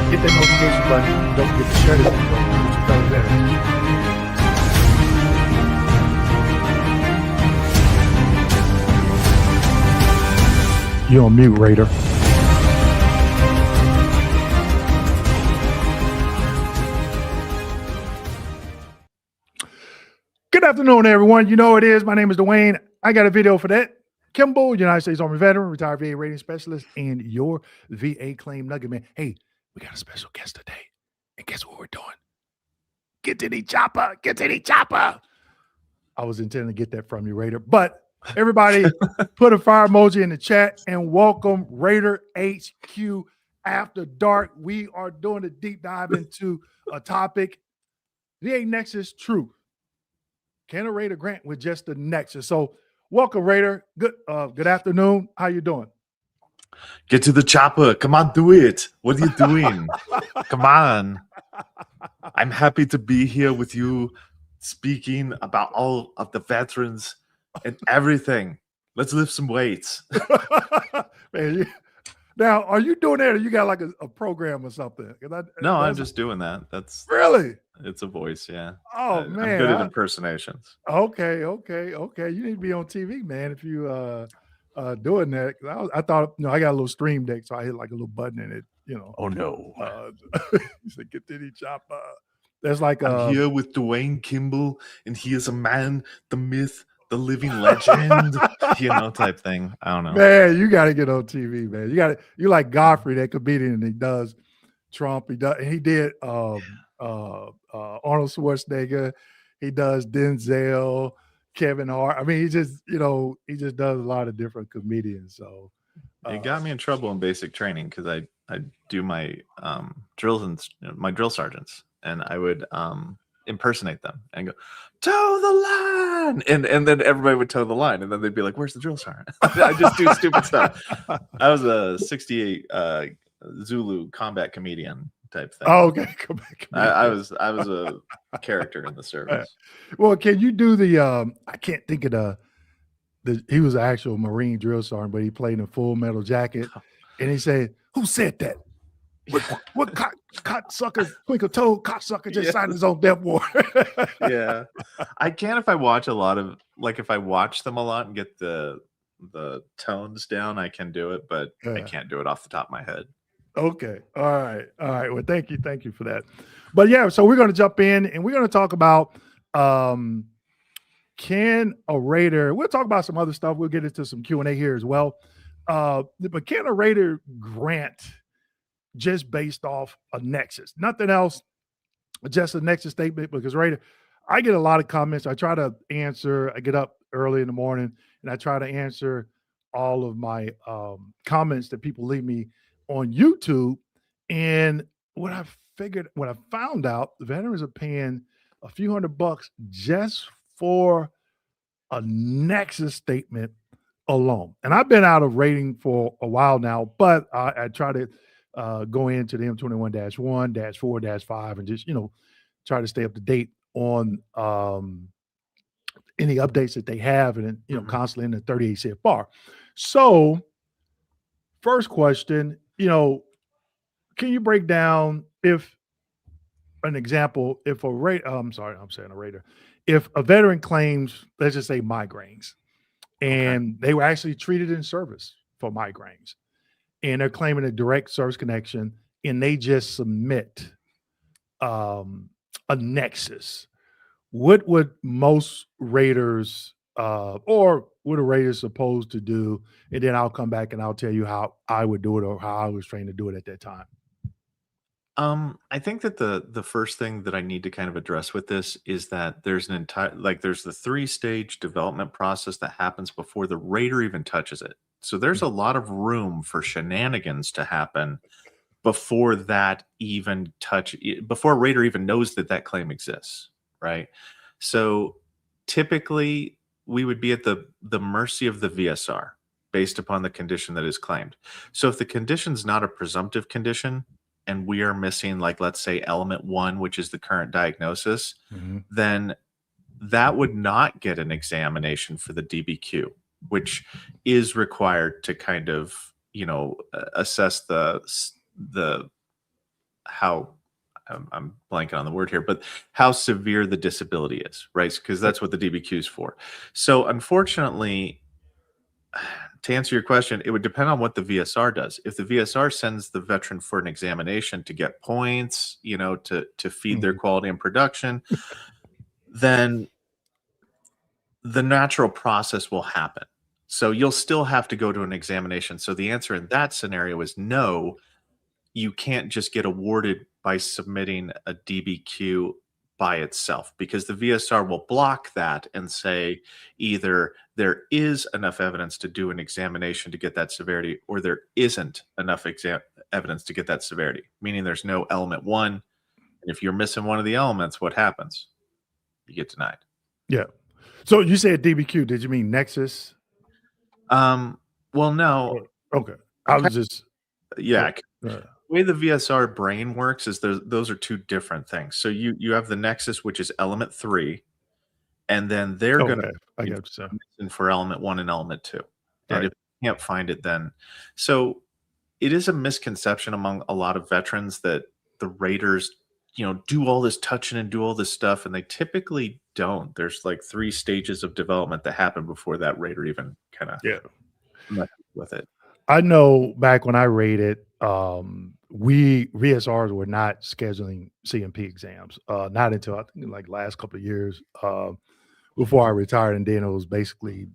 Hit that notification button. Don't forget to share this video with your fellow veterans. You're on mute, Raider. Good afternoon, everyone. You know it is. My name is Dwayne. I got a video for that. Kimball, United States Army veteran, retired VA rating specialist, and your VA claim nugget man. Hey, we got a special guest today. And guess what we're doing? Get to the chopper. Get to the chopper. I was intending to get that from you, Raider. But everybody put a fire emoji in the chat and welcome Raider HQ After Dark. We are doing a deep dive into a topic, VA Nexus Truth. Can a Raider grant with just the Nexus? So welcome, Raider. Good afternoon. How you doing? Get to the chopper. Come on, do it. What are you doing? Come on. I'm happy to be here with you speaking about all of the veterans and everything. Let's lift some weights. Man, now, are you doing that or you got like a program or something? No, I'm just doing that. That's really? It's a voice, yeah. Oh, man. I'm good at impersonations. Okay. You need to be on TV, man, if you doing that. I thought, I got a little stream deck, so I hit like a little button in it, Oh, no. You said, get to the chopper. That's like I'm here with Dwayne Kimball, and he is a man, the myth, the living legend, type thing. I don't know. Man, you got to get on TV, man. You like Godfrey, that comedian, and he does Trump. He did Arnold Schwarzenegger. He does Denzel, Kevin Hart. I mean, he just does a lot of different comedians. So it got me in trouble in basic training because I do my drills and my drill sergeants, and I would impersonate them and go, toe the line, and then everybody would toe the line, and then they'd be like, where's the drill sergeant? I just do stupid stuff. I was a 68 Zulu combat comedian type thing. Oh, okay. I was a character in the service. Well, can you do the I can't think of he was an actual Marine drill sergeant, but he played in Full Metal Jacket, and he said, who said that? What cocksucker, twinkle toe cocksucker just signed his own death warrant? Yeah, I can if I watch a lot of, if I watch them a lot and get the tones down, I can do it, but I can't do it off the top of my head. Okay, all right. Well, thank you for that. But yeah, so we're going to jump in and we're going to talk about can a Raider. We'll talk about some other stuff. We'll get into some Q&A here as well. But can a Raider grant just based off a Nexus, nothing else, just a Nexus statement? Because Raider, I get a lot of comments. I try to answer. I get up early in the morning and I try to answer all of my comments that people leave me on YouTube. And what I found out, the veterans are paying a few $100 just for a Nexus statement alone. And I've been out of rating for a while now, but I try to go into the M21-1, -4, -5, and just, try to stay up to date on any updates that they have, and, constantly in the 38 CFR. So first question, can you break down if a veteran claims, let's just say migraines, and they were actually treated in service for migraines, and they're claiming a direct service connection, and they just submit a Nexus. What would most Raiders or what are Raiders supposed to do? And then I'll come back and I'll tell you how I would do it or how I was trained to do it at that time. I think that the first thing that I need to kind of address with this is that there's an entire, there's the 3-stage development process that happens before the Raider even touches it. So there's a lot of room for shenanigans to happen before that even before a Raider even knows that that claim exists, right? So typically we would be at the mercy of the VSR based upon the condition that is claimed. So if the condition's not a presumptive condition, and we are missing, let's say element 1, which is the current diagnosis, then that would not get an examination for the DBQ, which is required to kind of, assess the how I'm blanking on the word here, but how severe the disability is, right? Because that's what the DBQ is for. So unfortunately, to answer your question, it would depend on what the VSR does. If the VSR sends the veteran for an examination to get points, to feed their quality and production, then the natural process will happen. So you'll still have to go to an examination. So the answer in that scenario is no, you can't just get awarded by submitting a DBQ by itself, because the VSR will block that and say either there is enough evidence to do an examination to get that severity, or there isn't enough evidence to get that severity, meaning there's no element one. And if you're missing one of the elements, what happens? You get denied. Yeah. So you said DBQ. Did you mean Nexus? Well, no. Okay. I was just Yeah. The way the VSR brain works is those are two different things. So you have the Nexus, which is element 3, and then they're going to listen for element 1 and element 2. And if you can't find it, then so it is a misconception among a lot of veterans that the raters, do all this touching and do all this stuff, and they typically don't. There's like 3 stages of development that happen before that rater even kind of messes with it. I know back when I rated, we VSRs were not scheduling CMP exams, not until I think like last couple of years before I retired, and then it was basically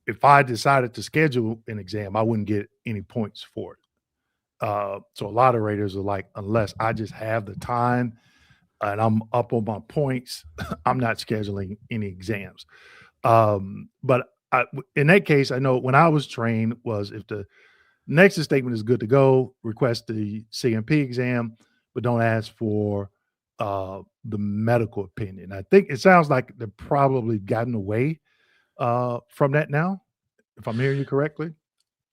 if I decided to schedule an exam, I wouldn't get any points for it. So a lot of raters are like, unless I just have the time and I'm up on my points, I'm not scheduling any exams. But in that case, I know when I was trained was if the Nexus statement is good to go, request the CMP exam, but don't ask for the medical opinion. I think it sounds like they've probably gotten away from that now, if I'm hearing you correctly.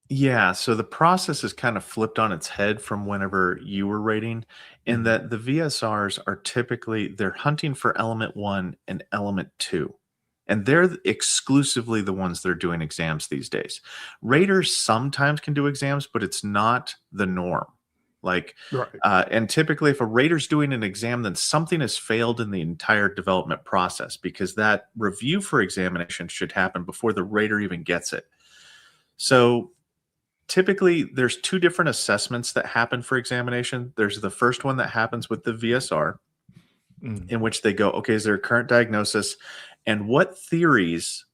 Yeah, so the process is kind of flipped on its head from whenever you were rating, in that the VSRs are typically they're hunting for element 1 and element 2. And they're exclusively the ones that are doing exams these days. Raters sometimes can do exams, but it's not the norm. And typically if a rater's doing an exam, then something has failed in the entire development process, because that review for examination should happen before the rater even gets it. So typically there's 2 different assessments that happen for examination. There's the first one that happens with the VSR, in which they go, okay, is there a current diagnosis? And what theories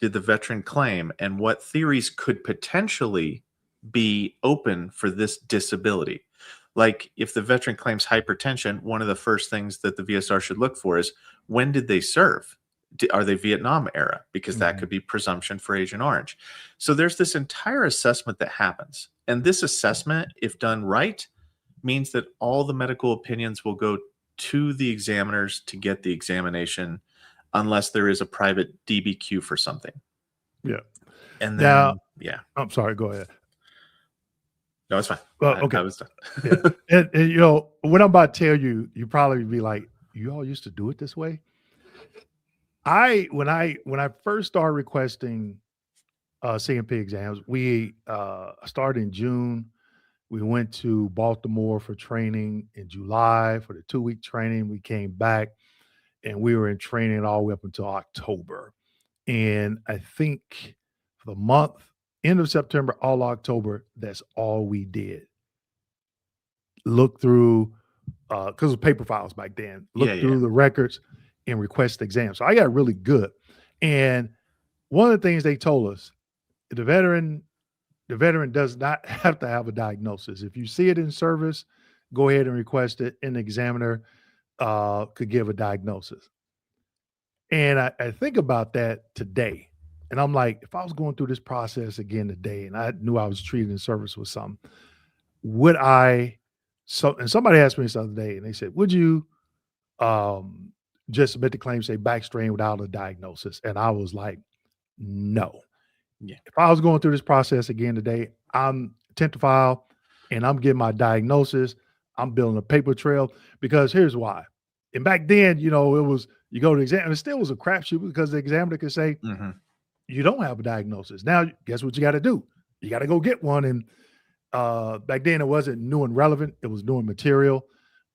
did the veteran claim? And what theories could potentially be open for this disability? Like if the veteran claims hypertension, one of the first things that the VSR should look for is, when did they serve? Are they Vietnam era? Because that could be presumption for Agent Orange. So there's this entire assessment that happens. And this assessment, if done right, means that all the medical opinions will go to the examiners to get the examination, unless there is a private DBQ for something. Yeah. And then, I'm sorry, go ahead. No, it's fine. Okay. I was done. And what I'm about to tell you, you probably be like, you all used to do it this way? When I first started requesting CMP exams, we started in June. We went to Baltimore for training in July for the 2-week training. We came back and we were in training all the way up until October. And I think for the month, end of September, all October, that's all we did. Look through, because it was paper files back then, look through the records and request exams. So I got really good. And one of the things they told us, the veteran does not have to have a diagnosis. If you see it in service, go ahead and request it, and the examiner could give a diagnosis. And I think about that today. And I'm like, if I was going through this process again today and I knew I was treated in service with something, would I, and somebody asked me this the other day and they said, would you just submit the claim, say back strain without a diagnosis? And I was like, no. Yeah. If I was going through this process again today, I'm attempt to file and I'm getting my diagnosis. I'm building a paper trail, because here's why. And back then, it was, you go to the exam, and it still was a crapshoot, because the examiner could say, you don't have a diagnosis. Now, guess what you got to do? You got to go get one. And Back then, it wasn't new and relevant. It was new and material.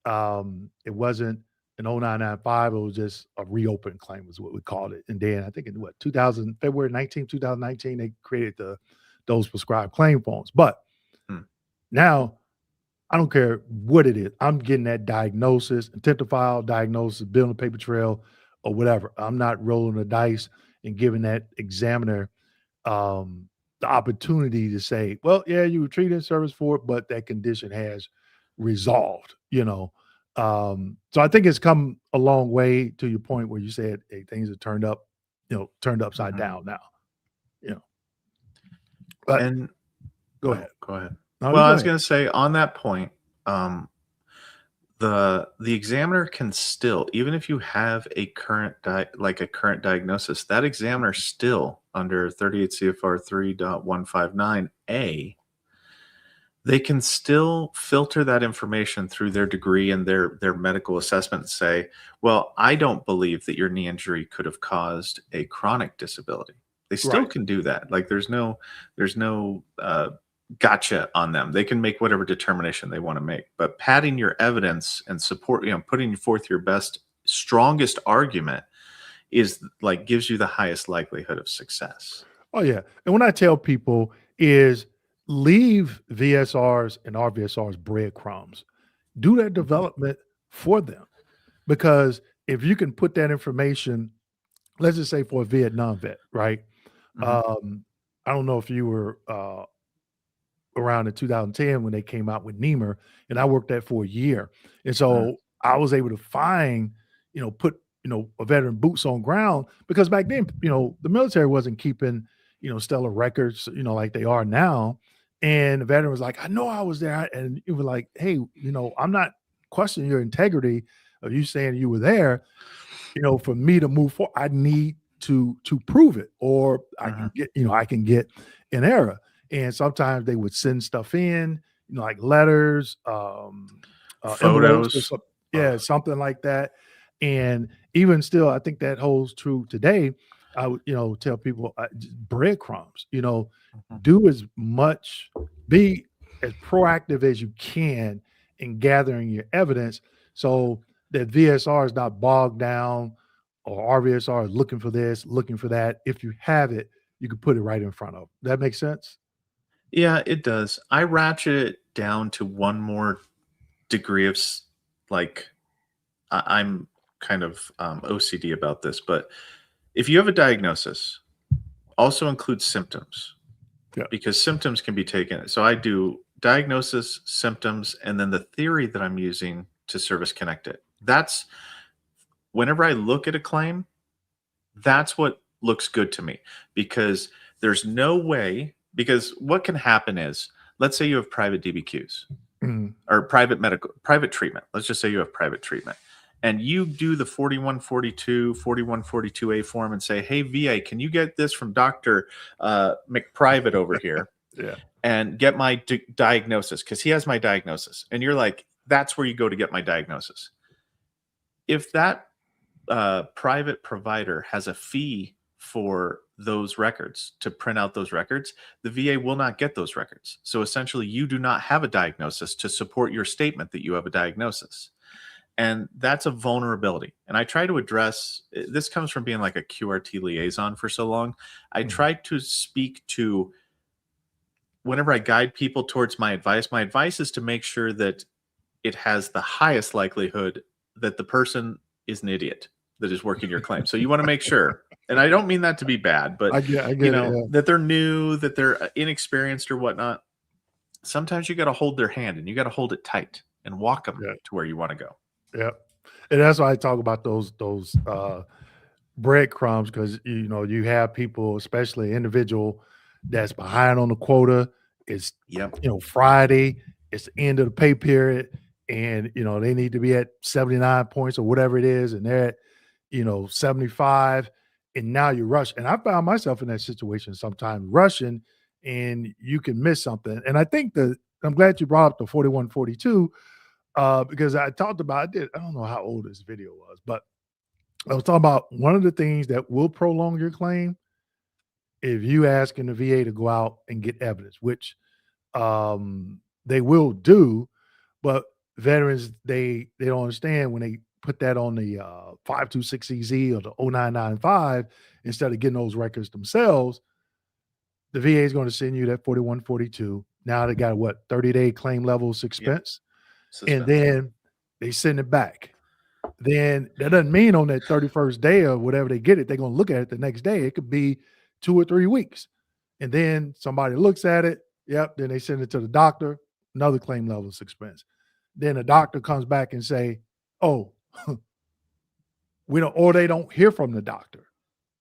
It wasn't an 0995. It was just a reopen claim, is what we called it. And then I think in what 2000 February 19th, 2019, they created those prescribed claim forms. But Hmm. now I don't care what it is. I'm getting that diagnosis, intent to file diagnosis, building a paper trail, or whatever. I'm not rolling the dice and giving that examiner um, the opportunity to say, well, yeah, you were treated in service for it, but that condition has resolved, you know. So I think it's come a long way to your point where you said, hey, things are turned up, turned upside Mhm. down now, you know. But And go oh, ahead. go ahead. No, Well, you I go was ahead. going to say on that point, the examiner can still, even if you have a like a current diagnosis, that examiner still under 38 CFR 3.159A, they can still filter that information through their degree and their medical assessment and say, well, I don't believe that your knee injury could have caused a chronic disability. They still Right. can do that. Like there's no gotcha on them. They can make whatever determination they want to make. But padding your evidence and support, putting forth your best, strongest argument is like gives you the highest likelihood of success. Oh yeah. And when I tell people is leave VSRs and RVSRs breadcrumbs. Do that Mhm. development for them. Because if you can put that information, let's just say for a Vietnam vet, right? Mhm. Um, I don't know if you were around in 2010 when they came out with Nemer, and I worked that for a year. And Mm. so I was able to find, put, a veteran boots on ground because back then, the military wasn't keeping, stellar records, like they are now. And the veteran was like, I know I was there. And it was like, hey, I'm not questioning your integrity of you saying you were there. For me to move forward, I need to prove it, or Mhm. I can get an error. And sometimes they would send stuff in, like letters, envelopes, or Photos. yeah, something like that. And even still, I think that holds true today. I would, tell people just breadcrumbs. Mhm. Do as much, be as proactive as you can in gathering your evidence, so that VSR is not bogged down or RVSR is looking for this, looking for that. If you have it, you can put it right in front of. That makes sense? Yeah, it does. I ratchet it down to one more degree of like I'm kind of OCD about this, but if you have a diagnosis, also include symptoms Yeah. because symptoms can be taken. So I do diagnosis, symptoms, and then the theory that I'm using to service connect it. That's whenever I look at a claim, that's what looks good to me because there's no way. Because what can happen is, let's say you have private DBQs Mhm. or private treatment. Let's just say you have private treatment and you do the 4142, 4142A form and say, hey, VA, can you get this from Dr. McPrivate over here Yeah. and get my diagnosis? Because he has my diagnosis. And you're like, that's where you go to get my diagnosis. If that private provider has a fee for those records to print out those records, the VA will not get those records. So essentially, you do not have a diagnosis to support your statement that you have a diagnosis. And that's a vulnerability. And I try to address this comes from being like a QRT liaison for so long. I Mhm. try to speak to whenever I guide people towards my advice is to make sure that it has the highest likelihood that the person is an idiot that is working your claim. So you want to make sure, and I don't mean that to be bad, but I get it. Yeah. that they're new, that they're inexperienced or whatnot. Sometimes you got to hold their hand and you got to hold it tight and walk them Yeah. to where you want to go. Yeah. And that's why I talk about those breadcrumbs because you have people, especially individual that's behind on the quota. It's Yep. Friday, it's the end of the pay period, and they need to be at 79 points or whatever it is, and they're at 75, and now you rush. And I found myself in that situation sometimes rushing, and you can miss something. And I think that I'm glad you brought up the 4142 because I talked about I don't know how old this video was, but I was talking about one of the things that will prolong your claim if you asking the VA to go out and get evidence, which they will do, but veterans they don't understand when they put that on the 526EZ or the 0995 instead of getting those records themselves. The VA is going to send you that 4142. Now they got what 30-day claim level suspense, and then they send it back. Then that doesn't mean on that 31st day or whatever they get it, they're going to look at it the next day. It could be 2 or 3 weeks. And then somebody looks at it. Yep. Then they send it to the doctor, another claim level suspense. Then the doctor comes back and say, oh, we don't, or they don't hear from the doctor.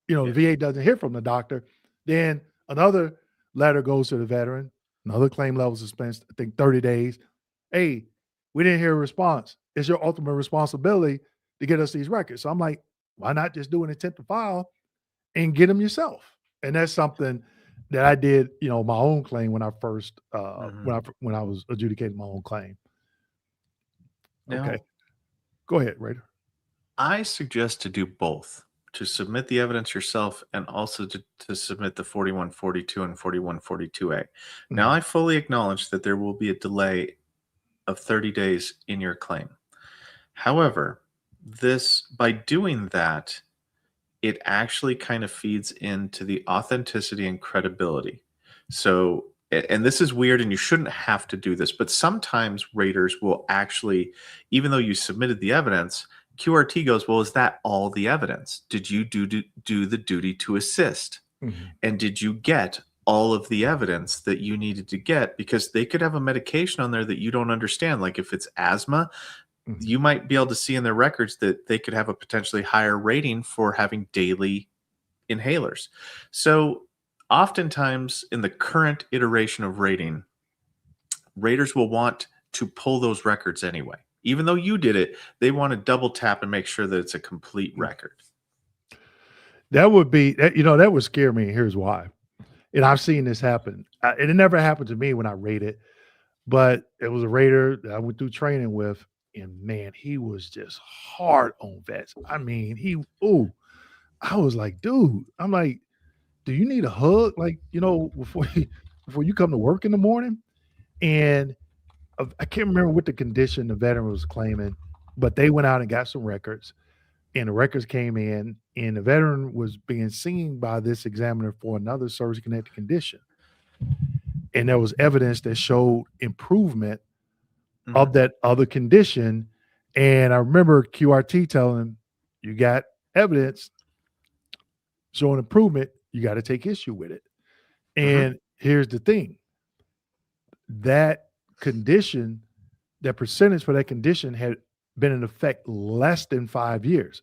The VA doesn't hear from the doctor. Then another letter goes to the veteran, another claim level suspense, I think 30 days. Hey, we didn't hear a response. It's your ultimate responsibility to get us these records. So I'm like, why not just do an intent to file and get them yourself? And that's something that I did, my own claim when I first, when I was adjudicating my own claim. Now, okay. Go ahead, Raider. I suggest to do both, to submit the evidence yourself and also to submit the 4142 and 4142A. Now, I fully acknowledge that there will be a delay of 30 days in your claim. However, by doing that, it actually kind of feeds into the authenticity and credibility. So, and this is weird and you shouldn't have to do this, but sometimes raters will actually, even though you submitted the evidence, QRT goes, well, is that all the evidence? Did you do the duty to assist? And did you get all of the evidence that you needed to get? Because they could have a medication on there that you don't understand. Like if it's asthma, you might be able to see in their records that they could have a potentially higher rating for having daily inhalers. So oftentimes in the current iteration of rating, raters will want to pull those records anyway. Even though you did it, they want to double tap and make sure that it's a complete record. That would be, that would scare me. Here's why. And I've seen this happen. It never happened to me when I rated, but it was a rater that I went through training with. And man, he was just hard on vets. I mean, I was like, dude, I'm like, do you need a hug? Like, before you come to work in the morning? And I can't remember what the condition the veteran was claiming, but they went out and got some records, and the records came in, and the veteran was being seen by this examiner for another service-connected condition. And there was evidence that showed improvement of that other condition. And I remember QRT telling him, you got evidence showing improvement, you got to take issue with it. And here's the thing. That condition, that percentage for that condition had been in effect less than 5 years.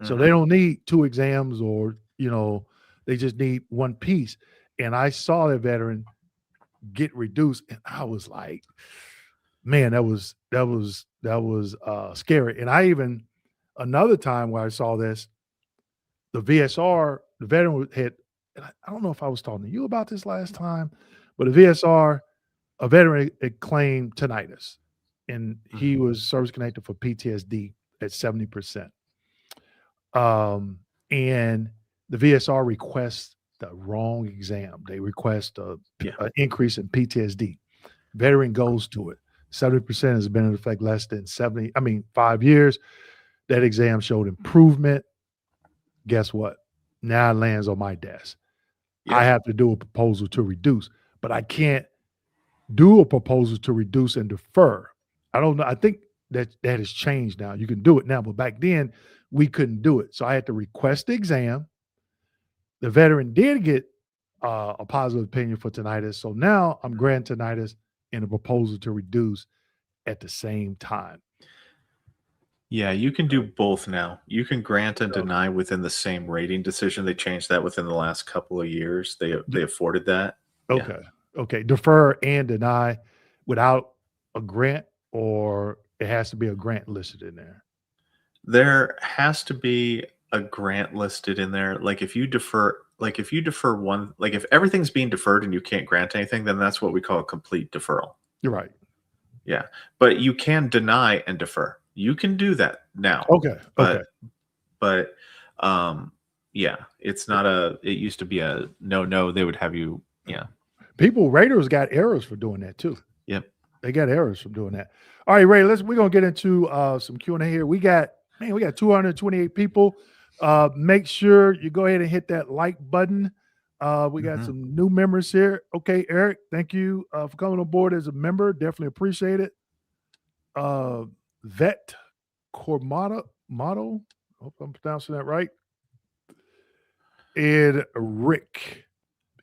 So they don't need 2 exams or, they just need one piece. And I saw that veteran get reduced and I was like, man, that was scary. And I even, another time where I saw this, the VSR, the veteran had, and I don't know if I was talking to you about this last time, but a VSR, a veteran had claimed tinnitus, and he was service connected for PTSD at 70%. And the VSR requests the wrong exam. They request an increase in PTSD. Veteran goes to it. 70% has been in effect less than 5 years. That exam showed improvement. Guess what? Now it lands on my desk. I have to do a proposal to reduce, but I can't do a proposal to reduce and defer. I don't know. I think that has changed now. You can do it now, but back then we couldn't do it. So I had to request the exam. The veteran did get a positive opinion for tinnitus. So now I'm granting tinnitus and a proposal to reduce at the same time. Yeah, you can do both now. You can grant and deny within the same rating decision. They changed that within the last couple of years. They afforded that. Okay. Yeah. Okay. Defer and deny without a grant, or it has to be a grant listed in there? There has to be a grant listed in there. Like if you defer one, like if everything's being deferred and you can't grant anything, then that's what we call a complete deferral. You're right. Yeah. But you can deny and defer. You can do that now. Okay. But yeah, it's not it used to be a no, they would have you. Yeah. Raiders got errors for doing that too. Yep. They got errors from doing that. All right, Ray, we're gonna get into some Q&A here. We got 228 people. Make sure you go ahead and hit that like button. We got some new members here. Okay, Eric, thank you for coming on board as a member. Definitely appreciate it. Vet Cormado, hope I'm pronouncing that right. And Rick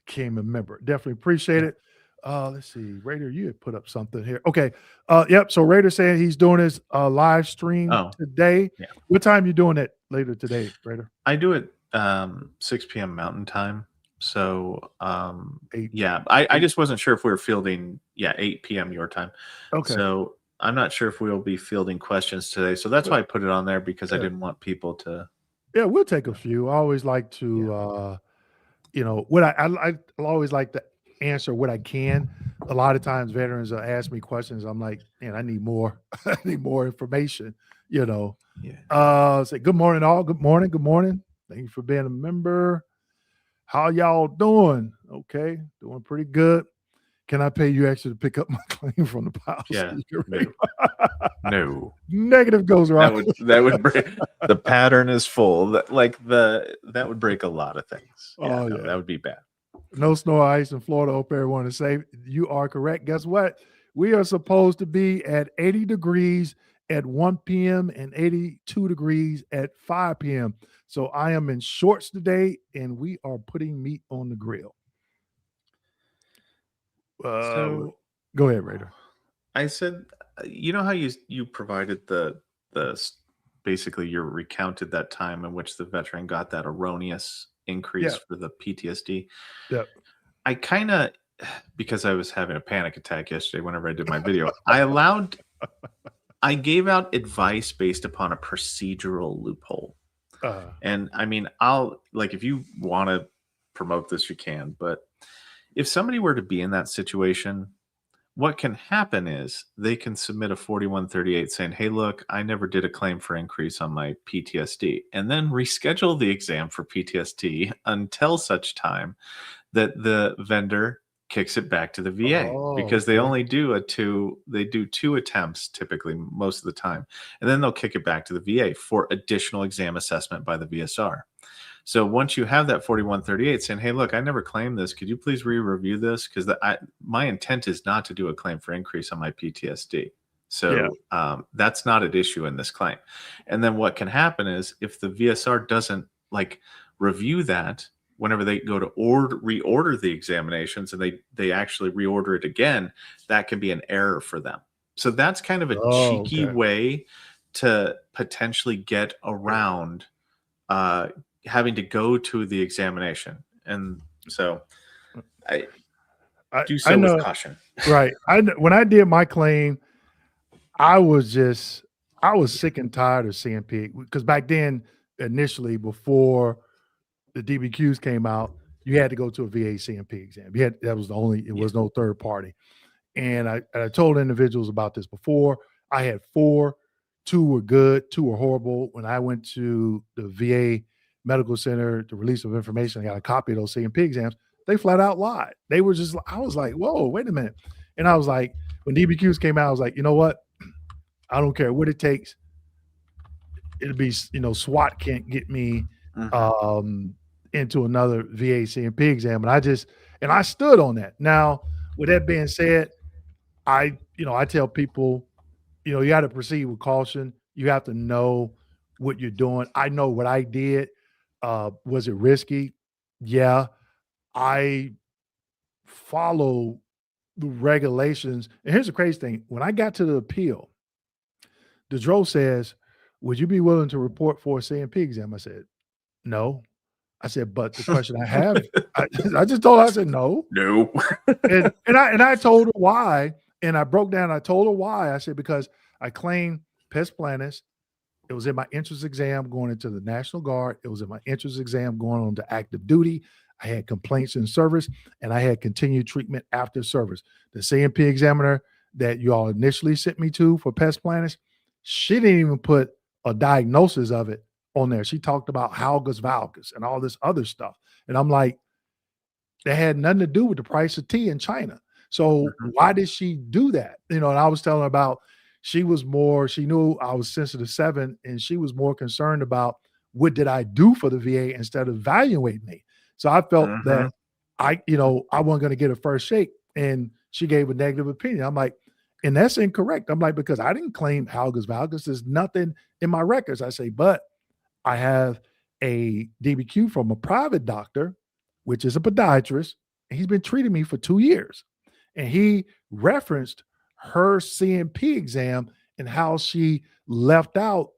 became a member. Definitely appreciate it. Let's see, Raider, you had put up something here. Okay. Yep. So Raider saying he's doing his live stream today. Yeah. What time you doing it later today, Raider? I do it 6 p.m. Mountain Time. So Eight. I just wasn't sure if we were fielding 8 p.m. your time. Okay. So I'm not sure if we'll be fielding questions today. So that's why I put it on there, because I didn't want people to. Yeah, we'll take a few. I always like to what I always like to answer what I can. A lot of times veterans ask me questions. I'm like, man, I need more. I need more information, Say good morning, all. Good morning. Good morning. Thank you for being a member. How y'all doing? Okay, doing pretty good. Can I pay you extra to pick up my claim from the policy? Yeah. No. Negative goes right. That would break. The pattern is full. That would break a lot of things. Yeah, that would be bad. No snow or ice in Florida. Hope everyone is safe. You are correct. Guess what? We are supposed to be at 80 degrees at 1 p.m. and 82 degrees at 5 p.m. So I am in shorts today, and we are putting meat on the grill. So go ahead, Raider. I said, you know how you provided the basically you recounted that time in which the veteran got that erroneous increase for the PTSD. Yep. I kind of, because I was having a panic attack yesterday whenever I did my video, I gave out advice based upon a procedural loophole. And I mean, if you want to promote this, you can, but if somebody were to be in that situation, what can happen is they can submit a 4138 saying, hey, look, I never did a claim for increase on my PTSD, and then reschedule the exam for PTSD until such time that the vendor kicks it back to the VA, because they only do two attempts typically most of the time, and then they'll kick it back to the VA for additional exam assessment by the VSR. So once you have that 4138 saying, hey, look, I never claimed this, could you please re-review this? Because my intent is not to do a claim for increase on my PTSD. So that's not an issue in this claim. And then what can happen is if the VSR doesn't review that, whenever they go to reorder the examinations and they actually reorder it again, that can be an error for them. So that's kind of a cheeky way to potentially get around having to go to the examination. And so I do so with caution. Right. When I did my claim, I was sick and tired of CMP, because back then, initially, before the DBQs came out, you had to go to a VA CMP exam. That was the only, it was no third party. And I told individuals about this before. I had 4, 2 were good, 2 were horrible. When I went to the VA Medical Center to release of information, I got a copy of those CMP exams. They flat out lied. They were just, I was like, whoa, wait a minute. And I was like, when DBQs came out, I was like, you know what? I don't care what it takes. It'll be, SWAT can't get me into another VA CMP exam. And I stood on that. Now, with that being said, I tell people, you got to proceed with caution. You have to know what you're doing. I know what I did. Was it risky? Yeah. I follow the regulations. And here's the crazy thing. When I got to the appeal, the DRO says, would you be willing to report for a CMP exam? I said, no. I said, but the question I have, I just told her, I said, no. and I told her why. And I broke down, I told her why. I said, because I claimed pes planus. It was in my entrance exam going into the National Guard. It was in my entrance exam going on to active duty. I had complaints in service, and I had continued treatment after service. The CMP examiner that you all initially sent me to for pes planus, she didn't even put a diagnosis of it on there. She talked about Haugus valgus and all this other stuff. And I'm like, that had nothing to do with the price of tea in China. So Mhm. why did she do that? And I was telling her about she knew I was sensitive 7, and she was more concerned about what did I do for the VA instead of evaluating me. So I felt that Mhm. I wasn't going to get a first shake, and she gave a negative opinion. I'm like, and that's incorrect. I'm like, because I didn't claim Halgus valgus. There's nothing in my records. I say, but I have a DBQ from a private doctor, which is a podiatrist. And he's been treating me for 2 years. And he referenced her CMP exam and how she left out,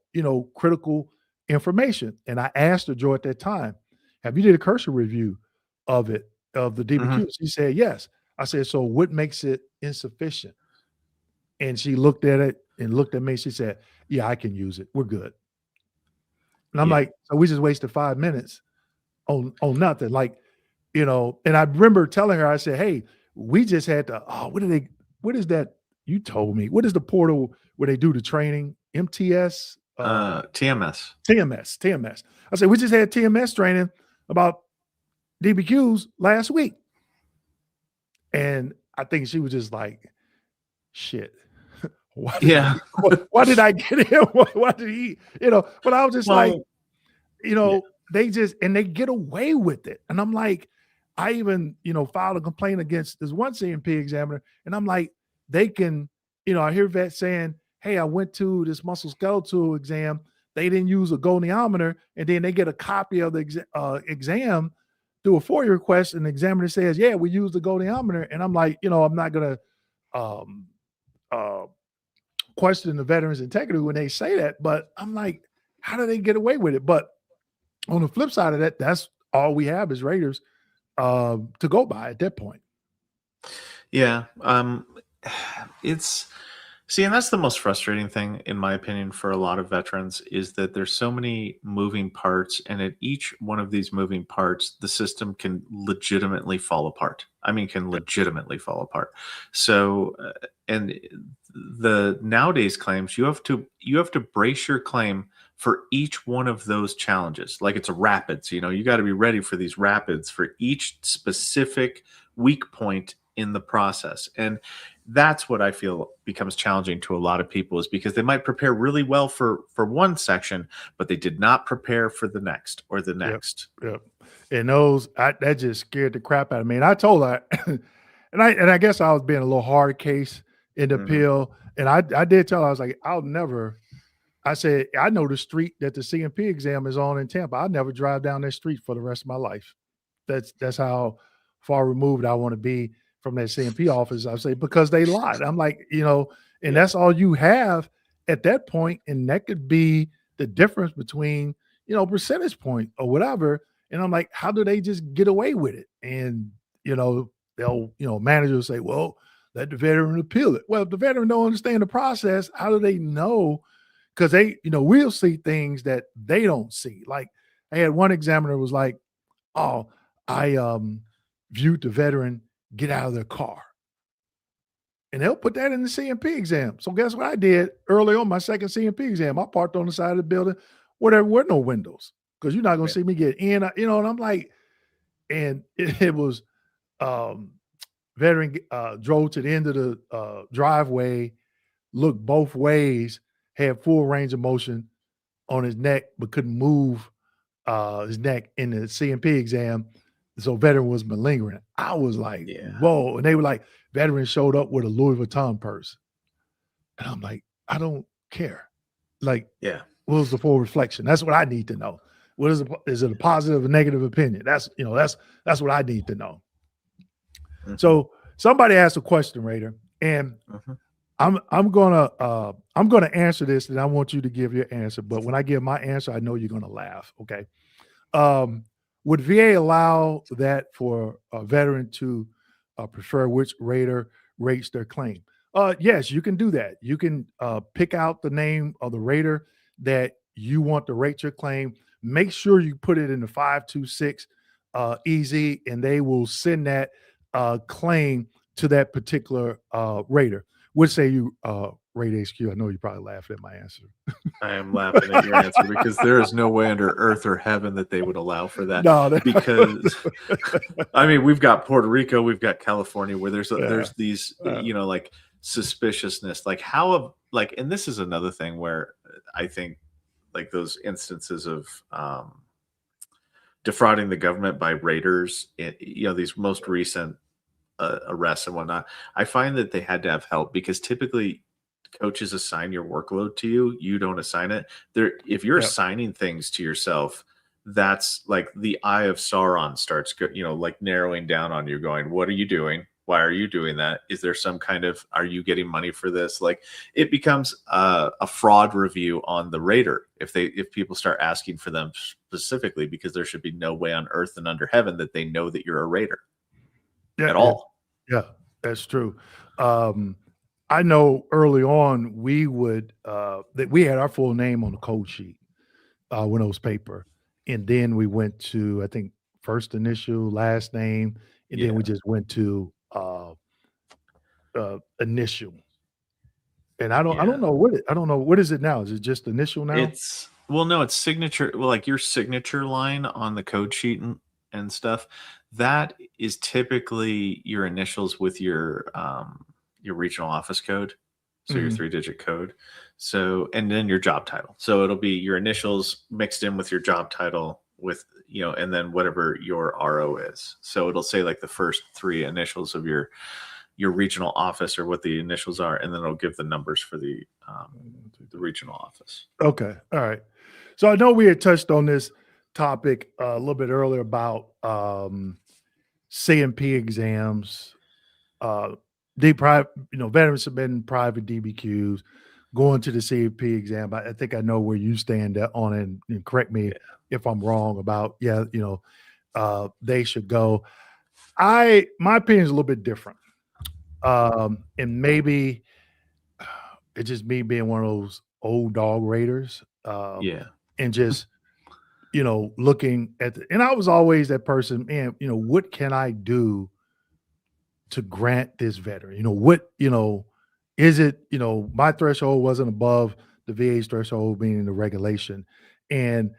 critical information. And I asked her, Joe, at that time, have you did a cursory review of it, of the Mhm. DBQs? She said, yes. I said, so what makes it insufficient? And she looked at it and looked at me. She said, yeah, I can use it. We're good. And I'm Yeah. like, so we just wasted 5 minutes on nothing. Like, and I remember telling her, I said, hey, we just had to, what is that? You told me, what is the portal where they do the training? MTS, TMS. TMS. I said, we just had TMS training about DBQs last week. And I think she was just like, shit. Why did Yeah. why did I get him? Why did he, but I was just like, Well, yeah. they get away with it. And I'm like, I even, filed a complaint against this one CMP examiner. And I'm like, they can, I hear vets saying, hey, I went to this musculoskeletal exam. They didn't use a goniometer. And then they get a copy of the exam through a FOIA request. And the examiner says, yeah, we used the goniometer. And I'm like, I'm not going to um, uh, question the veteran's integrity when they say that. But I'm like, how do they get away with it? But on the flip side of that, that's all we have as Raiders to go by at that point. Yeah. It's See, and that's the most frustrating thing, in my opinion, for a lot of veterans is that there's so many moving parts, and at each one of these moving parts, the system can legitimately fall apart. I mean, can legitimately fall apart. So, and the nowadays claims you have to brace your claim for each one of those challenges. Like it's a rapids, you got to be ready for these rapids for each specific weak point in the process. And that's what I feel becomes challenging to a lot of people, is because they might prepare really well for one section, but they did not prepare for the next or the Yep, next. yep. And that just scared the crap out of me. And I told her, and I guess I was being a little hard case in the Mhm. appeal. And I did tell her, I was like, I said, I know the street that the CMP exam is on in Tampa. I'll never drive down that street for the rest of my life. That's how far removed I want to be from that CMP office. I say, because they lied. I'm like, and Yeah. that's all you have at that point, and that could be the difference between percentage point or whatever. And I'm like, how do they just get away with it? And they'll managers say, well, let the veteran appeal it. Well, if the veteran don't understand the process, how do they know? Because we'll see things that they don't see. Like I had one examiner was like, oh, I viewed the veteran get out of their car. And they'll put that in the CMP exam. So guess what I did early on my second CMP exam? I parked on the side of the building where there were no windows, because you're not going to Yeah. see me get in, and I'm like, and it was veteran drove to the end of the driveway, looked both ways, had full range of motion on his neck, but couldn't move his neck in the CMP exam. So veteran was malingering. I was like, Yeah. whoa. And they were like, veteran showed up with a Louis Vuitton purse. And I'm like, I don't care. Like, Yeah. what was the full reflection? That's what I need to know. Is it a positive or negative opinion? That's what I need to know. Mhm. So somebody asked a question, Raider, and Mhm. I'm gonna answer this, and I want you to give your answer. But when I give my answer, I know you're gonna laugh. Okay. Um, would VA allow that for a veteran to prefer which rater rates their claim? Yes, you can do that. You can pick out the name of the rater that you want to rate your claim. Make sure you put it in the 526 easy, and they will send that claim to that particular rater. Would say you Rate HQ. I know you probably laughed at my answer. I am laughing at your answer because there is no way under earth or heaven that they would allow for that. No, Because I mean, we've got Puerto Rico, we've got California, where there's yeah, there's these, like suspiciousness, like and this is another thing where I think like those instances of defrauding the government by raiders, these most recent arrests and whatnot, I find that they had to have help because typically coaches assign your workload to you. You don't assign it. If you're yep, assigning things to yourself, that's like the eye of Sauron starts, like narrowing down on you, going, "What are you doing? Why are you doing that? Is there some kind of? Are you getting money for this?" Like it becomes a fraud review on the raider if people start asking for them specifically, because there should be no way on earth and under heaven that they know that you're a raider yeah, at yeah, all. yeah. That's true. I know early on we would that we had our full name on the code sheet when it was paper, and then we went to I think first initial, last name, and then we Yeah. just went to initial. And I don't Yeah. know what is it now? Is it just initial now? No, it's signature. Well, like your signature line on the code sheet and stuff, that is typically your initials with your regional office code. So your Mhm. 3-digit code. So, and then your job title. So it'll be your initials mixed in with your job title with, and then whatever your RO is. So it'll say like the first 3 initials of your regional office or what the initials are, and then it'll give the numbers for the regional office. Okay. All right. So I know we had touched on this topic a little bit earlier about CMP exams, veterans submitting private DBQs, going to the CMP exam. I think I know where you stand on it, and correct me Yeah. if I'm wrong about, they should go. My opinion is a little bit different. And maybe it's just me being one of those old dog raiders, Yeah. and just looking at and I was always that person, man, what can I do to grant this veteran? Is it, my threshold wasn't above the VA's threshold, meaning the regulation. And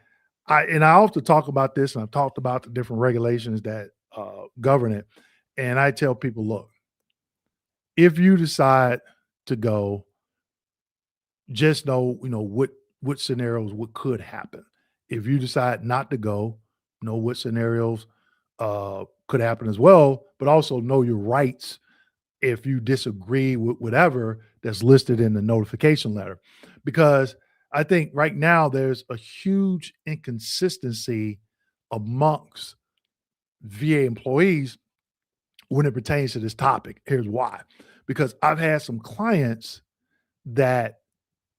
I often talk about this, and I've talked about the different regulations that govern it. And I tell people, look, if you decide to go, just know, what scenarios what could happen. If you decide not to go, know what scenarios could happen as well, but also know your rights if you disagree with whatever that's listed in the notification letter. Because I think right now there's a huge inconsistency amongst VA employees when it pertains to this topic. Here's why. Because I've had some clients that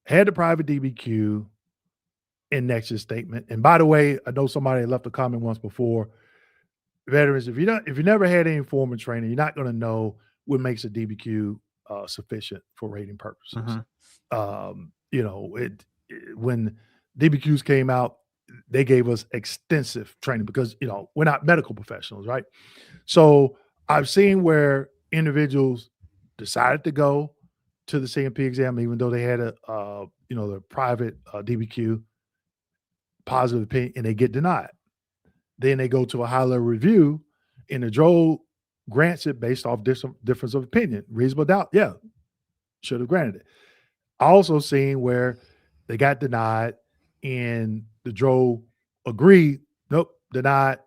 had the private DBQ and nexus statement. And by the way, I know somebody left a comment once before. Veterans, if you never had any form of training, you're not going to know what makes a DBQ sufficient for rating purposes. Mhm. When DBQs came out, they gave us extensive training because we're not medical professionals, right? So I've seen where individuals decided to go to the CMP exam, even though they had the private DBQ positive opinion, and they get denied. Then they go to a high level review, and the DRO grants it based off difference of opinion, reasonable doubt. Yeah, should have granted it. I also seen where they got denied, and the DRO agreed, nope, denied,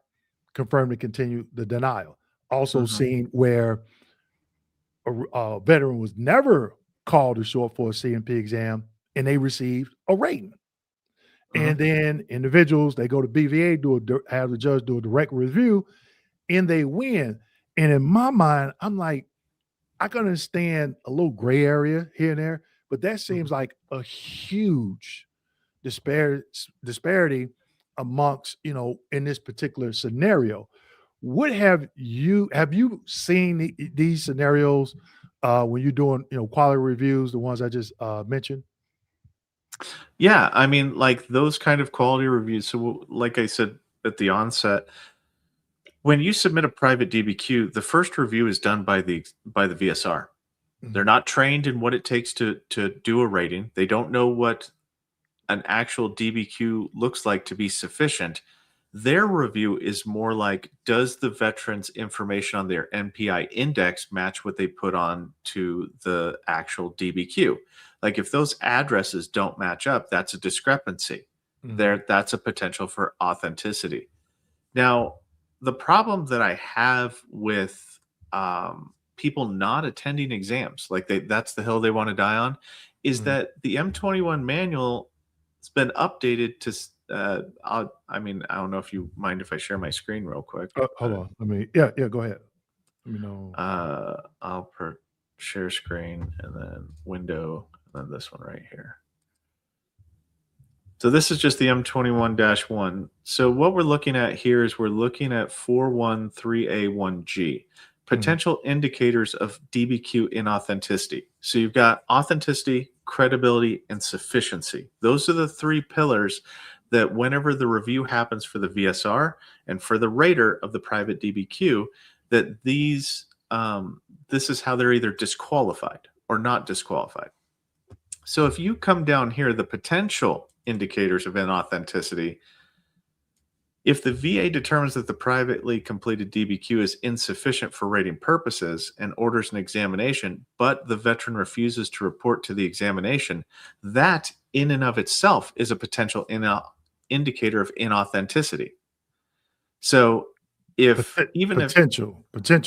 confirmed to continue the denial. Also Mhm. seen where a veteran was never called to show up for a CMP exam, and they received a rating. And Mhm. then individuals, they go to BVA, have the judge do a direct review, and they win. And in my mind, I'm like, I can understand a little gray area here and there, but that Mhm. seems like a huge disparity amongst, in this particular scenario. What have you seen these scenarios when you're doing, quality reviews, the ones I just mentioned? Yeah, I mean, like those kind of quality reviews. So, like I said at the onset, when you submit a private DBQ, the first review is done by the VSR. They're not trained in what it takes to do a rating. They don't know what an actual DBQ looks like to be sufficient. Their review is more like, does the veteran's information on their NPI index match what they put on to the actual DBQ? Like if those addresses don't match up, that's a discrepancy. That's a potential for authenticity. Now, the problem that I have with people not attending exams, like that's the hill they want to die on, is that the M21 manual has been updated to I mean, I don't know if you mind if I share my screen real quick. Hold on. Let me. Yeah. Go ahead. Let me know. I'll share screen and then window and then this one right here. So this is just the M21-1. So what we're looking at here is we're looking at 413A1G, potential indicators of DBQ inauthenticity. So you've got authenticity, credibility, and sufficiency. Those are the three pillars that whenever the review happens for the VSR and for the rater of the private DBQ, that these this is how they're either disqualified or not disqualified. So if you come down here, the potential indicators of inauthenticity, if the VA determines that the privately completed DBQ is insufficient for rating purposes and orders an examination, but the veteran refuses to report to the examination, that in and of itself is a potential indicator of inauthenticity. So if potential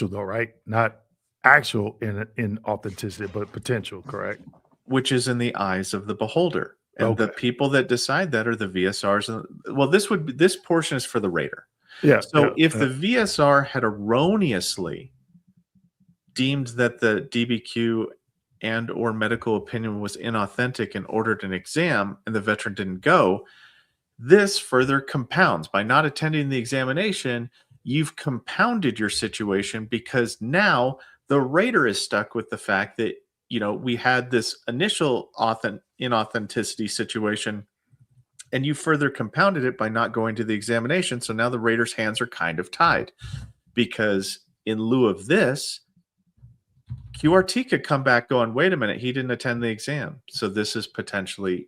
though, right? Not actual in authenticity, but potential, correct? Which is in the eyes of the beholder. And the people that decide that are the VSRs. Well, this portion is for the rater. Yeah. So if the VSR had erroneously deemed that the DBQ and or medical opinion was inauthentic and ordered an exam and the veteran didn't go, this further compounds. By not attending the examination, you've compounded your situation because now the rater is stuck with the fact that, you know, we had this initial inauthenticity situation and you further compounded it by not going to the examination. So now the rater's hands are kind of tied because in lieu of this, QRT could come back going, wait a minute, he didn't attend the exam. So this is potentially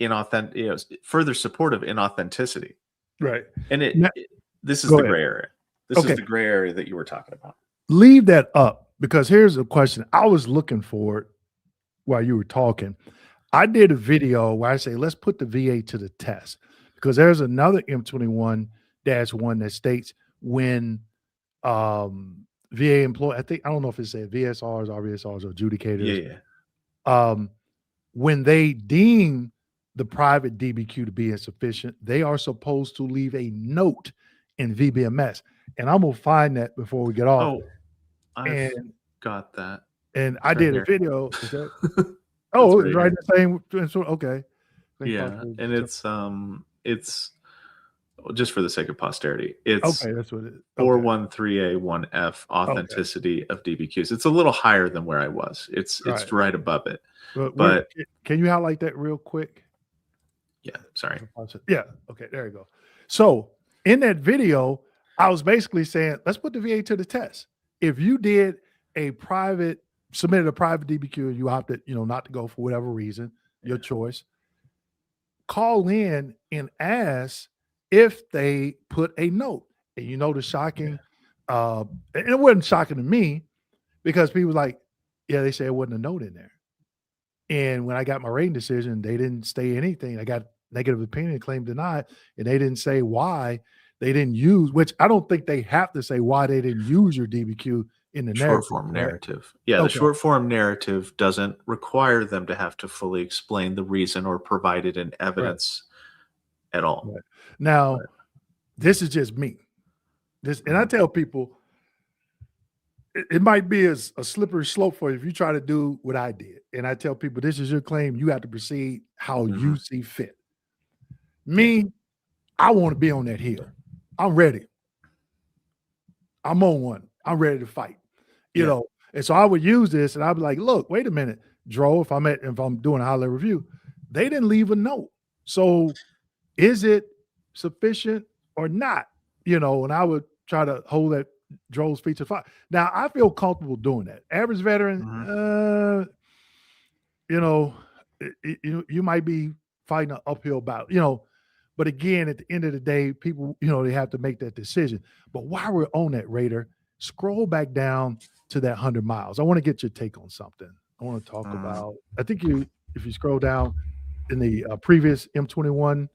inauthentic, you know, further support of inauthenticity. Right. And this is the gray area. This is the gray area that you were talking about. Leave that up because here's a question I was looking for while you were talking. I did a video where I say, let's put the VA to the test because there's another M21-1 that states when VA employee, I don't know if it said VSRs, RVSRs, or adjudicators. Yeah. When they deem the private DBQ to be insufficient, they are supposed to leave a note in VBMS. And I'm going to find that before we get off. Oh, I've got that. And I did a video. Oh, it's right the same. Okay. Yeah. And it's just for the sake of posterity. It's okay. That's what it is. 413A1F authenticity of DBQs. It's a little higher than where I was. It's right above it. But can you highlight that real quick? Yeah. Sorry. Yeah. Okay. There you go. So in that video, I was basically saying, let's put the VA to the test. If you did submitted a private DBQ and you opted, not to go for whatever reason, your choice, call in and ask if they put a note. And the shocking, and it wasn't shocking to me because people were like, yeah, they said it wasn't a note in there. And when I got my rating decision, they didn't say anything. I got negative opinion, claim denied, and they didn't say why they didn't use, which I don't think they have to say why they didn't use your DBQ in the short form narrative. Yeah, the short form narrative doesn't require them to have to fully explain the reason or provide it in evidence at all. Right. Now, this is just me. And I tell people, it might be a slippery slope for you if you try to do what I did. And I tell people, this is your claim. You have to proceed how you see fit. Me, I want to be on that hill. I'm ready. I'm on one. I'm ready to fight. You know, and so I would use this and I'd be like, look, wait a minute, Dro, if I'm doing a high-level review, they didn't leave a note. So is it sufficient or not? And I would try to hold that drove speech to fire. Now I feel comfortable doing that. Average veteran, you know, you might be fighting an uphill battle, you know. But again, at the end of the day, people, you know, they have to make that decision. But while we're on that, Raider, scroll back down to that 100 miles. I want to get your take on something. I want to talk about, I think if you scroll down in the previous M21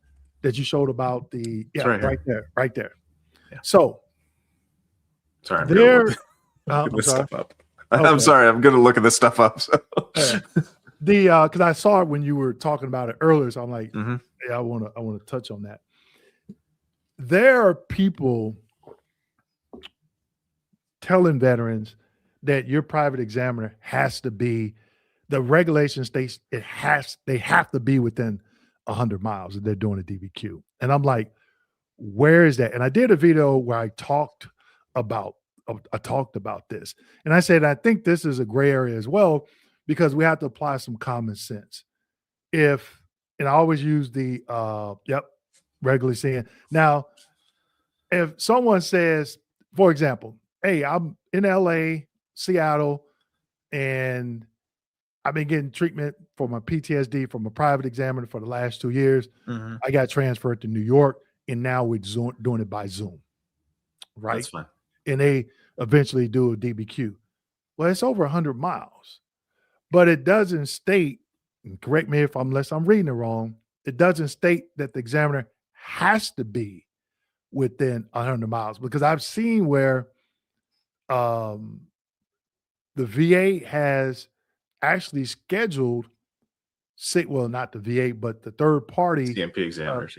that you showed about the, right there. Yeah. So, sorry, there, I'm this sorry. stuff up. Okay. I'm sorry, I'm going to look at this stuff up. So. Because I saw it when you were talking about it earlier, so I'm like, yeah, I want to touch on that. There are people telling veterans that your private examiner has to be, the regulation states they have to be within 100 miles if they're doing a DBQ. And I'm like, where is that? And I did a video where I talked about this. And I said, I think this is a gray area as well, because we have to apply some common sense. And I always use the, regularly seeing. Now, if someone says, for example, hey, I'm in LA, Seattle, and I've been getting treatment for my PTSD from a private examiner for the last 2 years. I got transferred to New York, and now we're doing it by Zoom. Right? That's fine. And they eventually do a DBQ. Well, it's over 100 miles. But it doesn't state, and correct me unless I'm reading it wrong, it doesn't state that the examiner has to be within 100 miles, because I've seen where the VA has actually scheduled, not the VA, but the third party CMP examiners,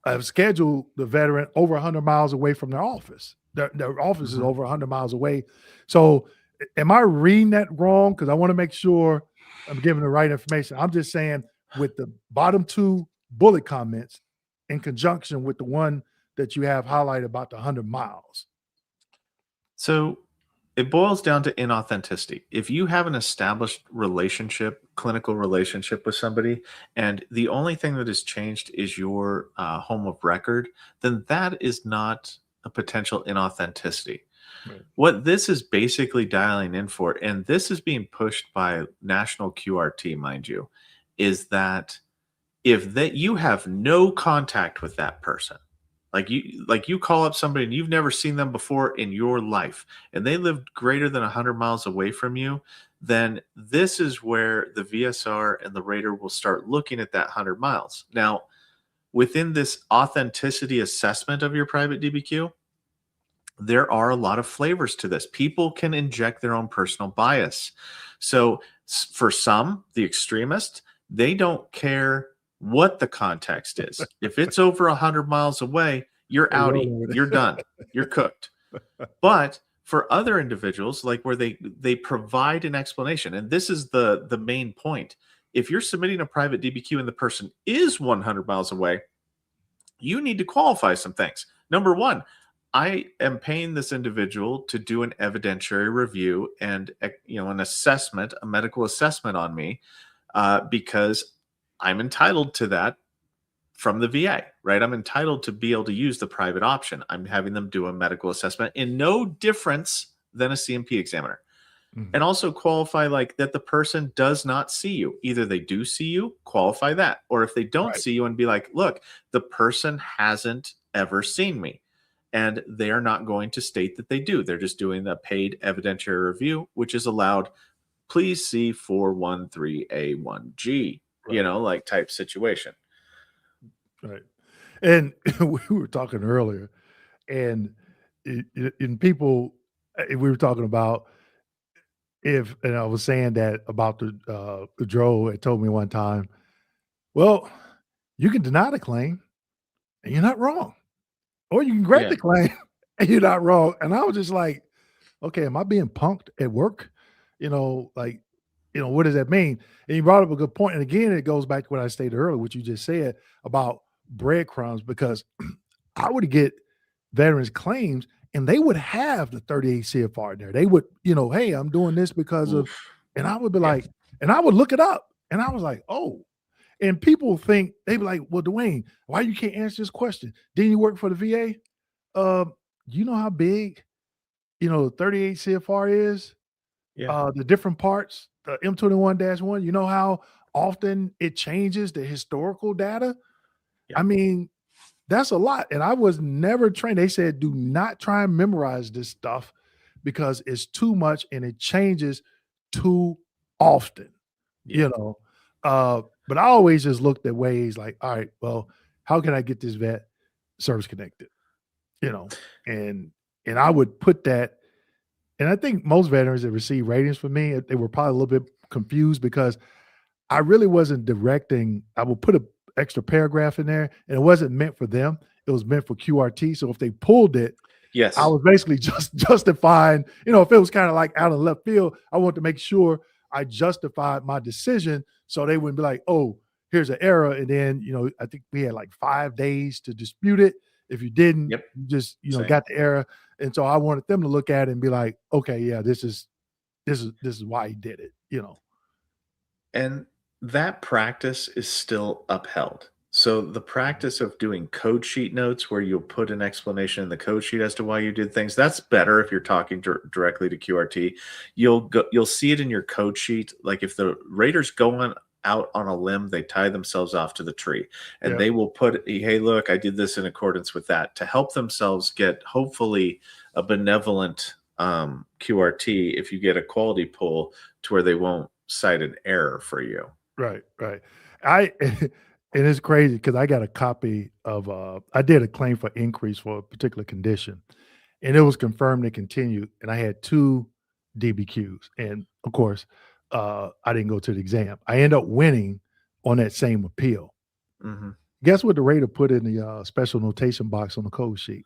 have scheduled the veteran over 100 miles away from their office. Their office is over 100 miles away. So am I reading that wrong? Because I want to make sure I'm giving the right information. I'm just saying, with the bottom two bullet comments in conjunction with the one that you have highlighted about the 100 miles. So it boils down to inauthenticity. If you have an established clinical relationship with somebody, and the only thing that has changed is your home of record, then that is not a potential inauthenticity. Right. What this is basically dialing in for, and this is being pushed by national QRT, mind you, is that if you have no contact with that person, like you call up somebody and you've never seen them before in your life, and they lived greater than 100 miles away from you, then this is where the VSR and the rater will start looking at that 100 miles. Now, within this authenticity assessment of your private DBQ, there are a lot of flavors to this. People can inject their own personal bias. So for some, the extremists, they don't care what the context is. If it's over 100 miles away, you're outie. You're done. You're cooked. But for other individuals, like where they provide an explanation, and this is the main point. If you're submitting a private DBQ and the person is 100 miles away, you need to qualify some things. Number one, I am paying this individual to do an evidentiary review and an assessment, a medical assessment on me, because I'm entitled to that from the VA, right? I'm entitled to be able to use the private option. I'm having them do a medical assessment in no difference than a CMP examiner. And also qualify like that the person does not see you. Either they do see you, qualify that. Or if they don't see you, and be like, look, the person hasn't ever seen me. And they are not going to state that they do. They're just doing the paid evidentiary review, which is allowed. Please see 413A1G, like type situation. Right. And we were talking earlier, and in people, we were talking about and I was saying that about the Joe had told me one time, well, you can deny the claim and you're not wrong. Or you can grant the claim and you're not wrong. And I was just like, okay, am I being punked at work? What does that mean? And you brought up a good point. And again, it goes back to what I stated earlier, what you just said about breadcrumbs, because I would get veterans claims and they would have the 38 CFR in there. They would, hey, I'm doing this because of, and I would be like, and I would look it up. And I was like, oh. And people think, they be like, well, Dwayne, why you can't answer this question? Didn't you work for the VA? You know how big the 38 CFR is, Yeah. the different parts, the M21-1, you know how often it changes the historical data? Yeah. I mean, that's a lot, and I was never trained. They said, "Do not try and memorize this stuff because it's too much and it changes too often," Yeah. you know? But I always just looked at ways like, "All right, well, how can I get this vet service connected?" You know? And I would put that, and I think most veterans that receive ratings from me, they were probably a little bit confused because I really wasn't directing. I would put an extra paragraph in there, and it wasn't meant for them. It was meant for QRT. So if they pulled it, I Yes. was basically just justifying, if it was kind of like out of left field, I want to make sure I justified my decision so they wouldn't be like, oh, here's an error. And then, I think we had like 5 days to dispute it. If you didn't, Yep. you just, Same. got the error. And so I wanted them to look at it and be like, okay, yeah, this is why he did it. And that practice is still upheld. So the practice of doing code sheet notes where you'll put an explanation in the code sheet as to why you did things, that's better if you're talking directly to QRT. You'll see it in your code sheet. Like if the raiders go out on a limb, they tie themselves off to the tree and Yeah. they will put, hey, look, I did this in accordance with that to help themselves get hopefully a benevolent QRT if you get a quality pull to where they won't cite an error for you. Right, right. I and it's crazy because I got a copy of I did a claim for increase for a particular condition, and it was confirmed and continued, and I had 2 DBQs, and of course, I didn't go to the exam. I end up winning on that same appeal. Hmm. Guess what the rater put in the special notation box on the code sheet?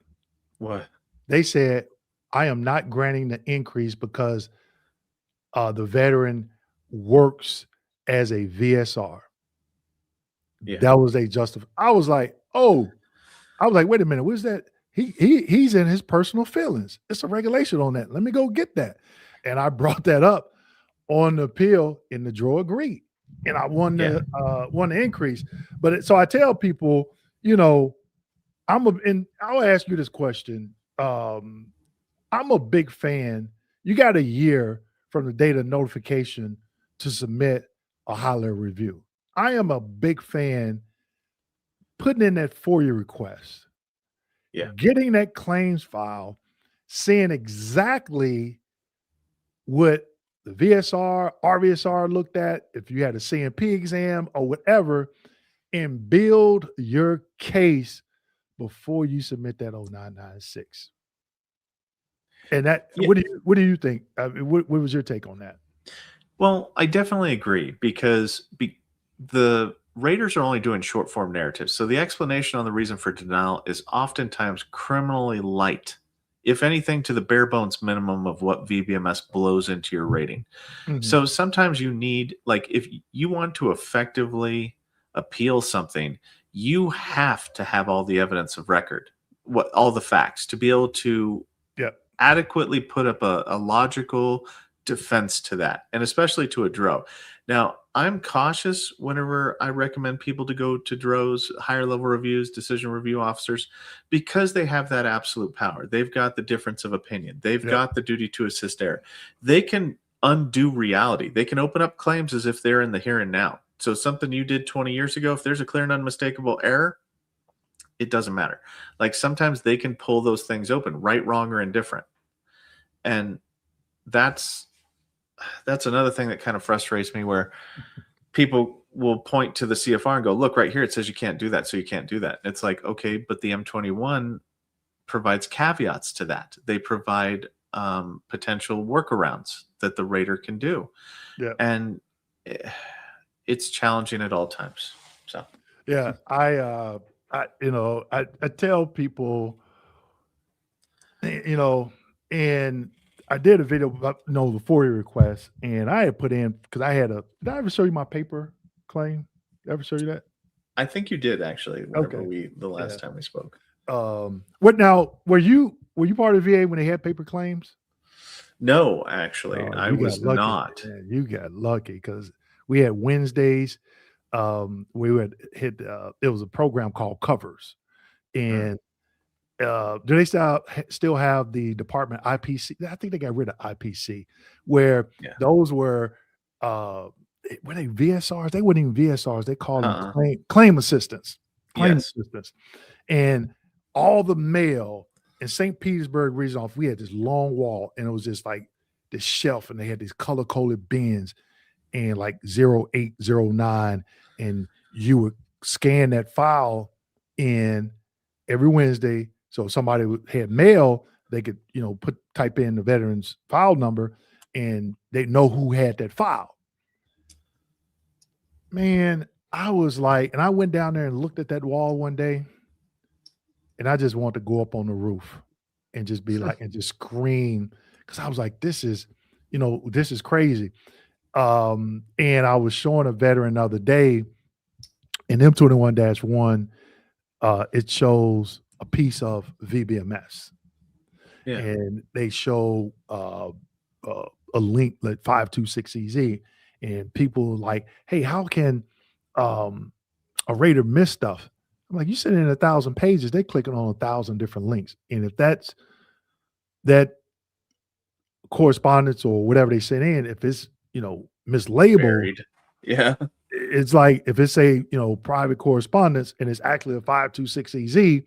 What? They said, "I am not granting the increase because the veteran works as a VSR." Yeah. That was a justif I was like, "Oh." I was like, "Wait a minute, what is that?" He's in his personal feelings. It's a regulation on that. Let me go get that. And I brought that up on the appeal, and the drawer agreed. And I Yeah. won the increase. But so I tell people, you know, and I'll ask you this question. I'm a big fan. You got a year from the date of notification to submit a high level review. I am a big fan putting in that FOIA request, Yeah. getting that claims file, seeing exactly what the VSR, RVSR looked at, if you had a CMP exam or whatever, and build your case before you submit that 0996. And that, Yeah. what do you think? I mean, what was your take on that? Well, I definitely agree because the raters are only doing short form narratives. So the explanation on the reason for denial is oftentimes criminally light, if anything, to the bare bones minimum of what VBMS blows into your rating. Mhm. So sometimes you need, like, if you want to effectively appeal something, you have to have all the evidence of record, all the facts to be able to Yeah. adequately put up a logical defense to that, and especially to a DRO. Now, I'm cautious whenever I recommend people to go to DROs, higher level reviews, decision review officers, because they have that absolute power. They've got the difference of opinion. They've Yeah. got the duty to assist error. They can undo reality. They can open up claims as if they're in the here and now. So something you did 20 years ago, if there's a clear and unmistakable error, it doesn't matter. Like sometimes they can pull those things open, right, wrong, or indifferent. And that's another thing that kind of frustrates me where people will point to the CFR and go, look right here, it says you can't do that, so you can't do that. It's like, okay, but the M21 provides caveats to that. They provide potential workarounds that the rater can do, Yeah. and it's challenging at all times. So Yeah. I tell people, you know, and I did a video about the FOIA request, and I had put in because I had did I ever show you my paper claim? Ever show you that? I think you did actually whenever Okay. the Yeah. last time we spoke. What now? Were you part of VA when they had paper claims? No, actually, Oh, I you got was lucky, not. man. You got lucky because we had Wednesdays. We would hit. It was a program called Covers, Mm, and Do they still have the department IPC? I think they got rid of IPC, where Yeah. those were they VSRs? They weren't even VSRs. They called them Uh-uh. claim assistants, Yes. and all the mail in St. Petersburg region off. We had this long wall, and it was just like this shelf, and they had these color coded bins, and like 0809, and you would scan that file in every Wednesday. So if somebody had mail, they could, type in the veteran's file number and they know who had that file. Man, I was like, and I went down there and looked at that wall one day, and I just wanted to go up on the roof and just be like, and just scream. Cause I was like, this is crazy. And I was showing a veteran the other day in M21-1, it shows a piece of VBMS, Yeah. and they show a link like 526EZ, and people like, hey, how can a raider miss stuff? I'm like, you send in 1,000 pages, they clicking on 1,000 different links, and if that's that correspondence or whatever they sent in, if it's mislabeled, Buried. Yeah. it's like if it's a private correspondence and it's actually a 526EZ,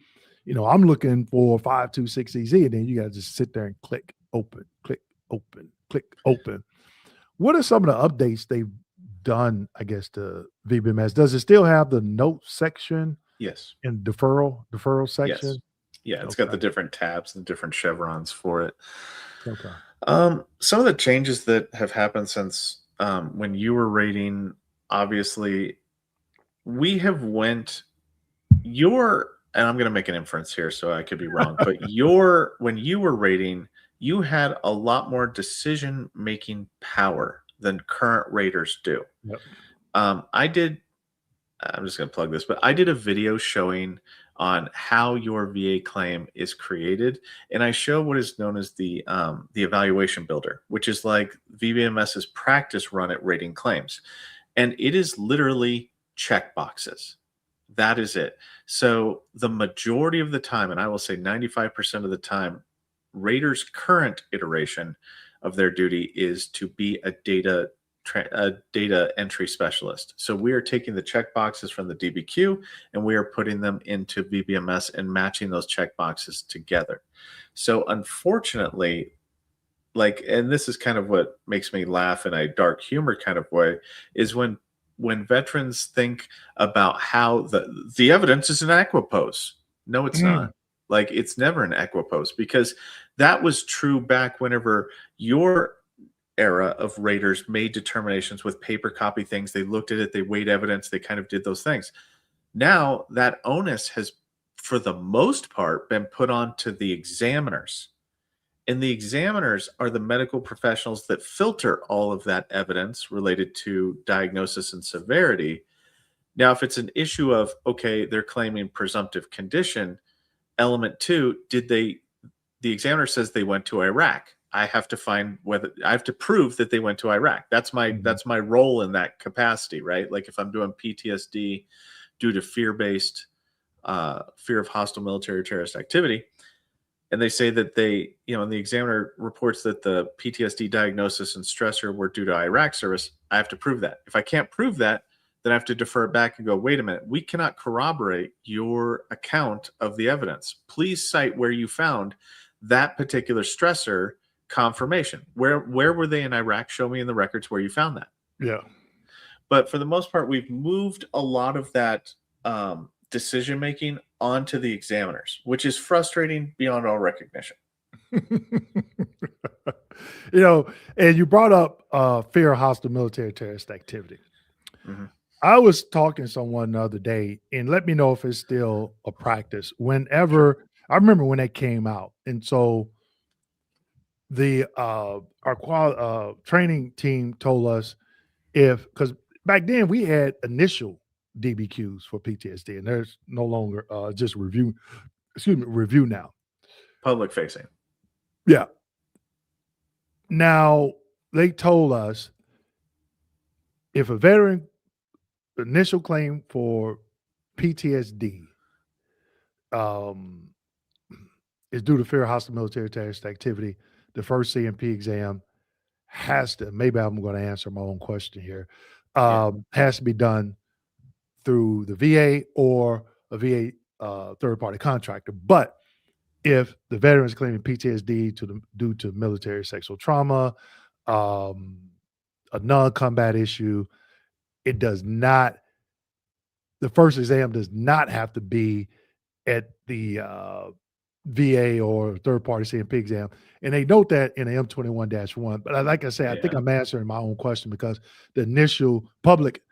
I'm looking for 526EZ, and then you got to just sit there and click open, click open, click open. What are some of the updates they've done, I guess, to VBMS? Does it still have the note section Yes. and deferral section? Yes. Yeah, it's got the Okay. different tabs and different chevrons for it. Okay. Some of the changes that have happened since when you were rating, obviously, we have went and I'm going to make an inference here, so I could be wrong, but when you were rating, you had a lot more decision making power than current raters do. Yep. I'm just going to plug this, but I did a video showing on how your VA claim is created, and I show what is known as the evaluation builder, which is like VBMS's practice run at rating claims, and it is literally check boxes. That is it. So the majority of the time, and I will say 95% of the time, raters' current iteration of their duty is to be a data entry specialist. So we are taking the checkboxes from the DBQ and we are putting them into VBMS and matching those checkboxes together. So unfortunately, and this is kind of what makes me laugh in a dark humor kind of way, is when veterans think about how the evidence is an equipoise. No, it's not. It's never an equipoise, because that was true back whenever your era of raters made determinations with paper copy things. They looked at it, they weighed evidence, they kind of did those things. Now that onus has, for the most part, been put on to the examiners. And the examiners are the medical professionals that filter all of that evidence related to diagnosis and severity. Now, if it's an issue of, okay, they're claiming presumptive condition, element 2, the examiner says they went to Iraq. I have to prove that they went to Iraq. That's my role in that capacity, right? Like if I'm doing PTSD due to fear of hostile military or terrorist activity, and they say that and the examiner reports that the PTSD diagnosis and stressor were due to Iraq service, I have to prove that. If I can't prove that, then I have to defer it back and go, wait a minute, we cannot corroborate your account of the evidence. Please cite where you found that particular stressor confirmation. Where were they in Iraq? Show me in the records where you found that. Yeah. But for the most part, we've moved a lot of that decision making onto the examiners, which is frustrating beyond all recognition. And you brought up fear of hostile military terrorist activity. Mm-hmm. I was talking to someone the other day, and let me know if it's still a practice. Whenever I remember when they came out, and so the our training team told us, because back then we had initial DBQs for PTSD, and there's no longer just review now. Public facing. Yeah. Now they told us if a veteran initial claim for PTSD, is due to fear of hostile military terrorist activity. The first CMP exam has to, maybe I'm going to answer my own question here, Yeah. has to be done through the VA or a VA third party contractor. But if the veteran is claiming PTSD due to military sexual trauma, um, a non-combat issue, it does not. The first exam does not have to be at the VA or third-party CMP exam, and they note that in the M21-1. But like I say, I think Yeah. I'm answering my own question because the initial public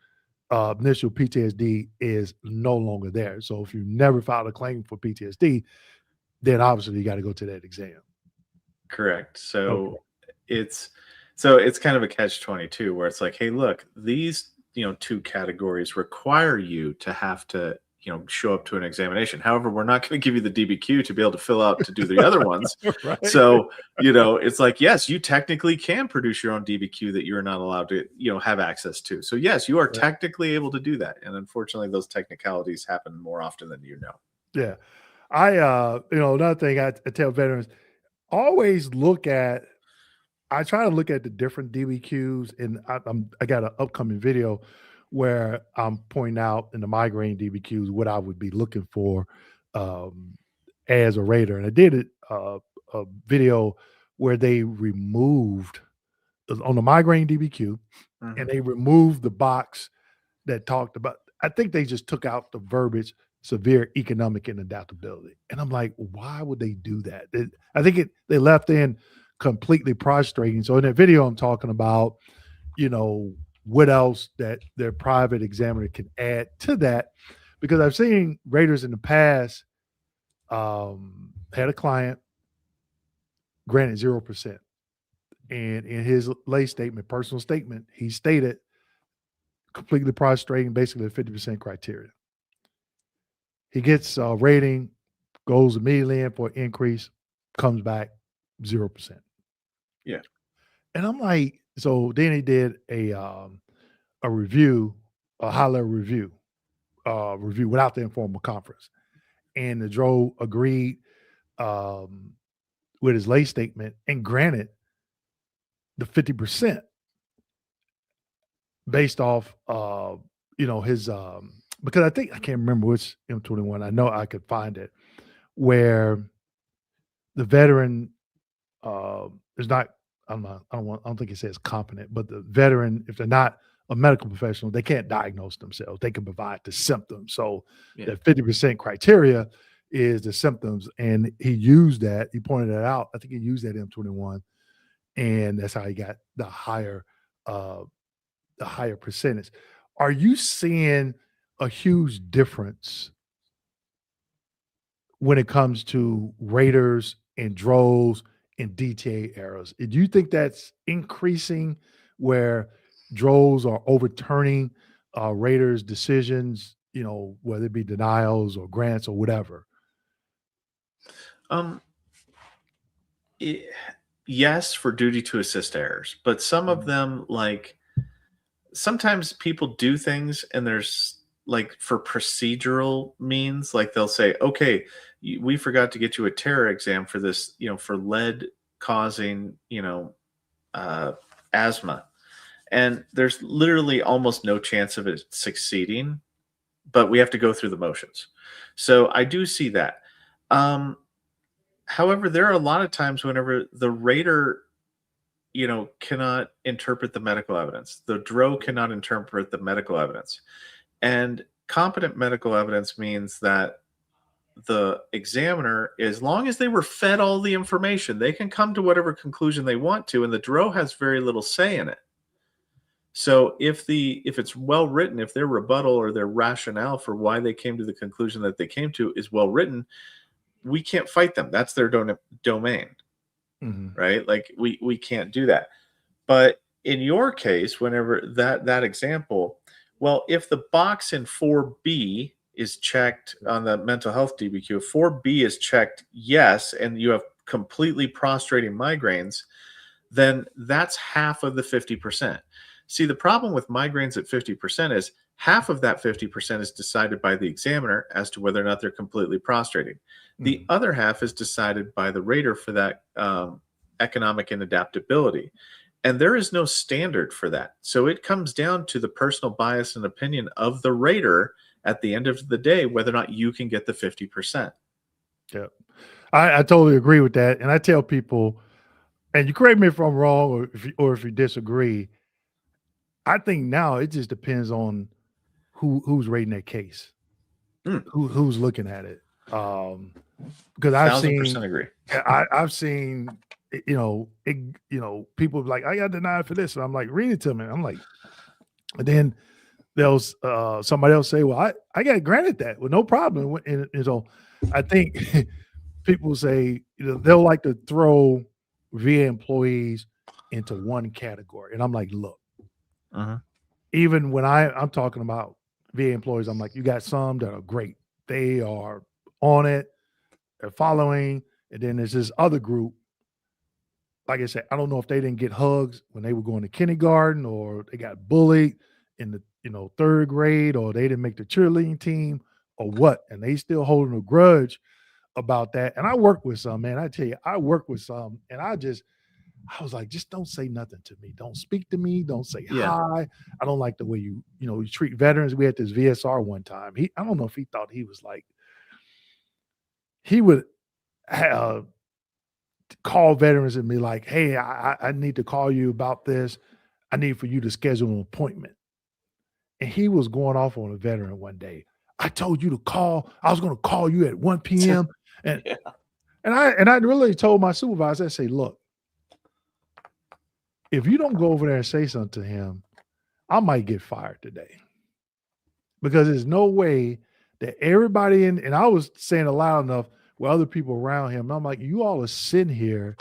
initial PTSD is no longer there. So if you never filed a claim for PTSD, then obviously you got to go to that exam. Correct. Okay. It's it's kind of a catch-22 where it's like, hey, look, these two categories require you to have to show up to an examination. However, we're not going to give you the DBQ to be able to fill out to do the other ones. Right. So it's like, yes, you technically can produce your own DBQ that you're not allowed to have access to. So yes, you are Right. technically able to do that, and unfortunately, those technicalities happen more often than you know. Yeah. I another thing I tell veterans, always look at I try to look at the different DBQs, and I got an upcoming video where I'm pointing out in the migraine DBQs what I would be looking for um, as a raider, and I did it a video where they removed on the migraine DBQ, and Mhm. they removed the box that talked about. I think they just took out the verbiage severe economic inadaptability, and I'm like, why would they do that? I think they left in completely prostrating. So in that video, I'm talking about, what else that their private examiner can add to that, because I've seen raters in the past had a client granted 0%, and in his lay statement, personal statement, he stated completely prostrating, basically the 50% criteria. He gets a rating, goes immediately in for an increase, comes back 0%. Yeah. And I'm like, so then he did a review, a high level review without the informal conference. And the DRO agreed um, with his lay statement and granted the 50% based off his because I can't remember which M21. I know I could find it where the veteran is not. I don't think it says competent, but the veteran, if they're not a medical professional, they can't diagnose themselves. They can provide the symptoms. So Yeah. the 50% criteria is the symptoms, and he used that. He pointed that out. I think he used that M21, and that's how he got uh, the higher percentage. Are you seeing a huge difference when it comes to raters and droves and DTA errors? Do you think that's increasing where droves are overturning raters' decisions, whether it be denials or grants or whatever? Um, i- yes, for duty to assist errors, but some of Mhm. them, like sometimes people do things and there's like for procedural means, like they'll say, okay, we forgot to get you a terror exam for this, for lead causing, uh, asthma. And there's literally almost no chance of it succeeding, but we have to go through the motions. So I do see that. Um, However, there are a lot of times whenever the rater cannot interpret the medical evidence. The DRO cannot interpret the medical evidence. And competent medical evidence means that the examiner, as long as they were fed all the information, they can come to whatever conclusion they want to, and the DRO has very little say in it. So if it's well written, if their rebuttal or their rationale for why they came to the conclusion that they came to is well written, we can't fight them. That's their domain, Mhm. right? Like we can't do that. But in your case, whenever that example, well, if the box in 4B is checked on the mental health DBQ, if 4B is checked yes, and you have completely prostrating migraines, then that's half of the 50%. See, the problem with migraines at 50% is half of that 50% is decided by the examiner as to whether or not they're completely prostrating. The Mhm. other half is decided by the rater for that economic and adaptability. And there is no standard for that. So it comes down to the personal bias and opinion of the rater at the end of the day, whether or not you can get the 50%. Yeah. I totally agree with that, and I tell people, and you correct me if I'm wrong or if you disagree, I think now it just depends on who's rating that case, Mm, who's looking at it. Because I've seen 1000% agree. I've seen, people be like, "I got denied for this," and I'm like, "Read it to me." I'm like, and then there'll somebody else say, "Well, I got granted that with no problem," and so I think people say, they'll like to throw VA employees into one category, and I'm like, "Look, Mhm. even when I'm talking about VA employees, I'm like, you got some that are great. They are on it, they're following, and then there's this other group. Like I said, I don't know if they didn't get hugs when they were going to kindergarten, or they got bullied in the third grade, or they didn't make the cheerleading team, or what, and they still holding a grudge about that. And I work with some, man. I tell you, I work with some, and I was like, just don't say nothing to me. Don't speak to me. Don't say Yeah. hi. I don't like the way you treat veterans. We had this VSR one time. I don't know if he thought he was like, he would uh, call veterans and be like, hey, I need to call you about this. I need for you to schedule an appointment. And he was going off on a veteran one day. I told you to call. I was going to call you at 1 p.m. And Yeah. I really told my supervisor, I say, look, if you don't go over there and say something to him, I might get fired today, because there's no way that everybody and I was saying it loud enough with other people around him. And I'm like, you all are sitting here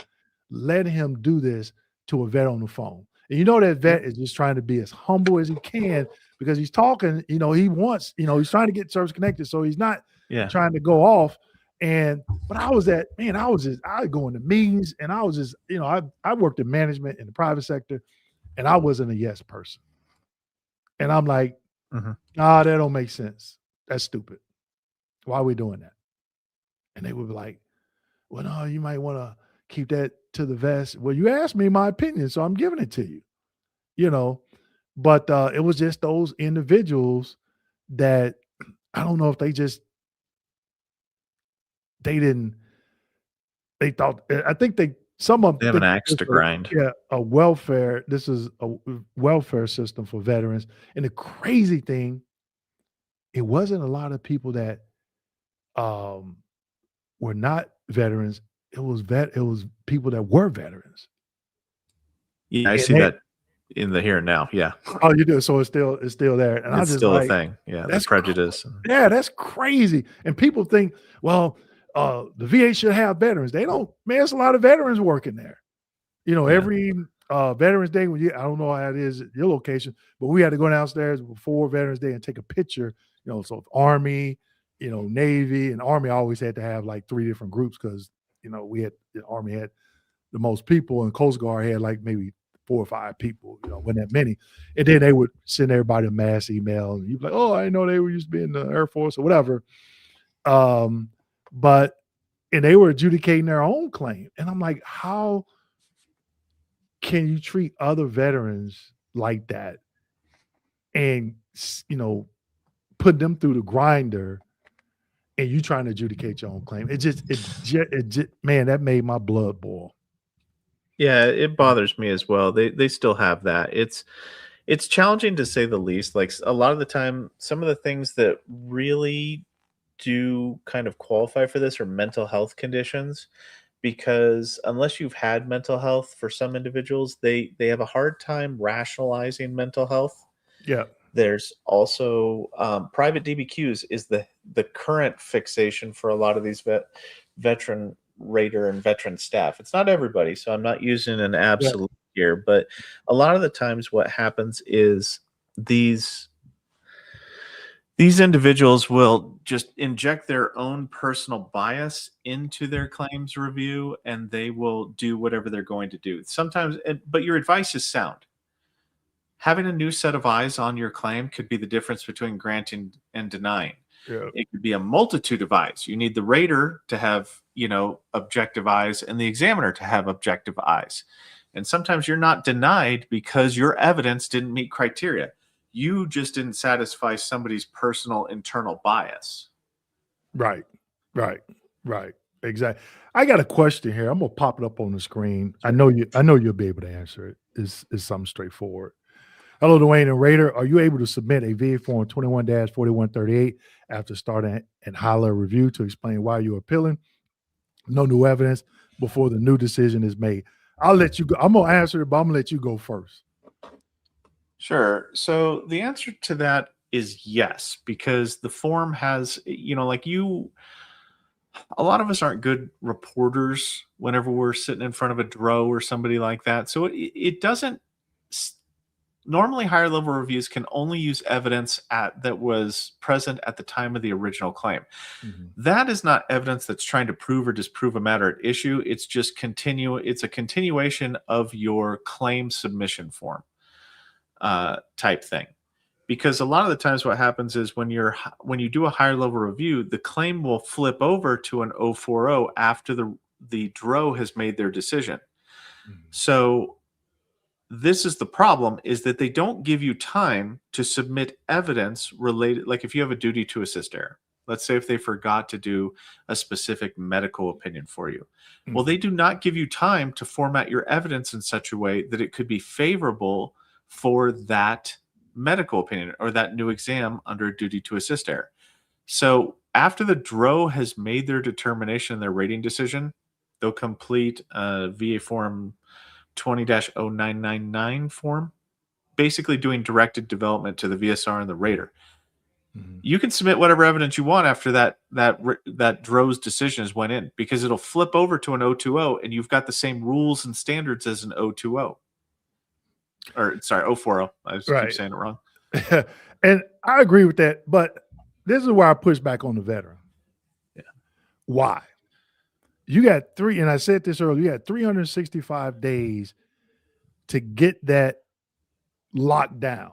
letting him do this to a vet on the phone. And that Yep. vet is just trying to be as humble as he can, because he's talking, he wants, he's trying to get service connected. So he's not Yeah. trying to go off. But I was I would go into meetings, and I was just, I worked in management in the private sector, and I wasn't a yes person. And I'm like, Mhm. nah, that don't make sense. That's stupid. Why are we doing that? And they would be like, well, no, you might want to keep that to the vest. Well, you asked me my opinion, so I'm giving it to you, you know. But it was just those individuals that I don't know if they didn't, they thought, I think some of They them have an think axe it's to grind. this is a welfare system for veterans. And the crazy thing, it wasn't a lot of people that um were not veterans. It was people that were veterans. Yeah, I And see that in the here and now. Yeah. oh, you do, so it's still there, and I It's just still a like, thing. Yeah, the that's cr prejudice. yeah, that's crazy, and people think, well, the VA should have veterans. They don't, man, there's a lot of veterans working there. Yeah. Every, Veterans Day, I don't know how it is at your location, but we had to go downstairs before Veterans Day and take a picture, so Army, Navy, and Army always had to have, like, 3 different groups, because the Army had the most people, and Coast Guard had like maybe 4 or 5 people, wasn't that many. And then they would send everybody a mass email, and you'd be like, oh, I didn't know they were used to be in the Air Force or whatever. Um, but and they were adjudicating their own claim. And I'm like, how can you treat other veterans like that and put them through the grinder, and you trying to adjudicate your own claim? It just, man, that made my blood boil. Yeah, it bothers me as well. They still have that. It's challenging to say the least. Like a lot of the time, some of the things that really do kind of qualify for this are mental health conditions, because unless you've had mental health, for some individuals, they have a hard time rationalizing mental health. Yeah. There's also private DBQs is the current fixation for a lot of these veteran rater and veteran staff. It's not everybody, so I'm not using an Yeah. absolute here, but a lot of the times what happens is these these individuals will just inject their own personal bias into their claims review, and they will do whatever they're going to do. Sometimes, but your advice is sound. Having a new set of eyes on your claim could be the difference between granting and denying. Yeah. It could be a multitude of eyes. You need the rater to have, objective eyes and the examiner to have objective eyes. And sometimes you're not denied because your evidence didn't meet criteria. You just didn't satisfy somebody's personal internal bias. Right. Exactly. I got a question here. I'm gonna pop it up on the screen. I know you'll be able to answer it. It's something straightforward. Hello, Dwayne and Raider. Are you able to submit a VA form 21-4138 after starting and high-level review to explain why you're appealing? No new evidence before the new decision is made. I'll let you go. I'm gonna answer it, but I'm gonna let you go first. Sure. So the answer to that is yes, because the form has, a lot of us aren't good reporters whenever we're sitting in front of a DRO or somebody like that. So it doesn't. Normally, higher level reviews can only use evidence that was present at the time of the original claim. That is not evidence that's trying to prove or disprove a matter at issue. It's just it's a continuation of your claim submission form type thing. Because a lot of the times what happens is when you do a higher level review, the claim will flip over to an 040 after the DRO has made their decision. So this is the problem, is that they don't give you time to submit evidence related. Like if you have a duty to assist error, let's say if they forgot to do a specific medical opinion for you. Well, they do not give you time to format your evidence in such a way that it could be favorable for that medical opinion or that new exam under a duty to assist error. So after the DRO has made their determination, their rating decision, they'll complete a VA form 20-0999 form, basically doing directed development to the VSR and the rater. You can submit whatever evidence you want after that DRO's decisions went in, because it'll flip over to an 020 and you've got the same rules and standards as an 020. Or sorry, 040. I just keep saying it wrong. And I agree with that, but this is where I push back on the veteran. Yeah. Why? You got and I said this earlier, you got 365 days to get that locked down,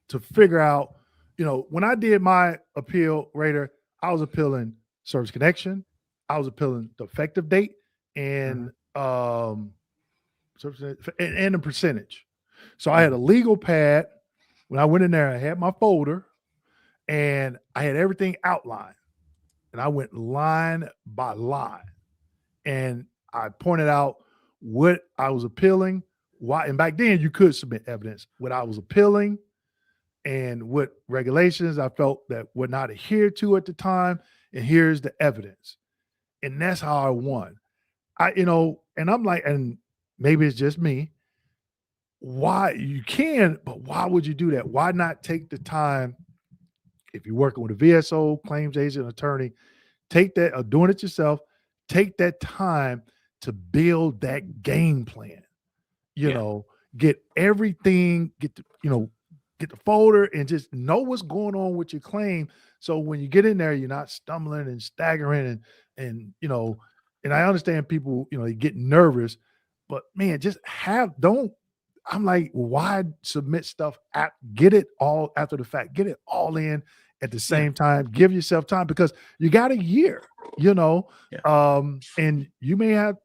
to figure out, when I did my appeal, Raider, I was appealing service connection, I was appealing the effective date and and the percentage. So I had a legal pad. When I went in there, I had my folder and I had everything outlined. And I went line by line. And I pointed out what I was appealing, why. And back then you could submit evidence, what I was appealing and what regulations I felt that were not adhered to at the time. And here's the evidence. And that's how I won. And I'm like, and maybe it's just me. Why you can, but why would you do that? Why not take the time, if you're working with a VSO, claims agent, attorney, take that, or doing it yourself, take that time to build that game plan. Get everything, get the folder and just know what's going on with your claim. So when you get in there, you're not stumbling and staggering and I understand people, they get nervous, but man, I'm like, why submit stuff get it all after the fact, get it all in at the same time, give yourself time, because you got a year, and you may have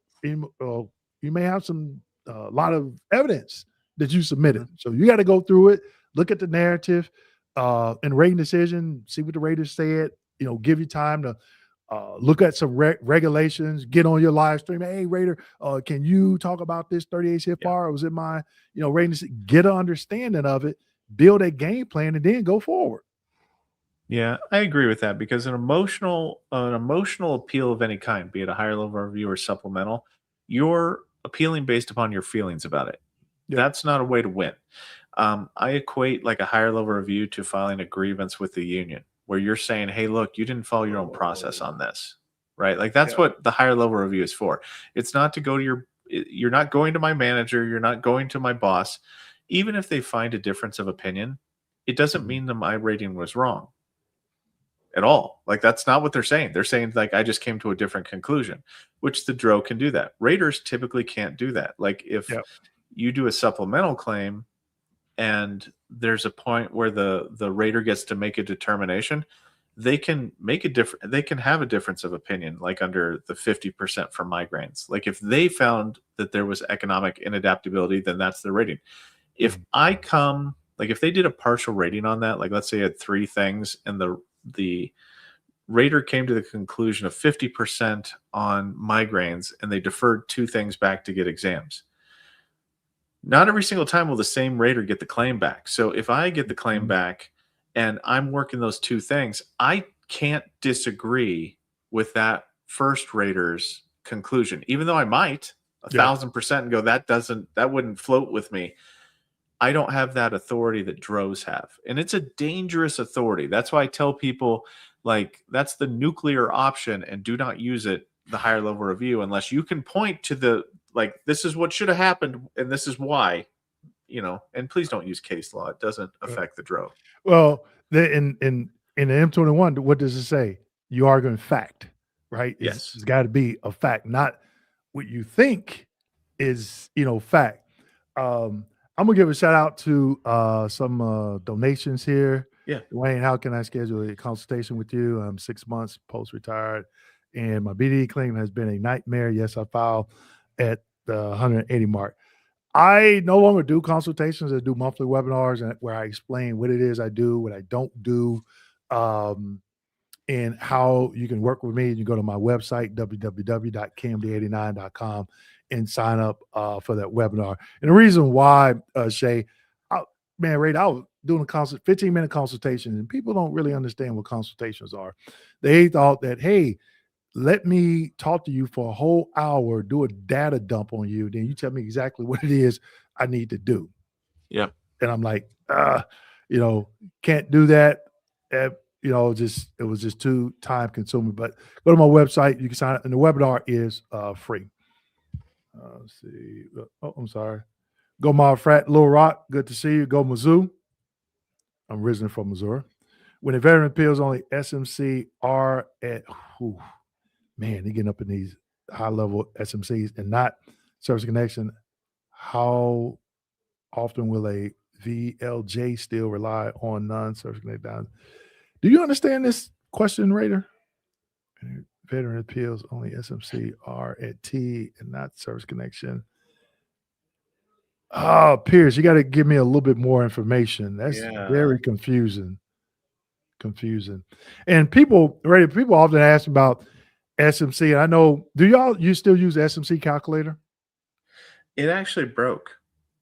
some a lot of evidence that you submitted. So you got to go through it, look at the narrative, and rating decision, see what the raters said, give you time to look at some regulations, get on your live stream. Hey, Raider, can you talk about this 38 CFR? Or was it my, rating? Get an understanding of it, build a game plan, and then go forward. Yeah, I agree with that, because an emotional appeal of any kind, be it a higher level review or supplemental, you're appealing based upon your feelings about it. Yeah. That's not a way to win. I equate like a higher level review to filing a grievance with the union, where you're saying, hey, look, you didn't follow your own process on this, right? Like that's what the higher level review is for. It's not to go to you're not going to my manager, you're not going to my boss. Even if they find a difference of opinion, it doesn't mean that my rating was wrong at all. Like that's not what they're saying. They're saying like, I just came to a different conclusion, which the DRO can do that. Raters typically can't do that. Like if you do a supplemental claim, and there's a point where the rater gets to make a determination, they can make a different, they can have a difference of opinion, like under the 50% for migraines. Like if they found that there was economic inadaptability, then that's their rating. If I come, like if they did a partial rating on that, like let's say I had 3 things and the rater came to the conclusion of 50% on migraines and they deferred 2 things back to get exams. Not every single time will the same rater get the claim back. So if I get the claim back and I'm working those 2 things, I can't disagree with that first rater's conclusion, even though I might 1,000% and go, that wouldn't float with me. I don't have that authority that droves have. And it's a dangerous authority. That's why I tell people, like, that's the nuclear option and do not use it, the higher level review, unless you can point to the, like, this is what should have happened and this is why, and please don't use case law. It doesn't affect the drove. Well, in the M21, what does it say? You argue fact, right? Yes. It's got to be a fact, not what you think is, fact. I'm gonna give a shout out to some donations here. Yeah. Dwayne, how can I schedule a consultation with you? I'm 6 months post-retired, and my BD claim has been a nightmare. Yes, I filed at the 180 mark. I no longer do consultations. I do monthly webinars where I explain what it is I do, what I don't do, and how you can work with me. You can go to my website, www.kmd89.com, and sign up for that webinar. And the reason why, Shay, Ray, I was doing a 15-minute consultation, and people don't really understand what consultations are. They thought that, hey, let me talk to you for a whole hour, do a data dump on you, then you tell me exactly what it is I need to do. Yeah. And I'm like, can't do that. It was just too time consuming. But go to my website, you can sign up, and the webinar is free. Let's see. Oh, I'm sorry. Go my frat, Little Rock. Good to see you. Go Mizzou. I'm originally from Missouri. When the veteran appeals only SMC are at, man, they're getting up in these high level SMCs and not service connection. How often will a VLJ still rely on non-service connected down? Do you understand this question, Raider? Veteran appeals only SMC are at T and not service connection. Oh, Pierce, you got to give me a little bit more information. That's very confusing. And people often ask about SMC. And I know, you still use SMC calculator? It actually broke.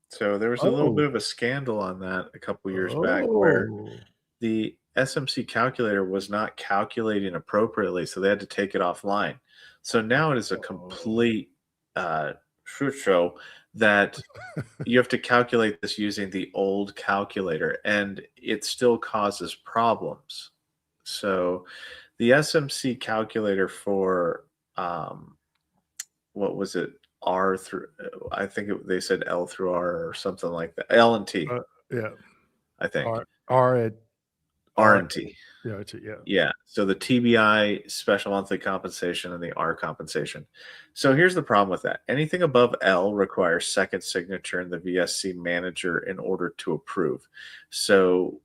So there was a little bit of a scandal on that a couple years back where the SMC calculator was not calculating appropriately, so they had to take it offline. So now it is a complete shit show that you have to calculate this using the old calculator, and it still causes problems. So the SMC calculator for what was it? R through, I think they said L through R or something like that. L and T. Yeah. I think. R and T. Yeah. So the TBI special monthly compensation and the R compensation. So here's the problem with that. Anything above L requires second signature in the VSC manager in order to approve. So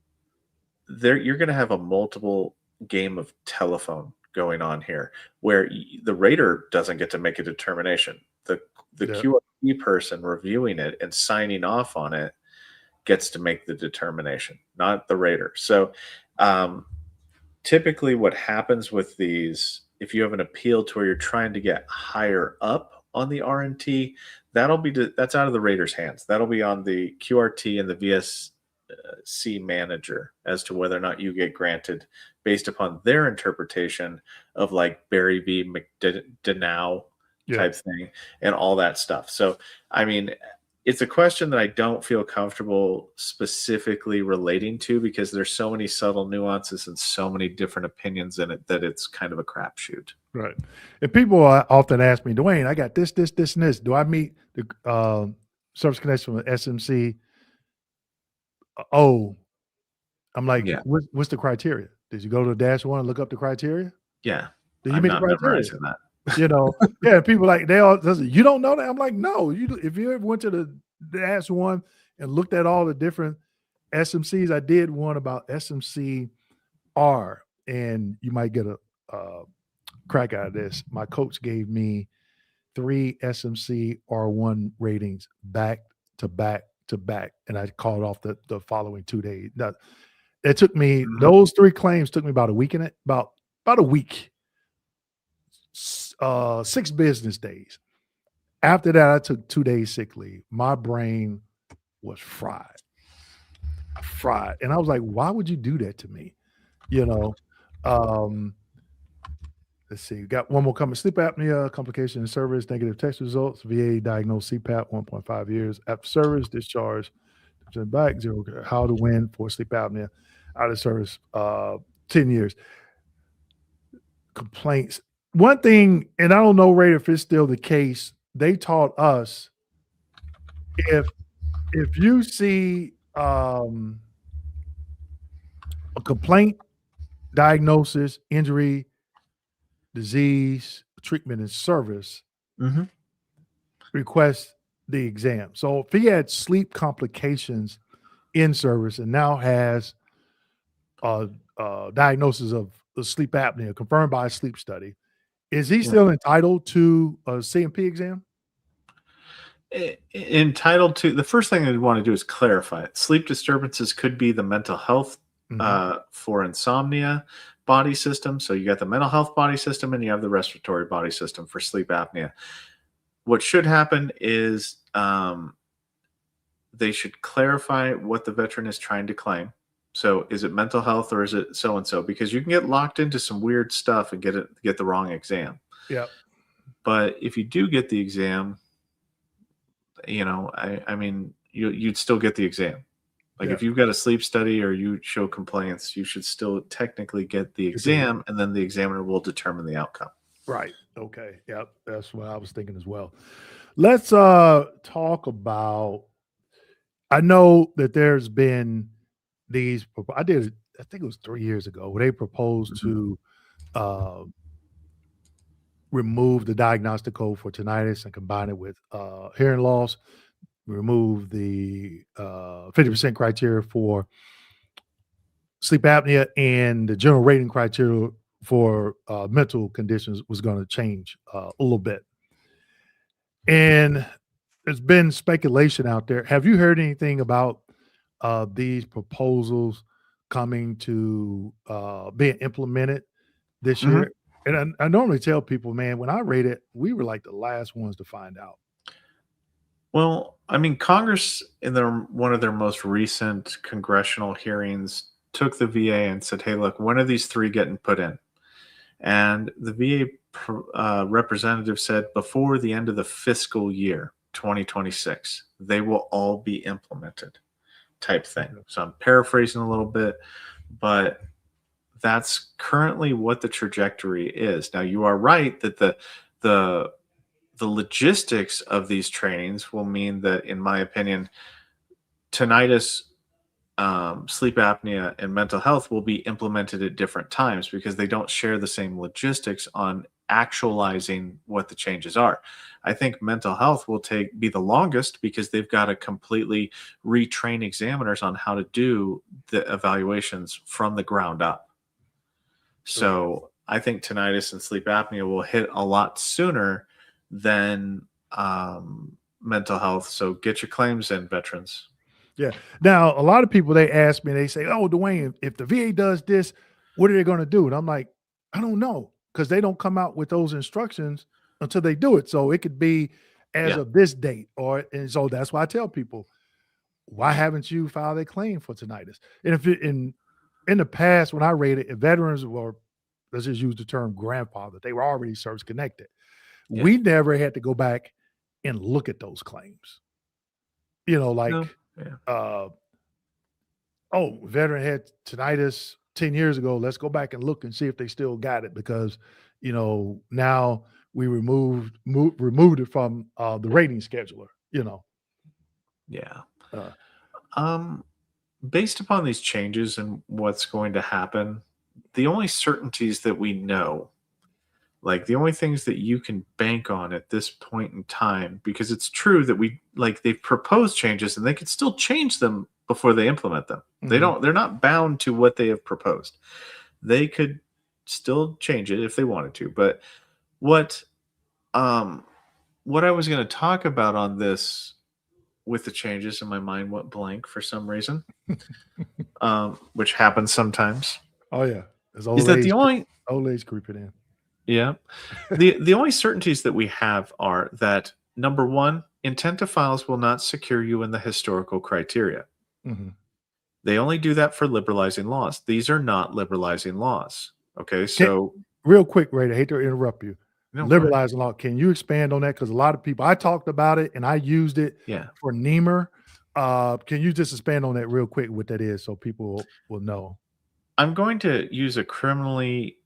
you're going to have a multiple game of telephone going on here where the rater doesn't get to make a determination. The QRT person reviewing it and signing off on it gets to make the determination, not the rater. So typically what happens with these, if you have an appeal to where you're trying to get higher up on the RNT, that's out of the rater's hands. That'll be on the QRT and the VSC manager as to whether or not you get granted based upon their interpretation of like Barry v. McDonough type thing and all that stuff. So, I mean, it's a question that I don't feel comfortable specifically relating to because there's so many subtle nuances and so many different opinions in it that it's kind of a crapshoot. Right. And people often ask me, Dwayne, I got this, and this. Do I meet the service connection with SMC? I'm like, what's the criteria? Did you go to -1 and look up the criteria? Yeah. Did you meet the criteria? That. People like, you don't know that? I'm like, no. If you ever went to the -1 and looked at all the different SMCs. I did one about SMC R, and you might get a crack out of this. My coach gave me 3 SMC R1 ratings back to back to back, and I called off the following 2 days. Now, it took me Mhm. those 3 claims took me about a week in it, about a week, 6 business days. After that, I took 2 days sick leave. My brain was fried, and I was like, "Why would you do that to me?" You know. Um, let's see. Got one more coming. Sleep apnea complication in service, negative test results. VA diagnosed CPAP 1.5 years after service, discharge back 0. How to win for sleep apnea out of service 10 years. Complaints. One thing, and I don't know, Ray, if it's still the case, they taught us if you see a complaint, diagnosis, injury, disease, treatment, and service, Mhm. request the exam. So if he had sleep complications in service and now has a diagnosis of sleep apnea confirmed by a sleep study, is he Yeah. still entitled to a CMP exam? Entitled to, the first thing I'd want to do is clarify it. Sleep disturbances could be the mental health Mhm. for insomnia body system. So you got the mental health body system and you have the respiratory body system for sleep apnea. What should happen is they should clarify what the veteran is trying to claim. So is it mental health or is it so and so? Because you can get locked into some weird stuff and get the wrong exam. Yep. But if you do get the exam, I mean, you'd still get the exam. Like Yeah. if you've got a sleep study or you show complaints, you should still technically get the Get the exam, and then the examiner will determine the outcome. right. Okay. Yep. That's what I was thinking as well. Let's talk about I know that there's been these I did I think it was 3 years ago where they proposed Mhm. to uh remove the diagnostic code for tinnitus and combine it with hearing loss, remove the 50% criteria for sleep apnea, and the general rating criteria for mental conditions was going to change a little bit. And there's been speculation out there. Have you heard anything about these proposals coming to being implemented this Mhm. year? And I normally tell people, man, when I rate it, we were like the last ones to find out. Well, I mean, Congress in one of their most recent congressional hearings took the VA and said, "Hey, look, when are these three getting put in?" And the VA representative said before the end of the fiscal year 2026, they will all be implemented, type thing. Okay. So I'm paraphrasing a little bit, but that's currently what the trajectory is. Now you are right that the the logistics of these trainings will mean that, in my opinion, tinnitus, sleep apnea, and mental health will be implemented at different times because they don't share the same logistics on actualizing what the changes are. I think mental health will be the longest because they've got to completely retrain examiners on how to do the evaluations from the ground up. Okay. So I think tinnitus and sleep apnea will hit a lot sooner than mental health. So get your claims in, veterans. Yeah. Now, a lot of people they ask me, they say, "Oh, Dwayne, if the VA does this, what are they going to do?" And I'm like, I don't know, because they don't come out with those instructions until they do it. So it could be as Yeah. of this date, and so that's why I tell people, why haven't you filed a claim for tinnitus? And if it, in the past, when I rated, if veterans were, let's just use the term grandfather, they were already service connected. Yeah. We never had to go back and look at those claims. No. Like Yeah. uh oh, veteran had tinnitus 10 years ago. Let's go back and look and see if they still got it because, now we removed it from the rating scheduler. Yeah. Uh, Um, Based upon these changes and what's going to happen, the only certainties that we know, Like the only things that you can bank on at this point in time, because it's true that they've proposed changes and they could still change them before they implement them. They're not bound to what they have proposed. They could still change it if they wanted to. But what I was going to talk about on this with the changes, and my mind went blank for some reason, which happens sometimes. Oh yeah, it's Is that the only old age creeping in? Yeah. The only certainties that we have are that, number one, intent to files will not secure you in the historical criteria. Mhm. They only do that for liberalizing laws. These are not liberalizing laws. Okay, so Real quick, Ray, I hate to interrupt you. no, go ahead. Liberalizing law. Can you expand on that? Because a lot of people, I talked about it and I used it Yeah. for Niemer. Can you just expand on that real quick, what that is, so people will know? I'm going to use a criminally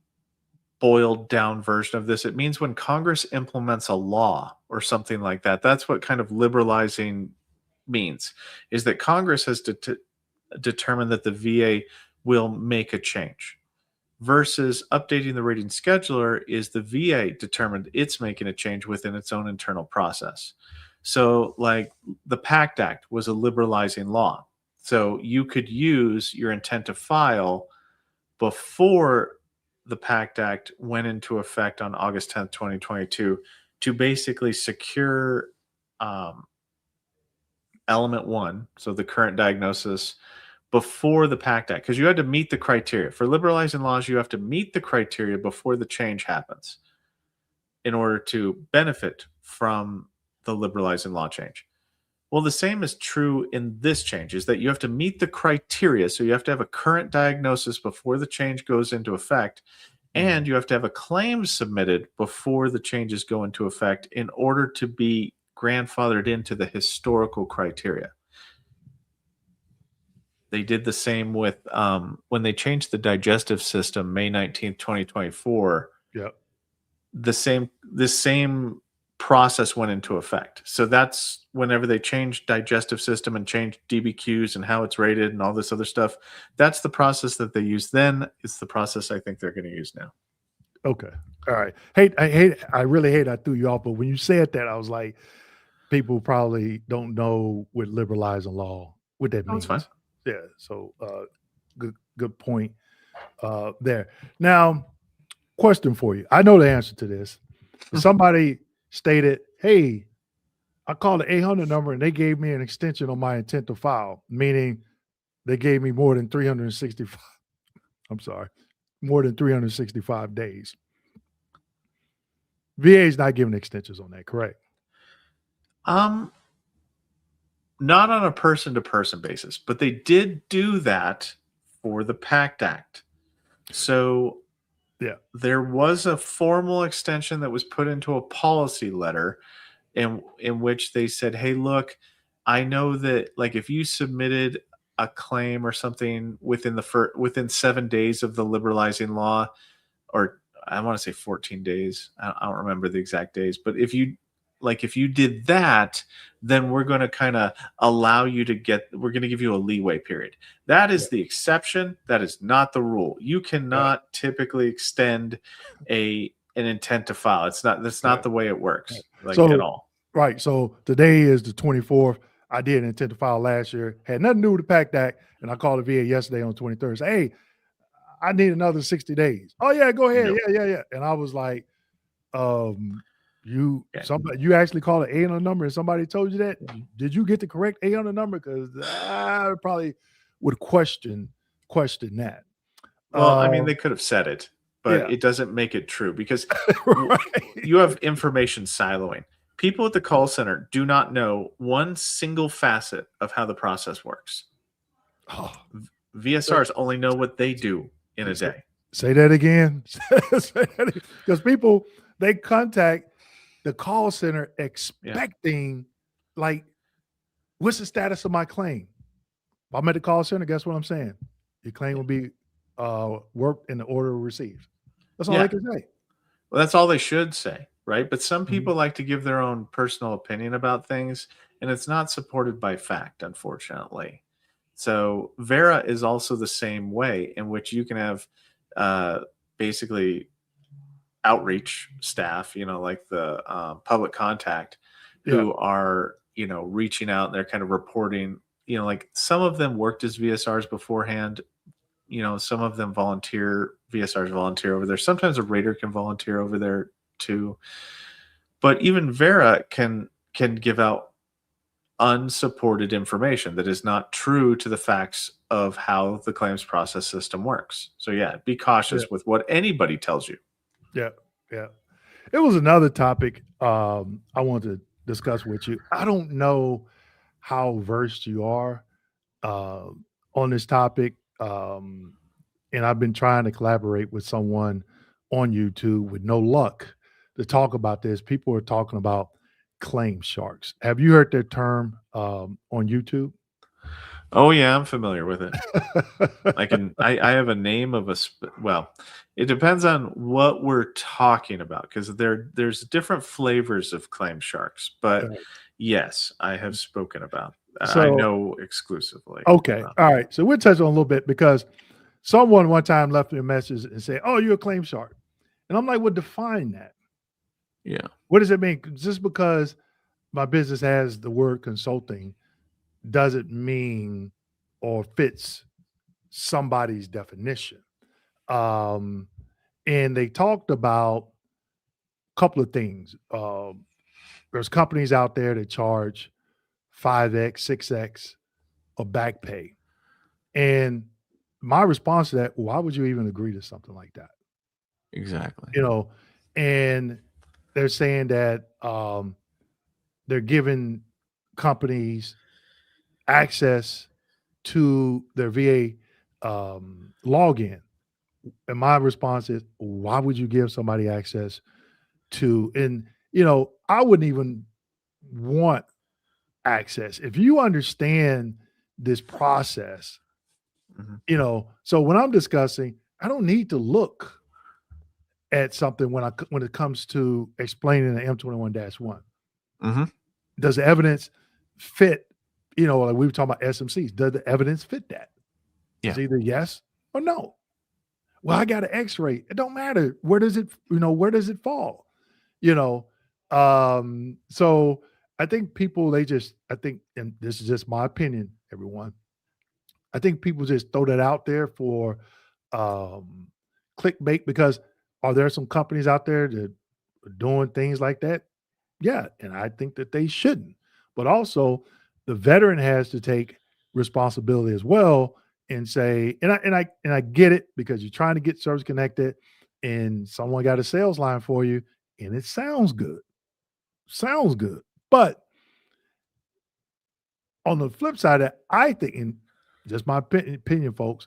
boiled down version of this. It means when Congress implements a law or something like that. That's what kind of liberalizing means, is that Congress has determined that the VA will make a change, versus updating the rating scheduler is the VA determined it's making a change within its own internal process. So like the PACT Act was a liberalizing law. So you could use your intent to file before the PACT Act went into effect on August 10th, 2022, to basically secure element one, so the current diagnosis, before the PACT Act, because you had to meet the criteria. For liberalizing laws, you have to meet the criteria before the change happens in order to benefit from the liberalizing law change. Well, the same is true in this change, is that you have to meet the criteria. So you have to have a current diagnosis before the change goes into effect, and you have to have a claim submitted before the changes go into effect in order to be grandfathered into the historical criteria. They did the same with when they changed the digestive system, May 19th, 2024. Yep. The same process went into effect. So that's whenever they changed digestive system and changed DBQs and how it's rated and all this other stuff. That's the process that they used then. It's the process I think they're going to use now. Okay. All right. I really hate I threw you off, but when you said that, I was like, people probably don't know what liberalizing law, what that Oh, means. it's fine. Yeah. So good point there. Now, question for you. I know the answer to this. Somebody stated, hey, I called the 800 number and they gave me an extension on my intent to file, meaning they gave me more than 365. I'm sorry, more than 365 days. VA is not giving extensions on that, correct? Not on a person-to-person basis, but they did do that for the PACT Act. So yeah, there was a formal extension that was put into a policy letter in which they said, hey, look, I know that like if you submitted a claim or something within 7 days of the liberalizing law, or I want to say 14 days. I don't remember the exact days, but if you did that, then we're going to kind of allow you to we're going to give you a leeway period. That is the exception. That is not the rule. You cannot typically extend an intent to file. That's not the way it works, at all. Right. So today is the 24th. I did intent to file last year. Had nothing to do with the PACT Act. And I called the VA yesterday on the 23rd. Say, hey, I need another 60 days. Oh yeah, go ahead. Nope. Yeah. And I was like, you actually called an 800 number and somebody told you that? Did you get the correct 800 number? Because I probably would question that. Well, I mean, they could have said it, but it doesn't make it true, because you have information siloing. People at the call center do not know one single facet of how the process works. VSRs only know what they do in a day. Say that again. Because people, they contact the call center expecting, like, what's the status of my claim? If I'm at the call center, guess what I'm saying? Your claim will be worked in the order received. That's all they can say. Well, that's all they should say, right? But some people like to give their own personal opinion about things, and it's not supported by fact, unfortunately. So Vera is also the same way, in which you can have basically outreach staff, like the public contact, Yeah. who are, reaching out and they're kind of reporting, like some of them worked as VSRs beforehand. Some of them VSRs volunteer over there. Sometimes a raider can volunteer over there too. But even Vera can give out unsupported information that is not true to the facts of how the claims process system works. So yeah, be Yeah. cautious with what anybody tells you. Yeah. Yeah. It was another topic I wanted to discuss with you. I don't know how versed you are uh, on this topic. And I've been trying to collaborate with someone on YouTube with no luck to talk about this. People are talking about claim sharks. Have you heard that term on YouTube? Oh yeah, I'm familiar with it. I have a name of well, it depends on what we're talking about, because there's different flavors of claim sharks. But Right. yes, I have spoken about. I So, know exclusively okay. about. All right. So we'll touch on a little bit because someone one time left me a message and said, "Oh, you're a claim shark." And I'm like, "Well, define that. Yeah. What does it mean?" Just because my business has the word consulting doesn't mean or fits somebody's definition. Um, and they talked about a couple of things. There's companies out there that charge 5x, 6x of back pay. And my response to that, why would you even agree to something like that? Exactly. You know, and they're saying that they're giving companies access to their VA login. And my response is, why would you give somebody access to? And I wouldn't even want access if you understand this process. Mhm. So when I'm discussing, I don't need to look at something when it comes to explaining the M21-1. Mhm. Does the evidence fit? Like we were talking about SMCs. Does the evidence fit that? Yeah. It's either yes or no. Well, I got an X-ray. It don't matter. Where does it fall? So I think people, I think, and this is just my opinion, everyone. I think people just throw that out there for um, clickbait, because are there some companies out there that are doing things like that? Yeah, and I think that they shouldn't. But also, the veteran has to take responsibility as well and say, and I get it, because you're trying to get service connected, and someone got a sales line for you, and it sounds good. But on the flip side of that, I think, and just my opinion, folks,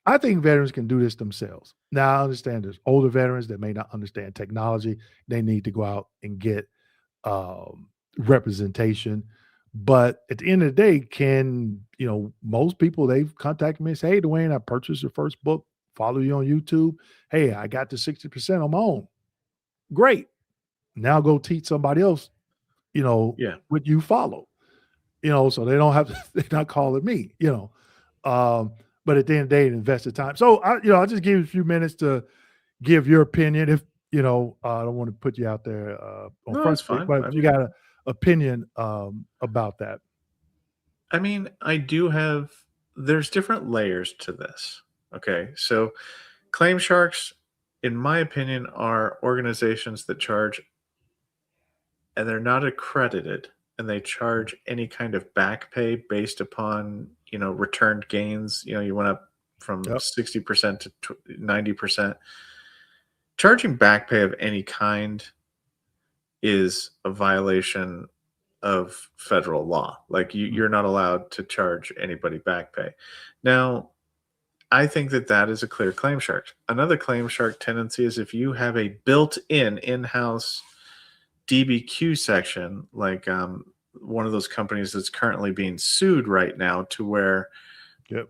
I think veterans can do this themselves. Now, I understand there's older veterans that may not understand technology. They need to go out and get representation. But at the end of the day, most people, they've contacted me and say, "Hey, Dwayne, I purchased your first book, follow you on YouTube. Hey, I got to 60% on my own. Great. Now go teach somebody else, Yeah. what you follow." So they don't have to, they're not calling me. Um, but at the end of the day, it invested time. So I'll just give you a few minutes to give your opinion. If I don't want to put you out there on No, front that's street, fine. but I if you mean, got an opinion about that. I do have. There's different layers to this. Okay, so claim sharks, in my opinion, are organizations that charge, and they're not accredited, and they charge any kind of back pay based upon returned gains. You went up from Yep. 60% to 90%. Charging back pay of any kind is a violation of federal law. Like you're not allowed to charge anybody back pay. Now, I think that is a clear claim shark. Another claim shark tendency is if you have a built-in in-house DBQ section, like one of those companies that's currently being sued right now, to where Yep.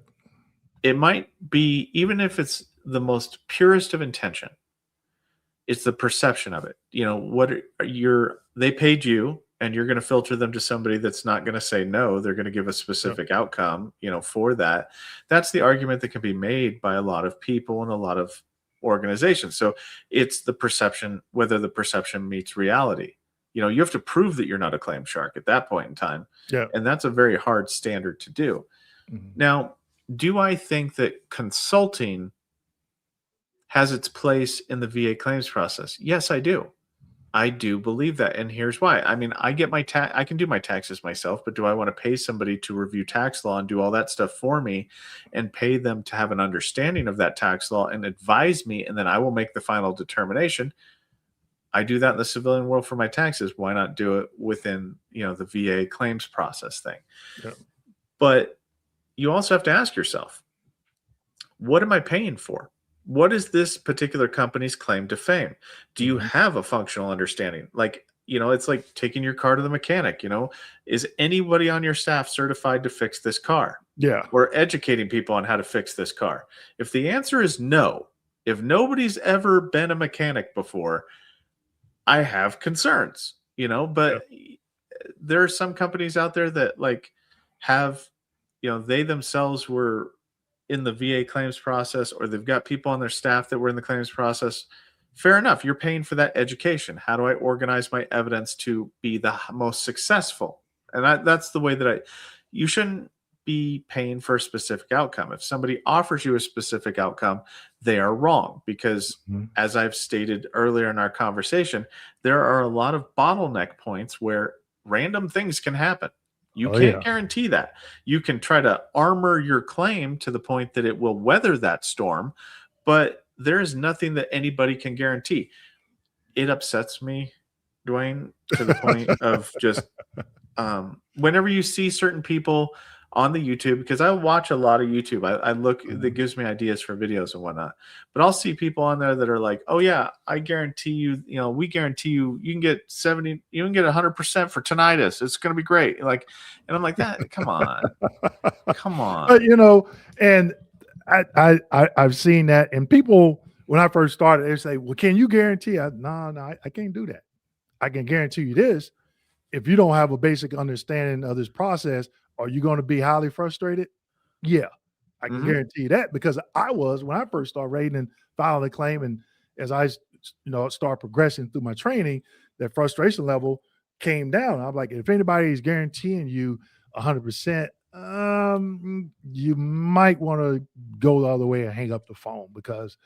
it might be, even if it's the most purest of intention, it's the perception of it. They paid you, and you're going to filter them to somebody that's not going to say no. They're going to give a Yep. specific outcome, for that. That's the argument that can be made by a lot of people and a lot of organization. So it's the perception, whether the perception meets reality. You have to prove that you're not a claim shark at that point in time. Yeah. And that's a very hard standard to do. Mhm. Now, do I think that consulting has its place in the VA claims process? Yes, I do. I do believe that, and here's why. I mean, I can do my taxes myself, but do I want to pay somebody to review tax law and do all that stuff for me and pay them to have an understanding of that tax law and advise me, and then I will make the final determination? I do that in the civilian world for my taxes. Why not do it within, the VA claims process thing? Yeah. But you also have to ask yourself, what am I paying for? What is this particular company's claim to fame? Do you have a functional understanding? Like, it's like taking your car to the mechanic. Is anybody on your staff certified to fix this car? Yeah. Or educating people on how to fix this car? If the answer is no, if nobody's ever been a mechanic before, I have concerns, but there are some companies out there that have, they themselves were in the VA claims process, or they've got people on their staff that were in the claims process. Fair enough. You're paying for that education. How do I organize my evidence to be the most successful? And that's the way that you shouldn't be paying for a specific outcome. If somebody offers you a specific outcome, they are wrong, because as I've stated earlier in our conversation, there are a lot of bottleneck points where random things can happen. You can't guarantee that. You can try to armor your claim to the point that it will weather that storm, but there is nothing that anybody can guarantee. It upsets me, Dwayne, to the point of just whenever you see certain people on the YouTube, because I watch a lot of YouTube. I look, that gives me ideas for videos and whatnot. But I'll see people on there that are like, "Oh yeah, I guarantee you, we guarantee you can get 70, you can get 100% for tinnitus. It's going to be great." And I'm like, "That, come on, come on." And I've seen that, and people, when I first started, they say, "Well, can you guarantee?" No, I can't do that. I can guarantee you this: if you don't have a basic understanding of this process, are you going to be highly frustrated? Yeah, I can guarantee you that, because I was, when I first started rating and filing a claim, and as I start progressing through my training, that frustration level came down. I'm like, if anybody is guaranteeing you 100%, you might want to go the other way and hang up the phone, because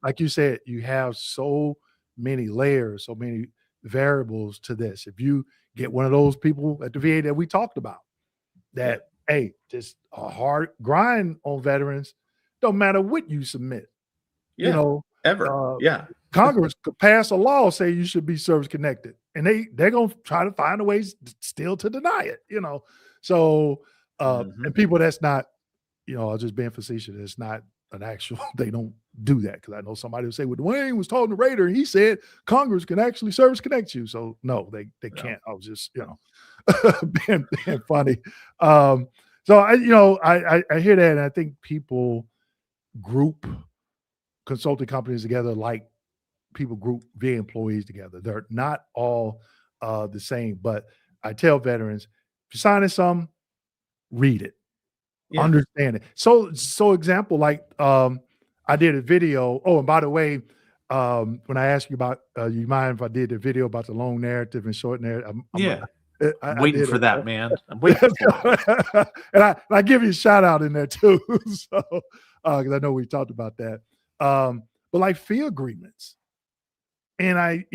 like you said, you have so many layers, so many variables to this. If you get one of those people at the VA that we talked about, that hey, just a hard grind on veterans, don't matter what you submit. Ever. Congress could pass a law say you should be service connected, and they're gonna try to find a ways still to deny it. So and people that's not, I was just being facetious. It's not an actual. They don't do that, because I know somebody would say, "Well, Dwayne was talking to Raider, and he said Congress can actually service connect you." So no, they can't. I was just being funny. So I hear that, and I think people group consulting companies together like people group VA employees together. They're not all the same. But I tell veterans, if you're signing something, read it. Understand it. So example, I did a video. Oh, and by the way, when I asked you about, you mind if I did the video about the long narrative and short narrative? I'm waiting for that, man. I'm waiting for it. And I give you a shout out in there too. So, because I know we talked about that. But like fee agreements, and I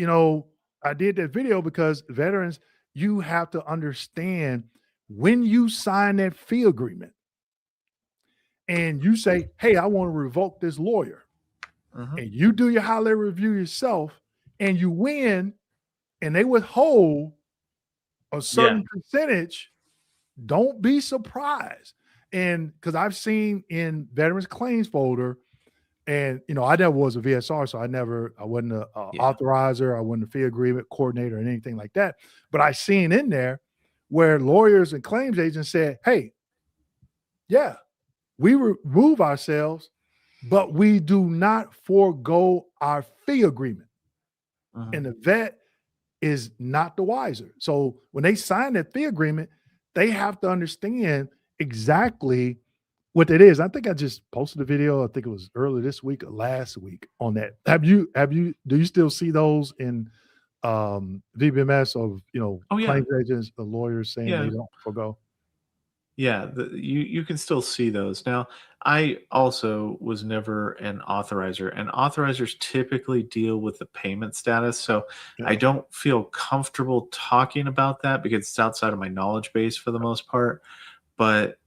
did that video because veterans, you have to understand when you sign that fee agreement and you say, "Hey, I want to revoke this lawyer," and you do your high-level review yourself, and you win, and they withhold a certain percentage, don't be surprised. And because I've seen in veterans claims folder, and I never was a VSR, so I wasn't a authorizer, I wasn't a fee agreement coordinator, or anything like that. But I seen in there where lawyers and claims agents said, "Hey, yeah, we remove ourselves, but we do not forego our fee agreement." And the vet is not the wiser. So when they sign that fee agreement, they have to understand exactly what it is, I think I just posted a video. I think it was earlier this week or last week on that. Do you still see those in VBMS of Oh yeah, claims agents, the lawyers saying they yeah. don't forgo? Yeah, you can still see those. Now, I also was never an authorizer, and authorizers typically deal with the payment status. So I Yeah. don't feel comfortable talking about that because it's outside of my knowledge base for the most part. But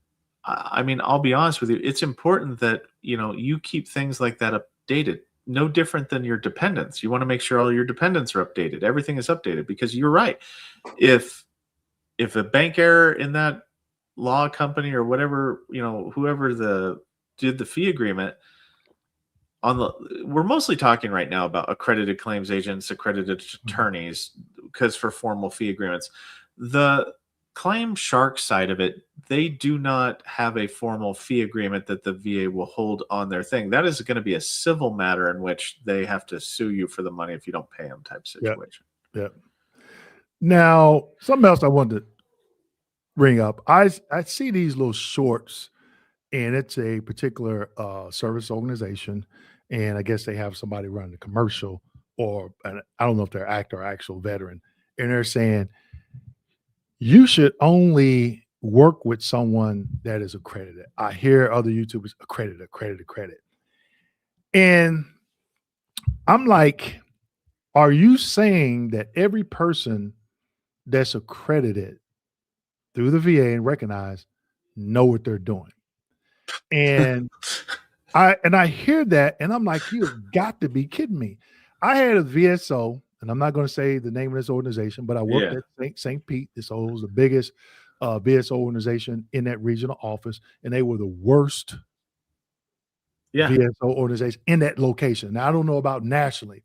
I mean, I'll be honest with you, it's important that you keep things like that updated. No different than your dependents. You want to make sure all your dependents are updated. Everything is updated because you're right. If if a bank error in that law company or whatever, whoever did the fee agreement on we're mostly talking right now about accredited claims agents, accredited Mhm. attorneys, because for formal fee agreements, the claim shark side of it, they do not have a formal fee agreement that the VA will hold on their thing. That is going to be a civil matter in which they have to sue you for the money if you don't pay them type Yeah. situation. Yeah. Now, something else I wanted to bring up. I see these little shorts, and it's a particular service organization, and I guess they have somebody running the commercial, or and I don't know if they're actor or actual veteran, and they're saying you should only work with someone that is accredited. I hear other YouTubers accredited, accredited, accredited, and I'm like, are you saying that every person that's accredited through the VA and recognized know what they're doing? And I hear that, and I'm like, you've got to be kidding me. I had a VSO, and I'm not going to say the name of this organization, but I worked Yeah. at St. Pete. This was the biggest VSO organization in that regional office, and they were the worst Yeah. VSO organization in that location. Now I don't know about nationally.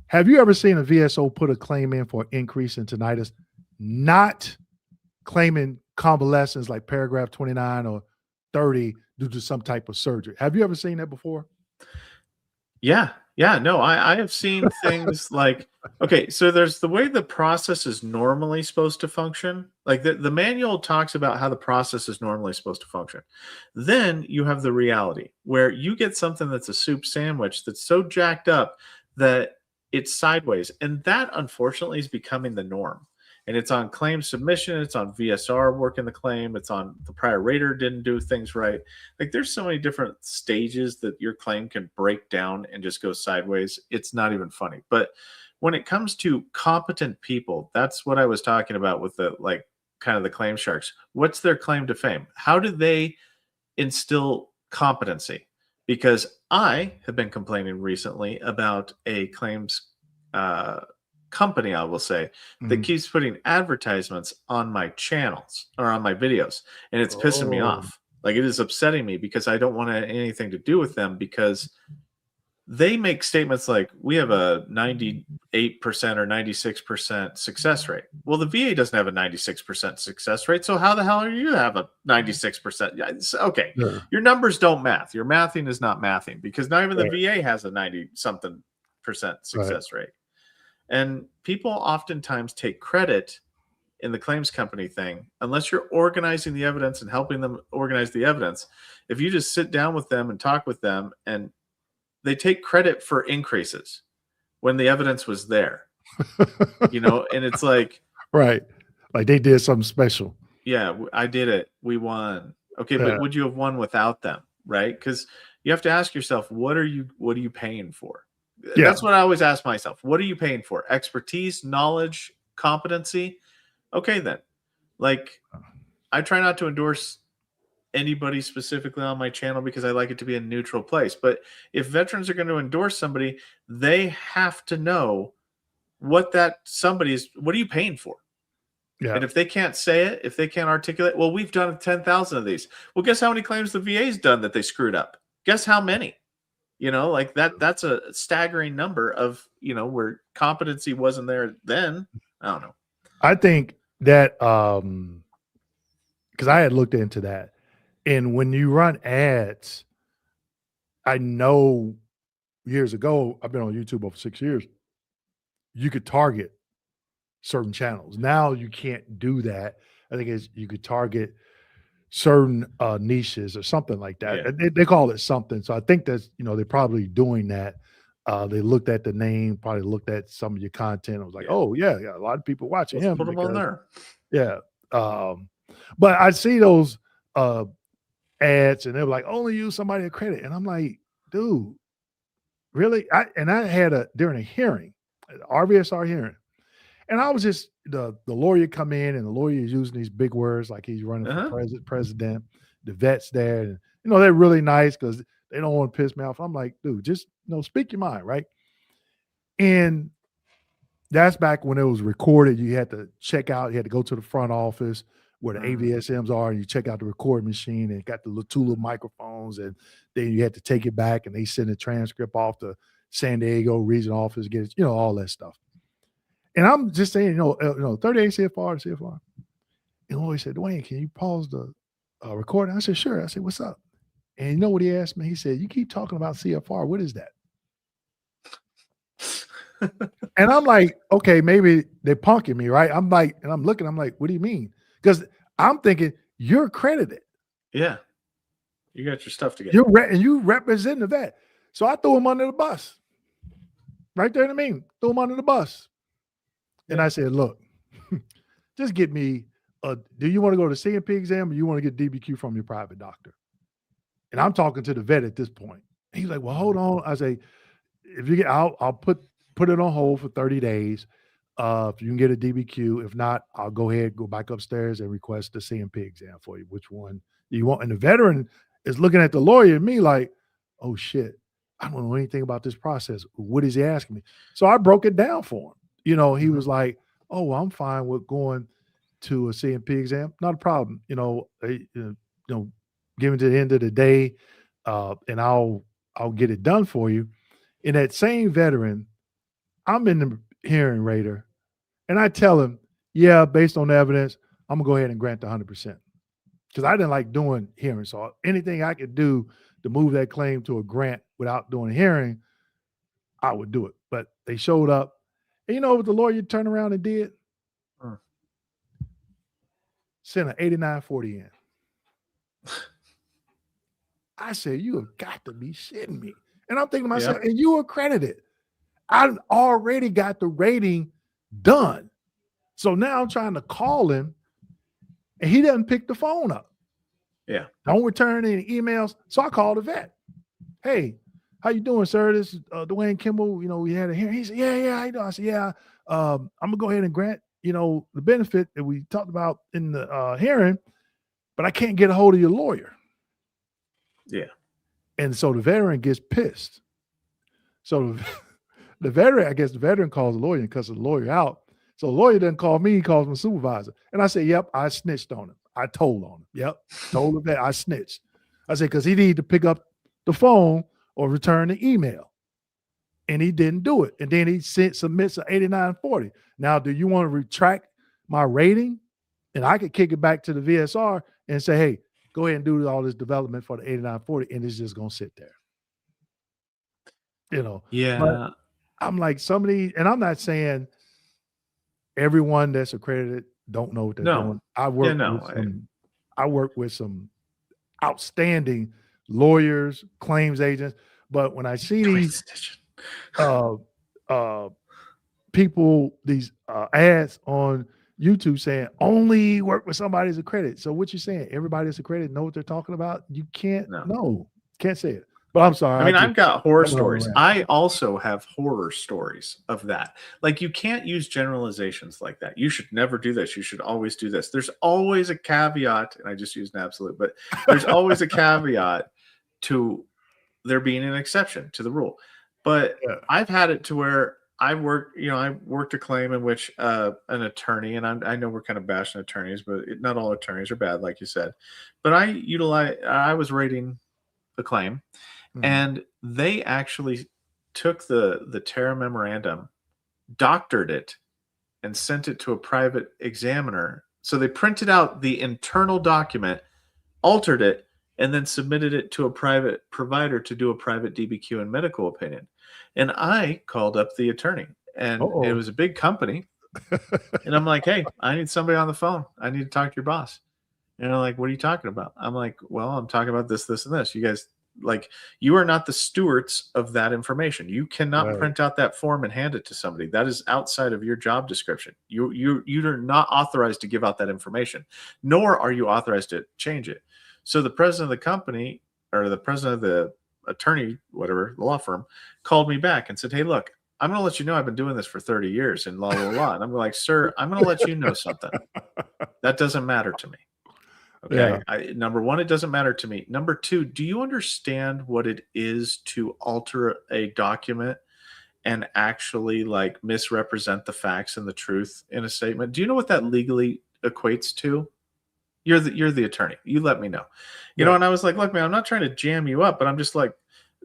Have you ever seen a VSO put a claim in for an increase in tinnitus, not claiming convalescence like paragraph 29 or 30 due to some type of surgery? Have you ever seen that before? Yeah. Yeah. No, I have seen things like, okay, so there's the way the process is normally supposed to function. Like the manual talks about how the process is normally supposed to function. Then you have the reality where you get something that's a soup sandwich that's so jacked up that it's sideways. And that unfortunately is becoming the norm. And it's on claim submission, it's on VSR working the claim, it's on the prior rater didn't do things right. Like there's so many different stages that your claim can break down and just go sideways. It's not even funny. But when it comes to competent people, that's what I was talking about with the like kind of the claim sharks. What's their claim to fame? How do they instill competency? Because I have been complaining recently about a claims uh, company, I will say, that Mhm. keeps putting advertisements on my channels or on my videos, and it's pissing me Oh, off. Like it is upsetting me because I don't want anything to do with them because they make statements like we have a 98% or 96% success rate. Well, the VA doesn't have a 96% success rate. So how the hell are you have a 96%? Yeah, okay. yeah, Your numbers don't math. Your mathing is not mathing because not even the right, VA has a 90 something percent right. success rate. And people oftentimes take credit in the claims company thing, unless you're organizing the evidence and helping them organize the evidence. If you just sit down with them and talk with them and they take credit for increases when the evidence was there, and it's like, Right. Like they did something special. yeah, I did it. We won. Okay, but Yeah, would you have won without them? Right? Because you have to ask yourself, what are you paying for? yeah. That's what I always ask myself. What are you paying for? Expertise, knowledge, competency? Okay, then. Like, I try not to endorse anybody specifically on my channel because I like it to be a neutral place. But if veterans are going to endorse somebody, they have to know what are you paying for? Yeah. And if they can't say it, if they can't articulate, well, we've done 10,000 of these. Well, guess how many claims the VA's done that they screwed up? Guess how many? Like that's a staggering number of, where competency wasn't there then. I don't know. I think that because I had looked into that, and when you run ads, I know years ago, I've been on YouTube over 6 years, you could target certain channels. Now you can't do that. I think it's you could target certain niches or something like that. Yeah. They call it something. So I think that's, they're probably doing that. They looked at the name, probably looked at some of your content. I was like, Yeah. oh yeah, a lot of people watching Let's him put them on because there. yeah. But I see those ads and they were like, only use somebody of credit. And I'm like, dude, really? I had during a hearing, RVSR hearing, and I was just the lawyer come in and the lawyer is using these big words like he's running for president. The vet's there, and they're really nice because they don't want to piss me off. I'm like, dude, just speak your mind, right? And that's back when it was recorded. You had to check out. You had to go to the front office where the AVSMs are, and you check out the recording machine, and it got the two little microphones, and then you had to take it back, and they send a transcript off to San Diego regional office, get it, all that stuff. And I'm just saying, 38 CFR to CFR. And the lawyer said, Dwayne, can you pause the recording? I said, sure. I said, what's up? And you know what he asked me? He said, you keep talking about CFR. What is that? And I'm like, okay, maybe they're punking me, right? I'm like, and I'm looking, I'm like, what do you mean? Because I'm thinking you're accredited. Yeah. You got your stuff together. And you represent the vet. So I threw him under the bus. Right there in the meeting. Threw him under the bus. And I said, look, just get me do you want to go to CMP exam or you want to get DBQ from your private doctor? And I'm talking to the vet at this point. He's like, well, hold on. I say, if you get, I'll put it on hold for 30 days. If you can get a DBQ, if not, I'll go ahead, go back upstairs and request the CMP exam for you. Which one you want? And the veteran is looking at the lawyer and me like, oh shit, I don't know anything about this process. What is he asking me? So I broke it down for him. He was like, oh, well, I'm fine with going to a CMP exam. Not a problem. Given to the end of the day, and I'll get it done for you. And that same veteran, I'm in the hearing rater, and I tell him, yeah, based on the evidence, I'm gonna go ahead and grant the 100%. Because I didn't like doing hearings. So anything I could do to move that claim to a grant without doing a hearing, I would do it. But they showed up. And you know what the lawyer turned around and did? Sent an 8940 in. I said, you have got to be shitting me. And I'm thinking to myself, and you accredited. I already got the rating done. So now I'm trying to call him and he doesn't pick the phone up. Yeah. Don't return any emails. So I called the vet. Hey, how you doing, sir? This is Dwayne Kimball. We had a hearing. He said, yeah, how you doing? I said, yeah, I'm gonna go ahead and grant, the benefit that we talked about in the hearing, but I can't get a hold of your lawyer. Yeah. And so the veteran gets pissed. So the veteran calls the lawyer and cuts the lawyer out. So the lawyer doesn't call me, he calls my supervisor. And I said, yep, I snitched on him. I told on him. Yep, told the vet I snitched. I said, because he needed to pick up the phone or return the email. And he didn't do it. And then he submits an 8940. Now, do you want to retract my rating? And I could kick it back to the VSR and say, hey, go ahead and do all this development for the 8940, and it's just going to sit there. Yeah. But I'm like, somebody, and I'm not saying everyone that's accredited don't know what they're doing. I work with some outstanding lawyers, claims agents, but when I see these people, these ads on YouTube saying only work with somebody that's accredited. So what you're saying, everybody that's accredited know what they're talking about? You can't, can't say it. But I'm sorry. I mean, I've got horror stories. I also have horror stories of that. Like, you can't use generalizations like that. You should never do this. You should always do this. There's always a caveat, and I just used an absolute, but there's always a caveat to there being an exception to the rule. But I've had it to where I worked a claim in which an attorney, and I know we're kind of bashing attorneys, but not all attorneys are bad, like you said. But I was rating the claim. And they actually took the Terra memorandum, doctored it, and sent it to a private examiner. So they printed out the internal document, altered it, and then submitted it to a private provider to do a private DBQ and medical opinion. And I called up the attorney, and it was a big company. And I'm like, hey, I need somebody on the phone. I need to talk to your boss. And they're like, what are you talking about? I'm like, well, I'm talking about this, this, and this. You guys, like, you are not the stewards of that information. You cannot Right. print out that form and hand it to somebody. That is outside of your job description. You are not authorized to give out that information, nor are you authorized to change it. So the president of the company, or the president of the attorney, whatever, the law firm, called me back and said, hey, look, I'm going to let you know I've been doing this for 30 years and blah, blah, blah. And I'm like, sir, I'm going to let you know something. That doesn't matter to me. Yeah. Okay. Number one, it doesn't matter to me. Number two, do you understand what it is to alter a document and actually like misrepresent the facts and the truth in a statement? Do you know what that legally equates to? You're the attorney. You let me know. You know, and I was like, look, man, I'm not trying to jam you up, but I'm just like,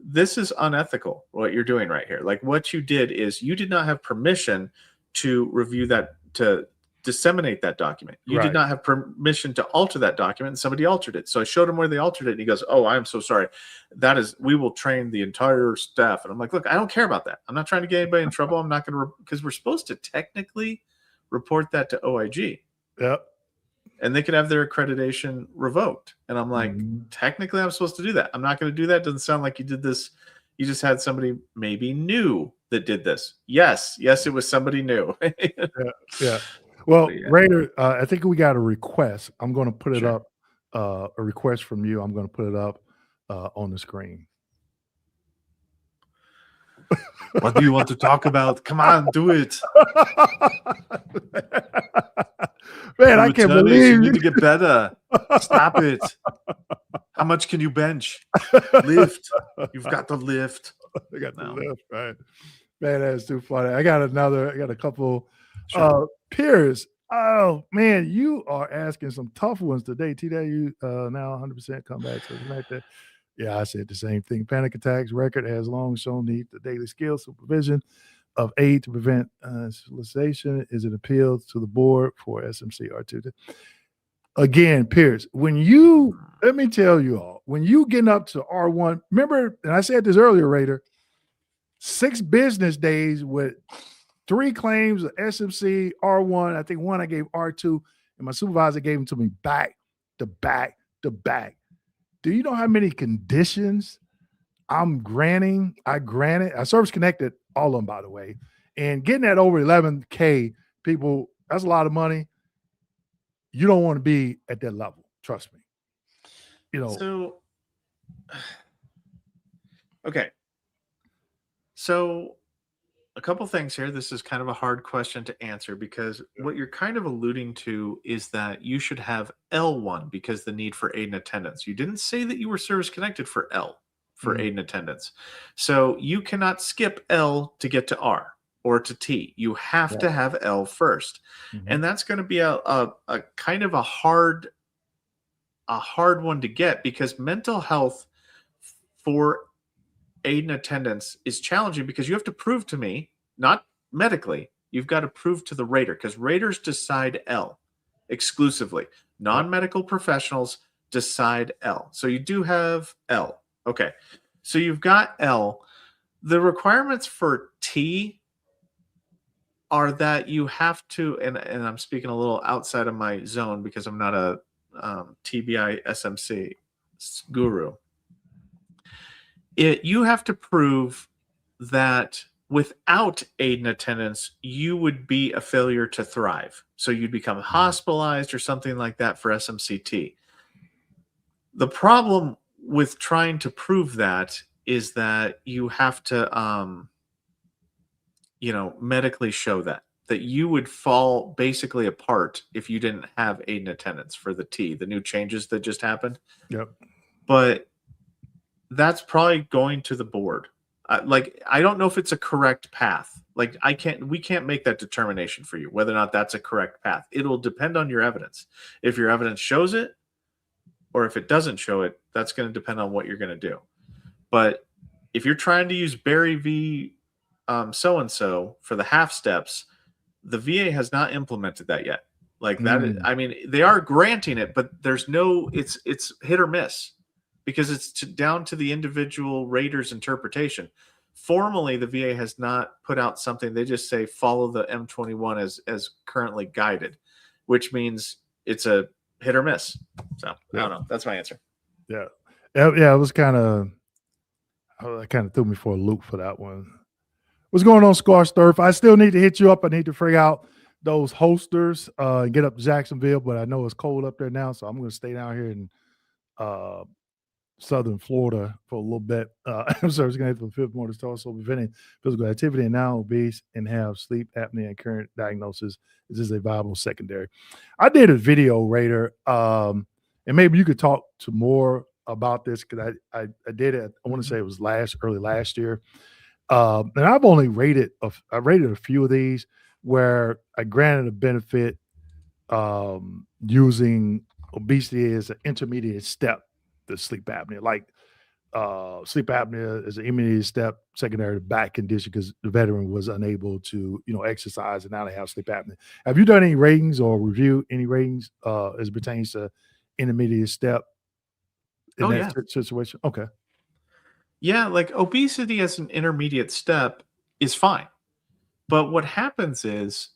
this is unethical what you're doing right here. Like what you did is you did not have permission to review that, to disseminate that document. You did Right. not have permission to alter that document, and somebody altered it. So I showed him where they altered it, and he goes, oh, I'm so sorry. That is, we will train the entire staff. And I'm like, look, I don't care about that. I'm not trying to get anybody in trouble. I'm not going to, because we're supposed to technically report that to OIG. Yep. And they could have their accreditation revoked. And I'm like, technically, I'm supposed to do that. I'm not going to do that. Doesn't sound like you did this. You just had somebody maybe new that did this. Yes, it was somebody new. Yeah. Well, Yeah. Raider, I think we got a request. I'm going to put it Sure. up. A request from you. I'm going to put it up on the screen. What do you want to talk about? Come on, do it. Man, I can't believe you need to get better. Stop it. How much can you bench? Lift. You've got to lift. I got No. the lift, right? Man, that's too funny. I got a couple. Sure. Piers. Oh man, you are asking some tough ones today. TW now 100% comeback. So like that. Yeah, I said the same thing. Panic attacks record has long shown need the daily skill supervision of aid to prevent solicitation. Is it appealed to the board for SMC R2? Again, Pierce, let me tell you all, when you get up to R1, remember, and I said this earlier, Raider, 6 business days with 3 claims of SMC, R1, I think one I gave R2, and my supervisor gave them to me back to back to back. Do you know how many conditions I'm granting? I service connected all of them, by the way. And getting that over 11K, people, that's a lot of money. You don't want to be at that level. Trust me. You know. So, okay. So, a couple things here. This is kind of a hard question to answer because what you're kind of alluding to is that you should have L1 because the need for aid and attendance. You didn't say that you were service connected for L for aid and attendance. So you cannot skip L to get to R or to T. You have to have L first. And that's going to be a kind of a hard one to get because mental health for aid and attendance is challenging because you have to prove to me, not medically, you've got to prove to the rater because raters decide L exclusively. Non-medical professionals decide L. So you do have L. Okay. So you've got L. The requirements for T are that you have to, and I'm speaking a little outside of my zone because I'm not a TBI SMC guru. You have to prove that without aid and attendance, you would be a failure to thrive. So you'd become hospitalized or something like that for SMCT. The problem with trying to prove that is that you have to, medically show that you would fall basically apart if you didn't have aid and attendance for the T, the new changes that just happened. Yep. But that's probably going to the board. I don't know if it's a correct path. We can't make that determination for you, whether or not that's a correct path. It'll depend on your evidence. If your evidence shows it, or if it doesn't show it, that's going to depend on what you're going to do. But if you're trying to use Barry v. so-and-so for the half steps, the VA has not implemented that yet. I mean, they are granting it, but there's it's hit or miss because it's down to the individual rater's interpretation. Formally, the VA has not put out something. They just say follow the M21 as currently guided, which means it's a hit or miss. So I Yeah. don't know. That's my answer. Yeah. Yeah, it was kind of threw me for a loop for that one. What's going on, Scorched Earth? I still need to hit you up. I need to figure out those holsters and get up to Jacksonville, but I know it's cold up there now, so I'm going to stay down here in uh, Southern Florida for a little bit. I'm sorry, it's going to hit for the fifth morning star. So preventing physical activity and now obese and have sleep apnea and current diagnosis. Is this a viable secondary? I did a video, Raider, and maybe you could talk to more about this because I did it. I want to say it was early last year. And I've only rated a few of these where I granted a benefit using obesity as an intermediate step to sleep apnea. Like sleep apnea is an intermediate step secondary to back condition because the veteran was unable to, exercise and now they have sleep apnea. Have you done any ratings or reviewed any ratings as it pertains to intermediate step in that situation? Okay. Yeah, like obesity as an intermediate step is fine. But what happens is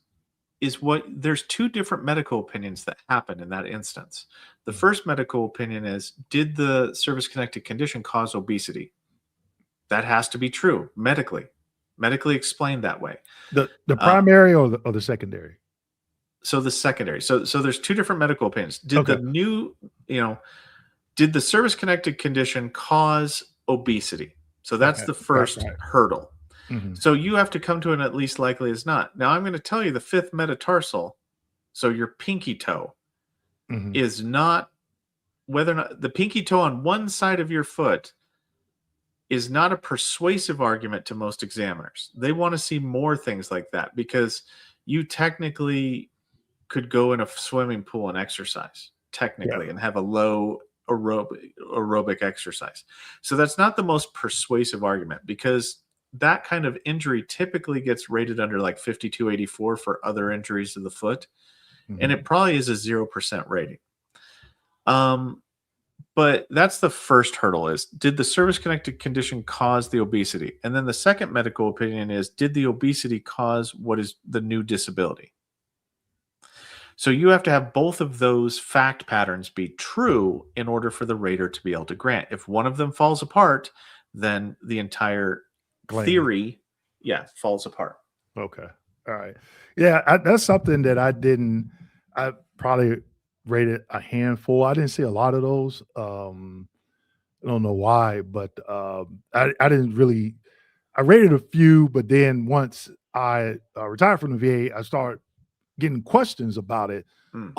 there's two different medical opinions that happen in that instance. The first medical opinion is, did the service connected condition cause obesity? That has to be true medically explained that way. The primary or the secondary? So the secondary. So there's two different medical opinions. Did did the service connected condition cause obesity? So that's the first hurdle. Mm-hmm. So you have to come to an at least likely as not. Now I'm going to tell you the fifth metatarsal, so your pinky toe, is not, whether or not the pinky toe on one side of your foot is not a persuasive argument to most examiners. They want to see more things like that because you technically could go in a swimming pool and exercise technically and have a low aerobic exercise. So that's not the most persuasive argument because that kind of injury typically gets rated under like 5284 for other injuries of the foot. And it probably is a 0% rating. But that's the first hurdle is, did the service connected condition cause the obesity? And then the second medical opinion is, did the obesity cause what is the new disability? So you have to have both of those fact patterns be true in order for the rater to be able to grant. If one of them falls apart, then the entire theory, falls apart. Okay. All right. Yeah, that's something that I probably rated a handful. I didn't see a lot of those. I don't know why, but I didn't really. I rated a few, but then once I retired from the VA, I started getting questions about it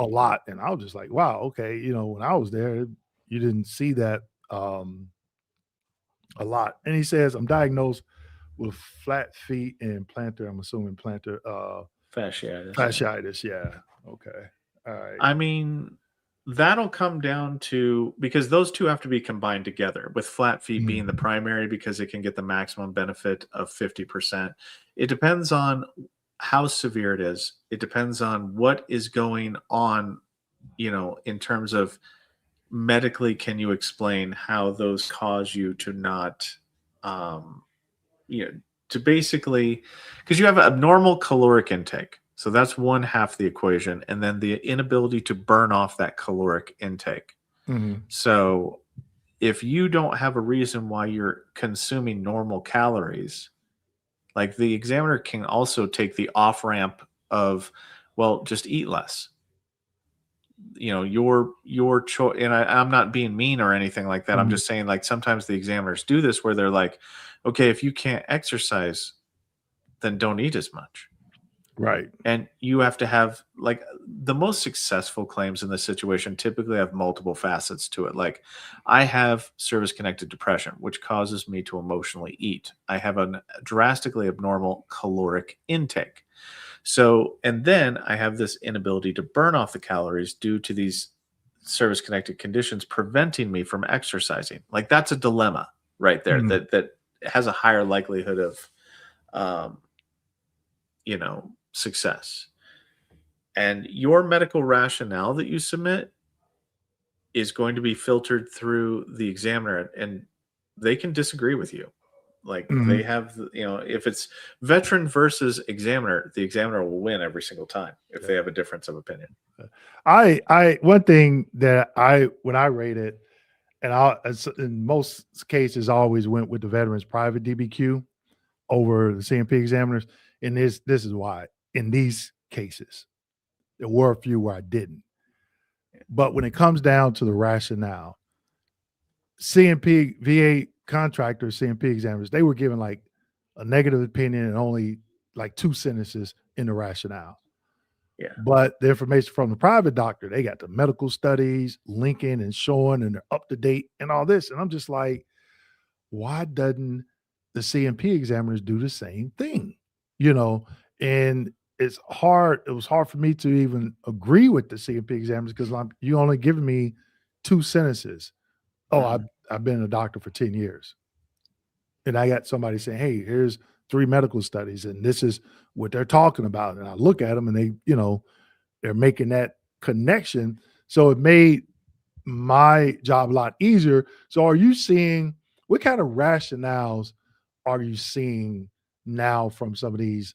a lot, and I was just like, "Wow, okay." When I was there, you didn't see that a lot. And he says, "I'm diagnosed with flat feet and plantar." I'm assuming plantar fasciitis. Yeah. Okay. All right. I mean, that'll come down to, because those two have to be combined together, with flat feet being the primary because it can get the maximum benefit of 50%. It depends on how severe it is. It depends on what is going on, in terms of medically, can you explain how those cause you to not, to basically, because you have abnormal caloric intake. So that's one half the equation. And then the inability to burn off that caloric intake. So if you don't have a reason why you're consuming normal calories, like the examiner can also take the off ramp of, well, just eat less. Your choice. And I'm not being mean or anything like that. I'm just saying, like, sometimes the examiners do this where they're like, okay, if you can't exercise, then don't eat as much. Right. And you have to have, like, the most successful claims in this situation typically have multiple facets to it. Like, I have service connected depression, which causes me to emotionally eat. I have a drastically abnormal caloric intake. So, and then I have this inability to burn off the calories due to these service connected conditions preventing me from exercising. Like, that's a dilemma right there that has a higher likelihood of, success. And your medical rationale that you submit is going to be filtered through the examiner, and they can disagree with you. Like Mhm. they have, if it's veteran versus examiner, the examiner will win every single time if Yeah. they have a difference of opinion. One thing that when I rate it, and in most cases, I always went with the veterans private DBQ over the CMP examiners. And this is why. In these cases, there were a few where I didn't. But when it comes down to the rationale, CMP, VA contractors, CMP examiners, they were given like a negative opinion and only like 2 sentences in the rationale. Yeah. But the information from the private doctor, they got the medical studies linking and showing, and they're up to date and all this. And I'm just like, why doesn't the CMP examiners do the same thing? You know, and it was hard for me to even agree with the CMP examiners because you only giving me 2 sentences. Oh, I've been a doctor for 10 years. And I got somebody saying, hey, here's 3 medical studies, and this is what they're talking about. And I look at them and they, they're making that connection. So it made my job a lot easier. So are you seeing, what kind of rationales are you seeing now from some of these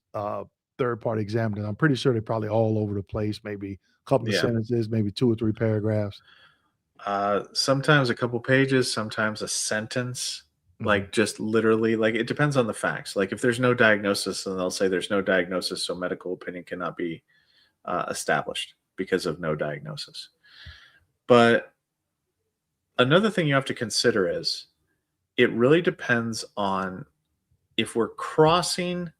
third-party examiners? I'm pretty sure they're probably all over the place, maybe a couple of sentences, maybe 2 or 3 paragraphs. Sometimes a couple pages, sometimes a sentence, like just literally, like it depends on the facts. Like if there's no diagnosis, then they'll say there's no diagnosis, so medical opinion cannot be established because of no diagnosis. But another thing you have to consider is it really depends on if we're crossing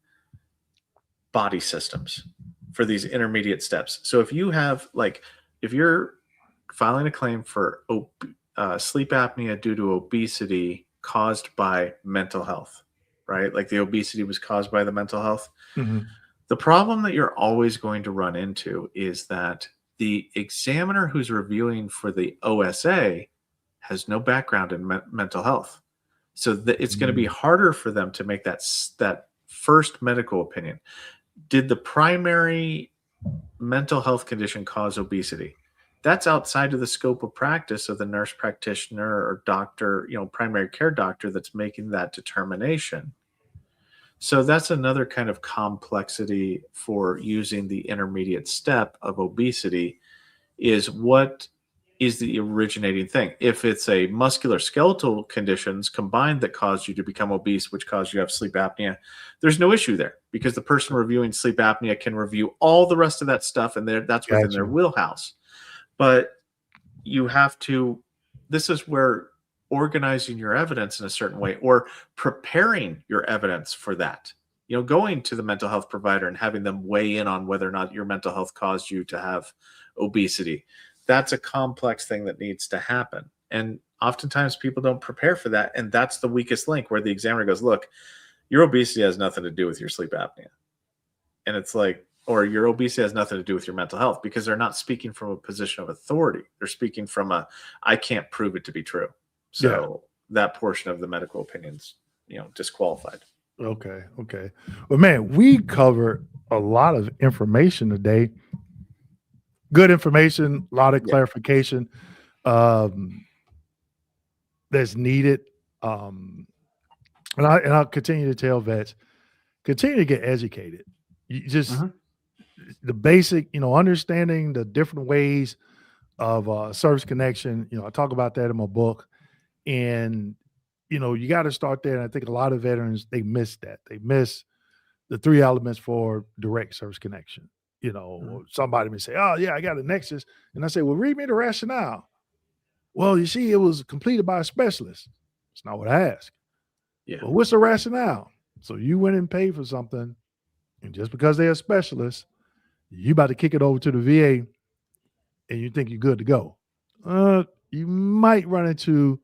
body systems for these intermediate steps. So if you have if you're filing a claim for sleep apnea due to obesity caused by mental health, right? Like the obesity was caused by the mental health. The problem that you're always going to run into is that the examiner who's reviewing for the OSA has no background in mental health. So it's going to be harder for them to make that first medical opinion. Did the primary mental health condition cause obesity? That's outside of the scope of practice of the nurse practitioner or doctor, primary care doctor that's making that determination. So that's another kind of complexity for using the intermediate step of obesity is what is the originating thing. If it's a musculoskeletal conditions combined that caused you to become obese, which caused you to have sleep apnea, there's no issue there because the person reviewing sleep apnea can review all the rest of that stuff and that's within their wheelhouse. But you have to, this is where organizing your evidence in a certain way or preparing your evidence for that, going to the mental health provider and having them weigh in on whether or not your mental health caused you to have obesity. That's a complex thing that needs to happen. And oftentimes people don't prepare for that. And that's the weakest link where the examiner goes, look, your obesity has nothing to do with your sleep apnea. And it's like, or your obesity has nothing to do with your mental health because they're not speaking from a position of authority. They're speaking from I can't prove it to be true. So that portion of the medical opinion's, disqualified. Okay. Well, man, we covered a lot of information today. Good information, a lot of clarification that's needed. And I'll continue to tell vets, continue to get educated. You just the basic, understanding the different ways of service connection. I talk about that in my book. And, you got to start there. And I think a lot of veterans, they miss that. They miss the 3 elements for direct service connection. Somebody may say, oh, yeah, I got a nexus. And I say, well, read me the rationale. Well, you see, it was completed by a specialist. It's not what I asked. Yeah. Well, what's the rationale? So you went and paid for something, and just because they're a specialist, you about to kick it over to the VA, and you think you're good to go. You might run into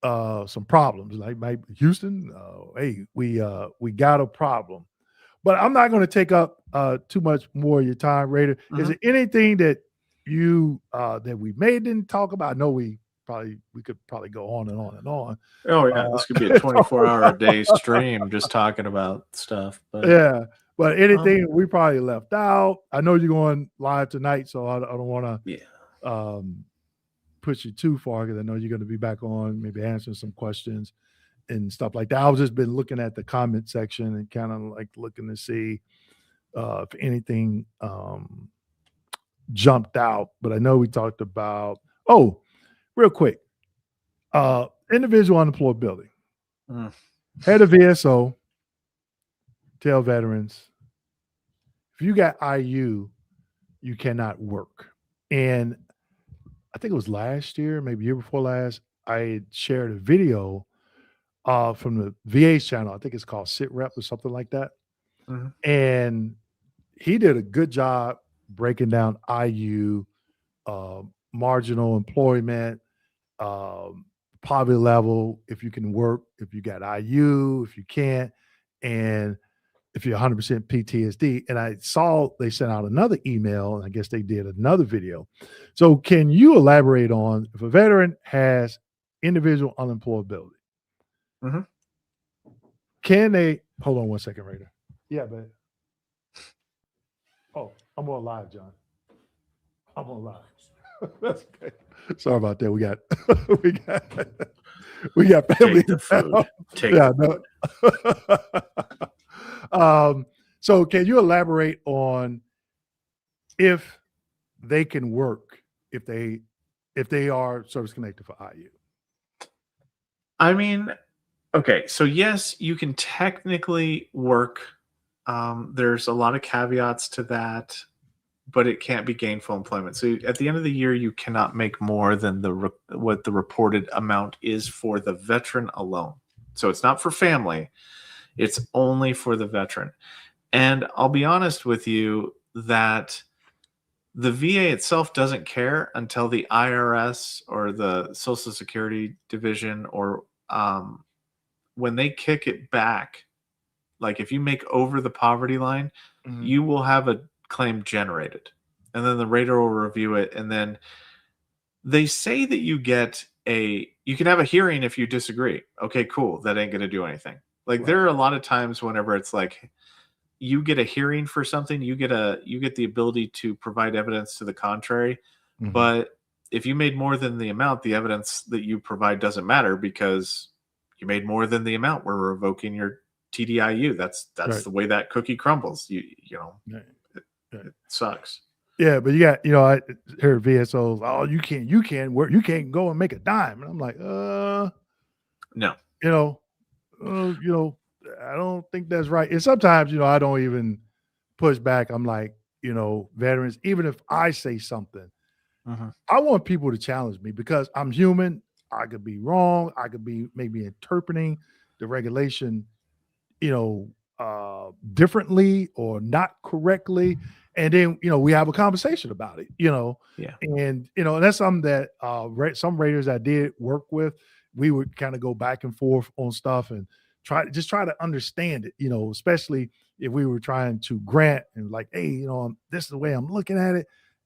some problems, like Houston. Hey, we got a problem. But I'm not going to take up too much more of your time, Raider. Is there anything that you that we didn't talk about? I know we could probably go on and on and on. Oh yeah, this could be a 24-hour a day stream just talking about stuff. But yeah, but anything we probably left out. I know you're going live tonight, so I don't want to push you too far because I know you're going to be back on, maybe answering some questions. and stuff like that. I was just been looking at the comment section and kind of like looking to see if anything jumped out. But I know we talked about, oh, real quick, individual unemployability. Head of VSO, tell veterans, if you got IU, you cannot work. And I think it was last year, maybe year before last, I shared a video from the VA's channel. I think it's called Sit Rep or something like that. Mhm. And he did a good job breaking down IU, marginal employment, poverty level, if you can work, if you got IU, if you can't, and if you're 100% PTSD. And I saw they sent out another email, and I guess they did another video. So can you elaborate on if a veteran has individual unemployability? Mhm. Can they hold on one second, Raider? Yeah, but oh, I'm on live, John. I'm on live. That's okay. Sorry about that. We got family. Take the food. Take Yeah, the no. So can you elaborate on if they can work if they are service connected for IU? I mean, okay, so yes, you can technically work. There's a lot of caveats to that, but it can't be gainful employment. So at the end of the year, you cannot make more than what the reported amount is for the veteran alone. So it's not for family; it's only for the veteran. And I'll be honest with you that the VA itself doesn't care until the IRS or the Social Security Division or when they kick it back. Like if you make over the poverty line, you will have a claim generated, and then the rater will review it, and then they say that you can have a hearing if you disagree. Okay, cool. That ain't going to do anything. Like there are a lot of times whenever it's like you get a hearing for something, you get the ability to provide evidence to the contrary. But if you made more than the amount, the evidence that you provide doesn't matter because you made more than the amount. We're revoking your TDIU. That's Right. the way that cookie crumbles. You know, Right. it sucks. Yeah, but you got, I heard VSOs, oh, you can't work, you can't go and make a dime. And I'm like, No. I don't think that's right. And sometimes, I don't even push back. I'm like, veterans, even if I say something, I want people to challenge me because I'm human. I could be wrong. I could be maybe interpreting the regulation, differently or not correctly. And then, we have a conversation about it, Yeah. and, and that's something that some raiders I did work with, we would kind of go back and forth on stuff and try to understand it, especially if we were trying to grant and like, hey, this is the way I'm looking at it.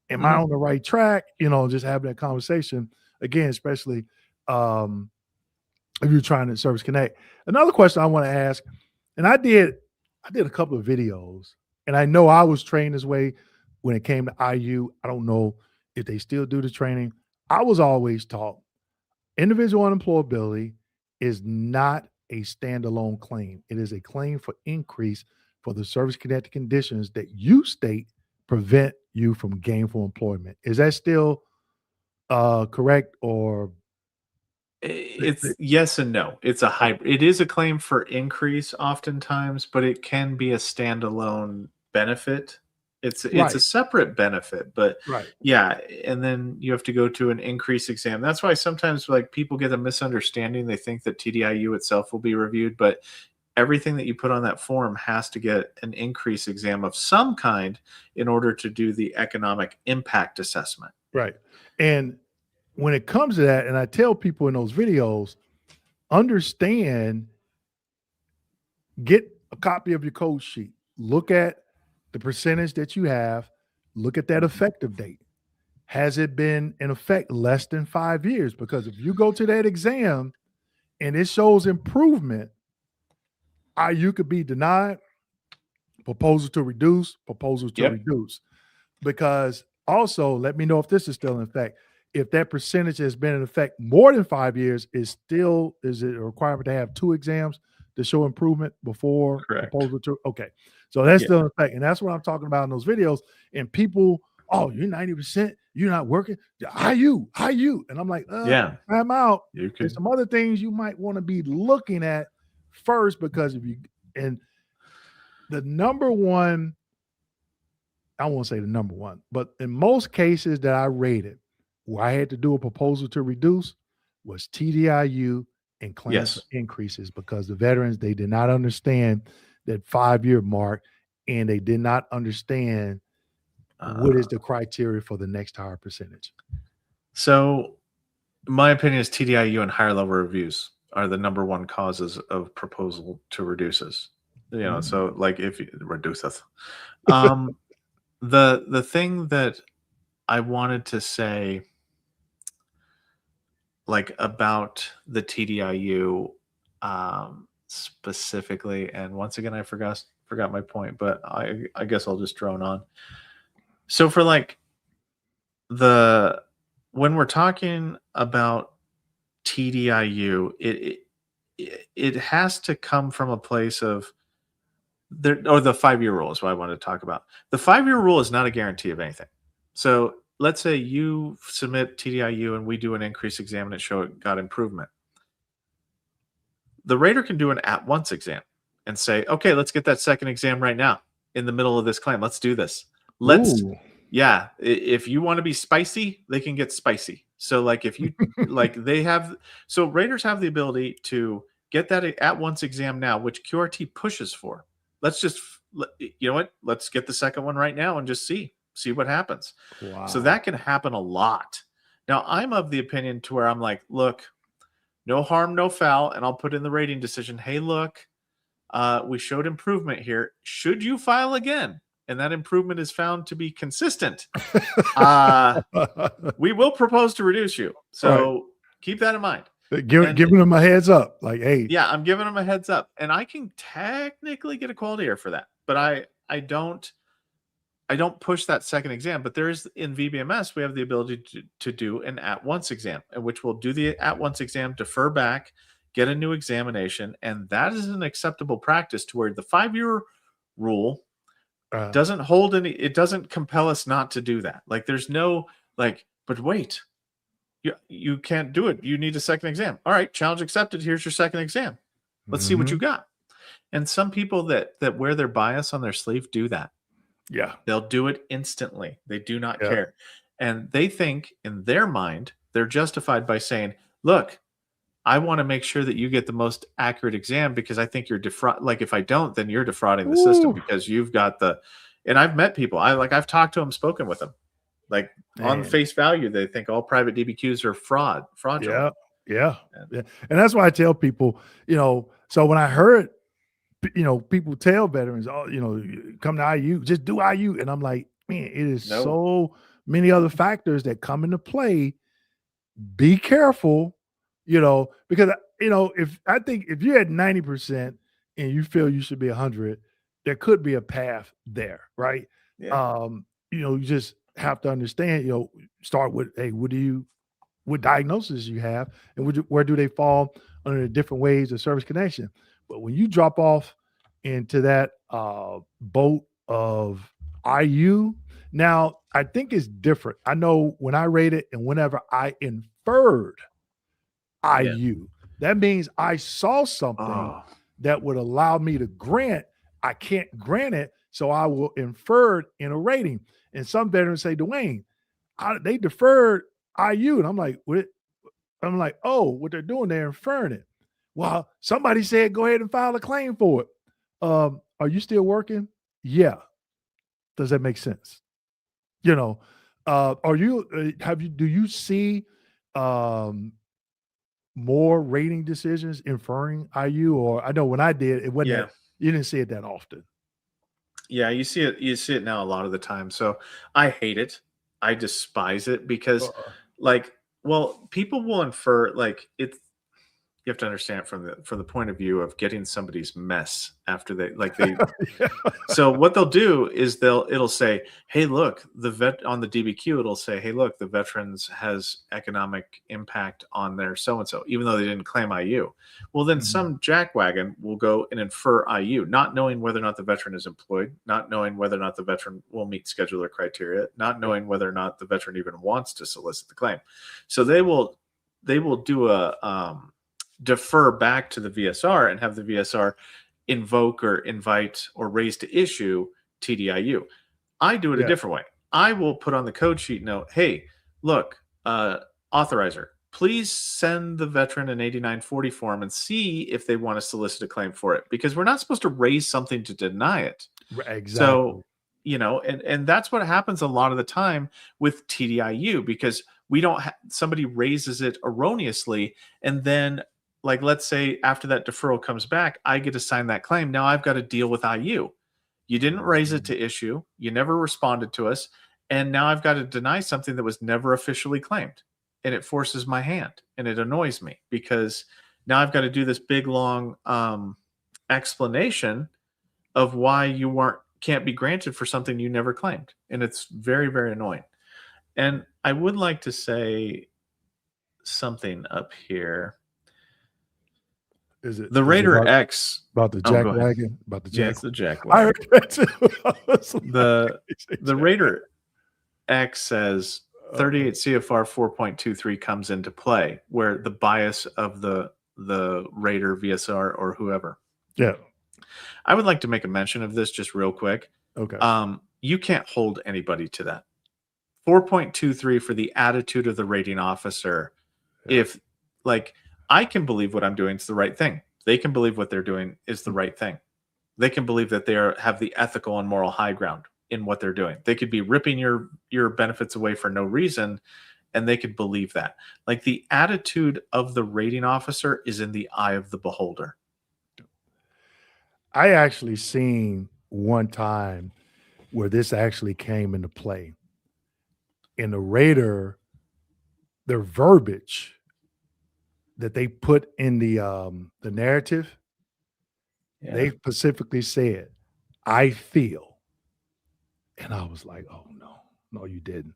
Am I on the right track? Just having that conversation again, especially if you're trying to service connect. Another question I want to ask, and I did a couple of videos, and I know I was trained this way when it came to IU. I don't know if they still do the training. I was always taught individual unemployability is not a standalone claim. It is a claim for increase for the service connected conditions that you state prevent you from gainful employment. Is that still correct, or It's yes and no. It's a hybrid. It is a claim for increase oftentimes, but it can be a standalone benefit. It's a separate benefit, but right? yeah, and then you have to go to an increase exam. That's why sometimes like people get a misunderstanding. They think that TDIU itself will be reviewed, but everything that you put on that form has to get an increase exam of some kind in order to do the economic impact assessment. Right. And when it comes to that, and I tell people in those videos, understand, get a copy of your code sheet, look at the percentage that you have, look at that effective date. Has it been in effect less than 5 years? Because if you go to that exam and it shows improvement, you could be denied, proposal to reduce. Because also, let me know if this is still in effect. if that percentage has been in effect more than 5 years, is it a requirement to have 2 exams to show improvement before Correct. proposal to okay. So that's Yeah. still in effect. And that's what I'm talking about in those videos. And people, oh, you're 90%, you're not working. How you? And I'm like, Yeah. time out. You There's could. some other things you might want to be looking at first, because if you and the number one, I won't say the number one, but in most cases that I rated where I had to do a proposal to reduce was TDIU and claims for Yes. increases, because the veterans, they did not understand that 5-year mark, and they did not understand what is the criteria for the next higher percentage. So my opinion is TDIU and higher level reviews are the number one causes of proposal to reduces. So like if you reduces. Um the thing that I wanted to say like about the TDIU specifically, and once again I forgot my point, but I guess I'll just drone on. So for like the when we're talking about TDIU, it has to come from a place of there, or the 5-year rule is what I want to talk about. The 5-year rule is not a guarantee of anything. So let's say you submit TDIU and we do an increase exam and it show it got improvement. The rater can do an at-once exam and say, okay, let's get that second exam right now in the middle of this claim. Let's do this. Ooh. Yeah, if you want to be spicy, they can get spicy. So like if you like so raters have the ability to get that at once exam now, which QRT pushes for. Let's just you know what? Let's get the second one right now and just see what happens. Wow. So that can happen a lot. Now I'm of the opinion to where I'm like, look, no harm, no foul, and I'll put in the rating decision. Hey, look, we showed improvement here. Should you file again? And that improvement is found to be consistent, we will propose to reduce you. So keep that in mind. Giving them a heads up, like, hey, yeah, I'm giving them a heads up, and I can technically get a quality error for that, but I don't push that second exam. But there is in VBMS, we have the ability to do an at-once exam, in which we'll do the at-once exam, defer back, get a new examination, and that is an acceptable practice to where the 5-year rule doesn't hold any, it doesn't compel us not to do that. Like there's no like, but wait, you can't do it. You need a second exam. All right, challenge accepted. Here's your second exam. Let's see what you got. And some people that wear their bias on their sleeve do that. Yeah. They'll do it instantly. They do not care. And they think in their mind, they're justified by saying, look, I want to make sure that you get the most accurate exam because I think you're like if I don't, then you're defrauding the system because you've got and I've met people. I've talked to them, spoken with them. Like on face value, they think all private DBQs are fraudulent. Yeah. And that's why I tell people, so when I heard, people tell veterans, oh, come to IU, just do IU. And I'm like, man, it is so many other factors that come into play. Be careful. Because if you're at 90% and you feel you should be 100, there could be a path there, right? Yeah. You just have to understand, start with, hey, what diagnosis you have, and where do they fall under the different ways of service connection? But when you drop off into that boat of IU, now I think it's different. I know when I rated and whenever I inferred IU. That means I saw something that would allow me to grant. I can't grant it, so I will infer it in a rating. And some veterans say, Dwayne, they deferred IU. And I'm like, what? I'm like, oh, what they're doing, they're inferring it. Well, somebody said, go ahead and file a claim for it. Are you still working? Yeah. Does that make sense? Do you see more rating decisions inferring IU? Or I know when I did, it wasn't you didn't see it that often. Yeah, you see it now a lot of the time. So I hate it. I despise it because people will infer like you have to understand it from the point of view of getting somebody's mess after they Yeah. so what they'll do is it'll say, hey, look, the vet on the DBQ, it'll say, hey, look, the veterans has economic impact on their so and so, even though they didn't claim IU. Well, then Mhm. some jackwagon will go and infer IU, not knowing whether or not the veteran is employed, not knowing whether or not the veteran will meet scheduler criteria, not knowing whether or not the veteran even wants to solicit the claim. So they will do a defer back to the VSR and have the VSR invoke or invite or raise to issue TDIU. I do it a Yeah. different way. I will put on the code sheet note, hey, look, authorizer, please send the veteran an 8940 form and see if they want to solicit a claim for it, because we're not supposed to raise something to deny it. Exactly. So, and that's what happens a lot of the time with TDIU, because we don't somebody raises it erroneously, and then, like, let's say after that deferral comes back, I get to sign that claim. Now I've got to deal with IU. You didn't raise it to issue. You never responded to us. And now I've got to deny something that was never officially claimed. And it forces my hand, and it annoys me, because now I've got to do this big, long explanation of why you can't be granted for something you never claimed. And it's very, very annoying. And I would like to say something up here. Is it the Raider X about the Oh, go ahead. jackwagon? About the Yeah, jack? it's the jack I wagon. heard that too. The Raider X says 38 CFR 4.23 comes into play, where the bias of the Raider VSR or whoever. Yeah. I would like to make a mention of this just real quick. Okay. You can't hold anybody to that. 4.23 for the attitude of the rating officer. Yeah. If, like, I can believe what I'm doing is the right thing. They can believe what they're doing is the right thing. They can believe that they have the ethical and moral high ground in what they're doing. They could be ripping your benefits away for no reason, and they could believe that. Like, the attitude of the rating officer is in the eye of the beholder. I actually seen one time where this actually came into play. In the Raider, their verbiage that they put in the narrative, they specifically said, "I feel," and I was like, "Oh no, you didn't.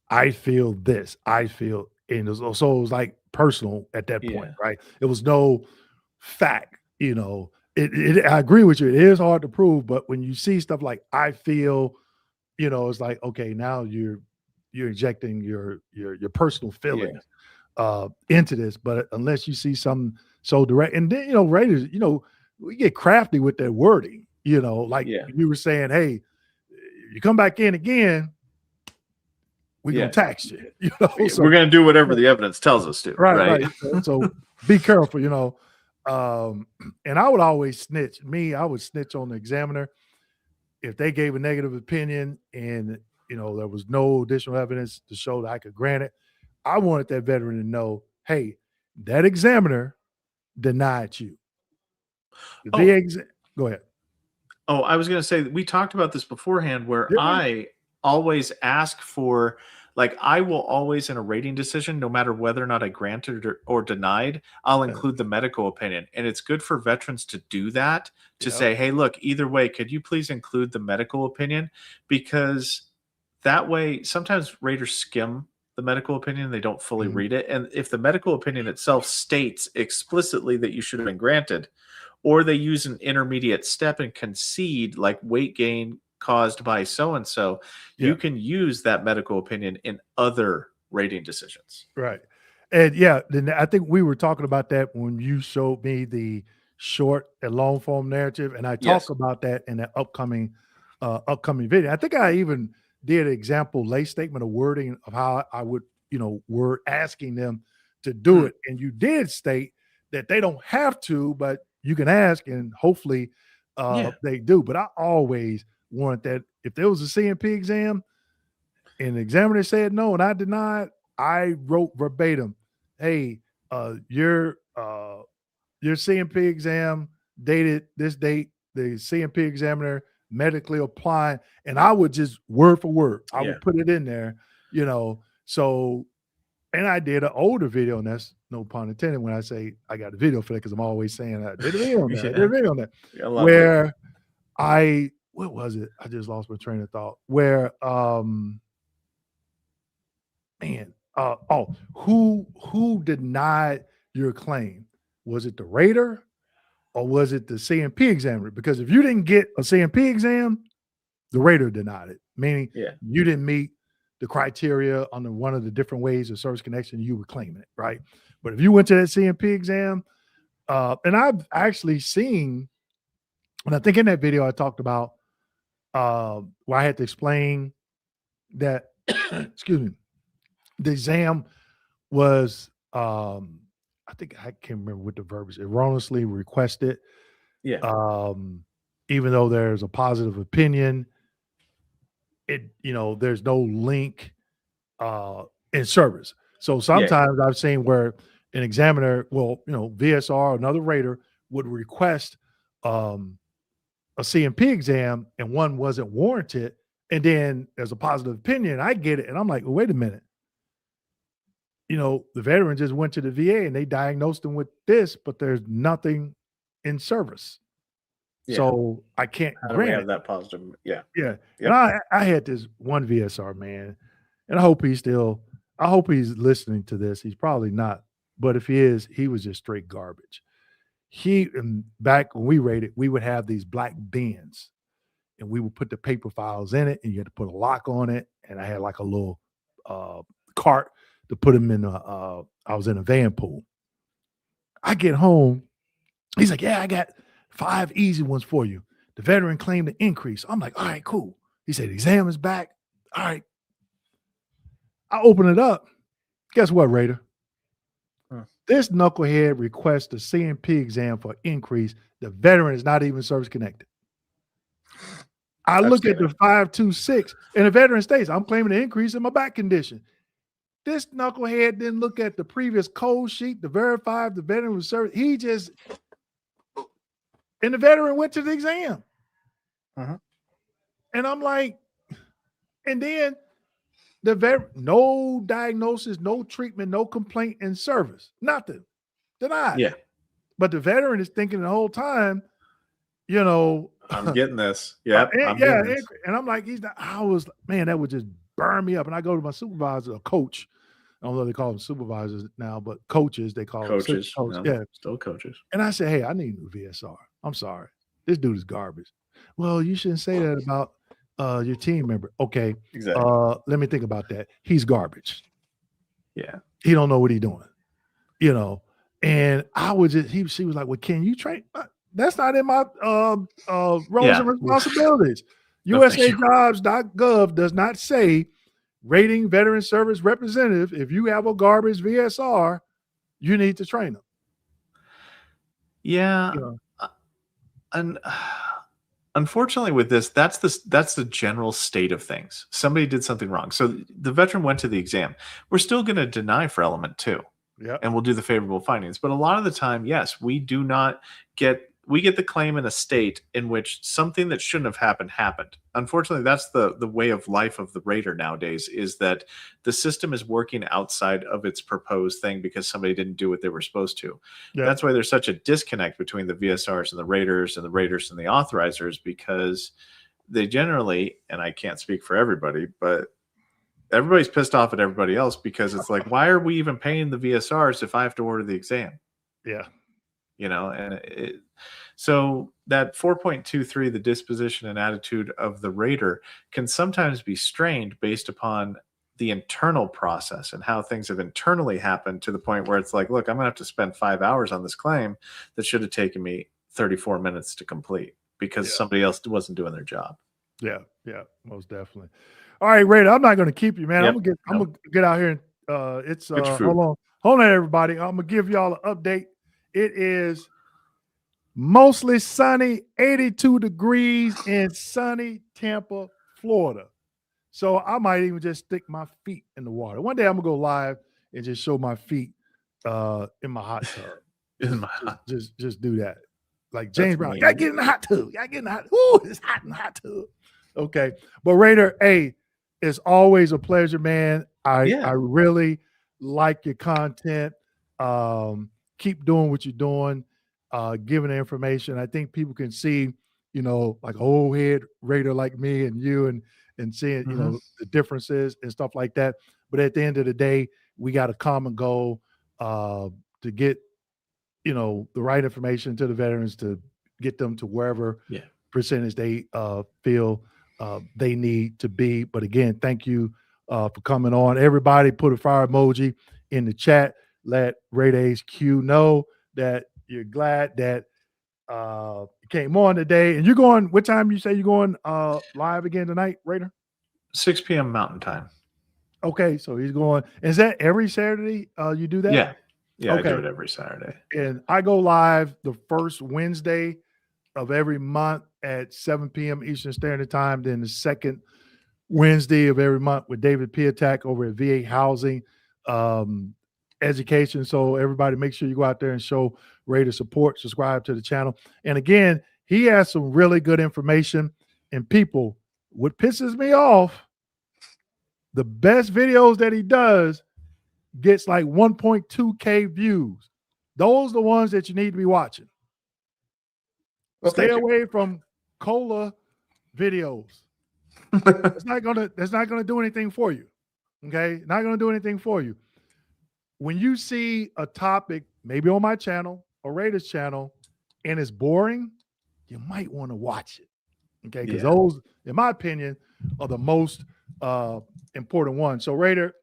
I feel this. I feel," and so it was like personal at that point, right? It was no fact, I agree with you. It is hard to prove, but when you see stuff like "I feel," it's like, okay, now you're injecting your personal feelings into this. But unless you see something so direct, and then Raiders, we get crafty with their wording. Like you were saying, hey, you come back in again, we're gonna tax you. So, we're gonna do whatever the evidence tells us to. Right. So be careful. And I would always snitch. I would snitch on the examiner if they gave a negative opinion and there was no additional evidence to show that I could grant it. I wanted that veteran to know, hey, that examiner denied you. Go ahead. Oh, I was going to say, we talked about this beforehand, where I always ask for, like, I will always, in a rating decision, no matter whether or not I granted or denied, I'll include the medical opinion. And it's good for veterans to do that, to say, hey, look, either way, could you please include the medical opinion? Because that way, sometimes Raiders skim the medical opinion. They don't fully read it. And if the medical opinion itself states explicitly that you should have been granted, or they use an intermediate step and concede, like weight gain caused by so-and-so, you can use that medical opinion in other rating decisions. Right. And then I think we were talking about that when you showed me the short and long form narrative. And I talk about that in the upcoming video. I think I even did an example lay statement of wording of how I would, word asking them to do it. And you did state that they don't have to, but you can ask, and hopefully they do. But I always want that if there was a CMP exam and the examiner said no and I denied, I wrote verbatim, hey, your CMP exam dated this date, the CMP examiner medically applying, and I would just word for word, I would put it in there, so, and I did an older video, and that's no pun intended, when I say I got a video for that, because I'm always saying that. I did a video on that. I did a Yeah. video on that. I love it. Where what was it? I just lost my train of thought. Where who denied your claim? Was it the rater or was it the CMP examiner? Because if you didn't get a CMP exam, the rater denied it, meaning you didn't meet the criteria under one of the different ways of service connection, you were claiming it, right? But if you went to that CMP exam, and I've actually seen, and I think in that video I talked about where I had to explain that, excuse me, the exam was, I think I can't remember what the verb is, erroneously requested. Yeah. Even though there's a positive opinion, there's no link in service. So sometimes I've seen where an examiner, VSR, another rater would request a CMP exam and one wasn't warranted. And then there's a positive opinion. I get it. And I'm like, well, wait a minute. The veteran just went to the VA and they diagnosed him with this, but there's nothing in service. Yeah. So I can't grant have that positive. Yeah. Yeah. Yep. And I had this one VSR man, and I hope he's listening to this. He's probably not, but if he is, he was just straight garbage. Back when we rated, we would have these black bins and we would put the paper files in it and you had to put a lock on it. And I had like a little cart to put them in. I was in a van pool. I get home. He's like, yeah, I got 5 easy ones for you. The veteran claimed an increase. I'm like, all right, cool. He said, the exam is back. All right. I open it up. Guess what, Raider? This knucklehead requests a CMP exam for increase. The veteran is not even service connected. I look at the 526 and the veteran states, I'm claiming an increase in my back condition. This knucklehead didn't look at the previous code sheet to verify if the veteran was service. And the veteran went to the exam. And I'm like, and then no diagnosis, no treatment, no complaint in service, nothing, denied. Yeah. But the veteran is thinking the whole time, I'm getting this. Yeah. And I'm like, that would just burn me up. And I go to my supervisor, a coach. I don't know if they call them supervisors now, but coaches, they call them coaches. Still coaches. And I said, hey, I need a new VSR. I'm sorry. This dude is garbage. Well, you shouldn't say that about your team member. Okay. Exactly. Let me think about that. He's garbage. Yeah. He don't know what he's doing. And I was she was like, well, can you train? That's not in my roles and responsibilities. USAjobs.gov does not say rating veteran service representative. If you have a garbage VSR, you need to train them. Yeah. And unfortunately with this, that's the general state of things. Somebody did something wrong. So the veteran went to the exam. We're still going to deny for element 2. Yeah. And we'll do the favorable findings. But a lot of the time, yes, we get the claim in a state in which something that shouldn't have happened. Unfortunately, that's the way of life of the rater nowadays, is that the system is working outside of its proposed thing because somebody didn't do what they were supposed to. Yeah. That's why there's such a disconnect between the VSRs and the raters and the authorizers, because they generally, and I can't speak for everybody, but everybody's pissed off at everybody else because it's like, why are we even paying the VSRs if I have to order the exam? Yeah. So that 4.23, the disposition and attitude of the rater, can sometimes be strained based upon the internal process and how things have internally happened, to the point where it's like, look, I'm gonna have to spend 5 hours on this claim that should have taken me 34 minutes to complete because somebody else wasn't doing their job. Yeah, most definitely. All right, Raider, I'm not going to keep you, man. I'm gonna get out here and it's hold on, everybody. I'm gonna give y'all an update. It is mostly sunny, 82 degrees in sunny Tampa, Florida. So I might even just stick my feet in the water. One day I'm gonna go live and just show my feet in my hot tub. Just do that. Like James Brown, gotta get in the hot tub. Ooh, it's hot in the hot tub. Okay. But Raider, hey, it's always a pleasure, man. I really like your content. Keep doing what you're doing, giving the information. I think people can see, like old head raider like me and you, and seeing, Mhm. the differences and stuff like that. But at the end of the day, we got a common goal to get, the right information to the veterans to get them to wherever Yeah. percentage they feel they need to be. But again, thank you for coming on. Everybody put a fire emoji in the chat. Let Raider HQ know that you're glad that you came on today. And you're going, what time you say you're going live again tonight, Raider? 6 p.m. Mountain Time. Okay, so he's going. Is that every Saturday you do that? Yeah. Yeah, I do Okay. it every Saturday. And I go live the first Wednesday of every month at 7 p.m. Eastern Standard Time. Then the second Wednesday of every month with David Piatak over at VA Housing Education. So everybody make sure you go out there and show Raider support, subscribe to the channel. And again, he has some really good information. And people, what pisses me off, the best videos that he does gets like 1.2K views. Those are the ones that you need to be watching. Well, Stay thank you. away from cola videos. That's not gonna do anything for you. Okay, not gonna do anything for you. When you see a topic, maybe on my channel or Raiders channel, and it's boring, you might want to watch it. Okay, because Yeah. those, in my opinion, are the most important ones. So Raider,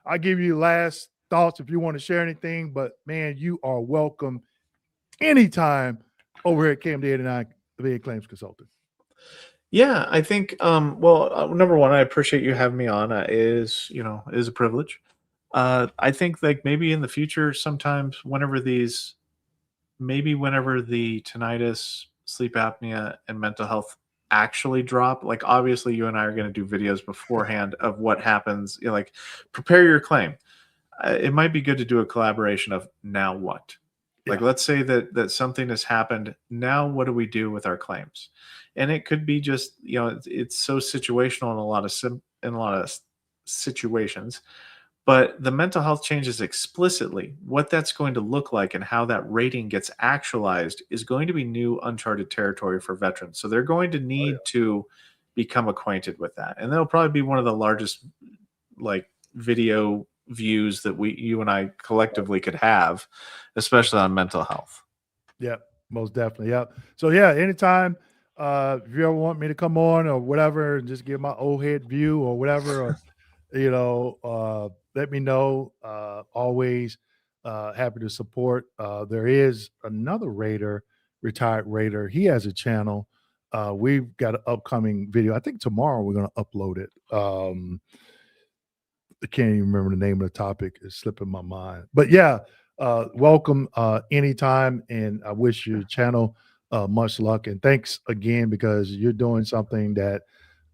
I give you last thoughts if you want to share anything, but man, you are welcome anytime over here at KMD89, the VA Claims Consultant. Yeah, I think number one, I appreciate you having me on. It is a privilege. I think like maybe in the future, sometimes whenever the tinnitus, sleep apnea, and mental health actually drop, like obviously you and I are going to do videos beforehand of what happens, like prepare your claim. It might be good to do a collaboration of now what? Like Yeah. let's say that something has happened. Now what do we do with our claims? And it could be just, it's so situational in a lot of situations. But the mental health changes explicitly. What that's going to look like and how that rating gets actualized is going to be new, uncharted territory for veterans. So they're going to need to become acquainted with that. And that'll probably be one of the largest like video views that you and I collectively could have, especially on mental health. Yeah, most definitely. Yeah. So yeah, anytime if you ever want me to come on or whatever and just give my old head view or whatever, or let me know. Always happy to support. There is another Raider, retired Raider. He has a channel. We've got an upcoming video. I think tomorrow we're going to upload it. I can't even remember the name of the topic. It's slipping my mind. But yeah, welcome anytime. And I wish your channel much luck. And thanks again, because you're doing something that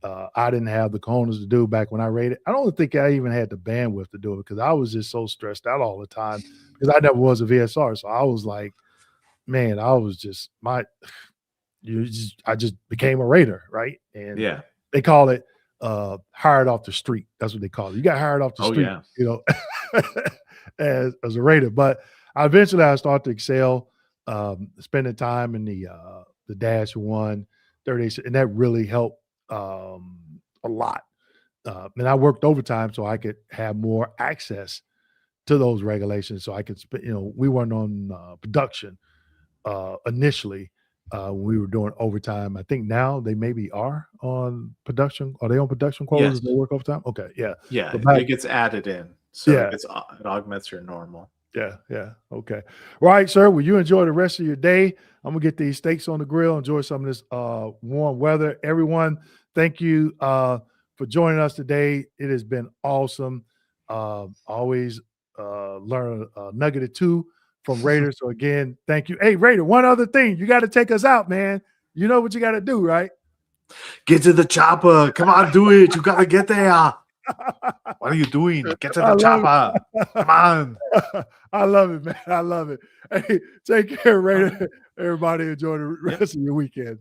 I didn't have the cojones to do back when I rated. I don't think I even had the bandwidth to do it because I was just so stressed out all the time because I never was a VSR. So I was like, man, I was just I just became a Raider, right? And Yeah. they call it hired off the street. That's what they call it. You got hired off the street, as a Raider. But eventually I started to excel, spending time in the -1 30, and that really helped a lot. And I worked overtime so I could have more access to those regulations. So I could we weren't on production initially. We were doing overtime. I think now they maybe are on production. Are they on production quotas? Yes. They work overtime? Okay, yeah. Yeah, But it gets added in. So yeah. it augments your normal. Yeah, okay. All right, sir. Well, you enjoy the rest of your day. I'm gonna get these steaks on the grill, enjoy some of this warm weather. Everyone, thank you for joining us today. It has been awesome. Always learn a nugget or two from Raider. So again, thank you. Hey, Raider, one other thing. You got to take us out, man. You know what you got to do, right? Get to the chopper. Come on, do it. You got to get there. What are you doing? Get to the chopper. Come on. I love it, man. I love it. Hey, take care, Raider. Everybody enjoy the rest of your weekend.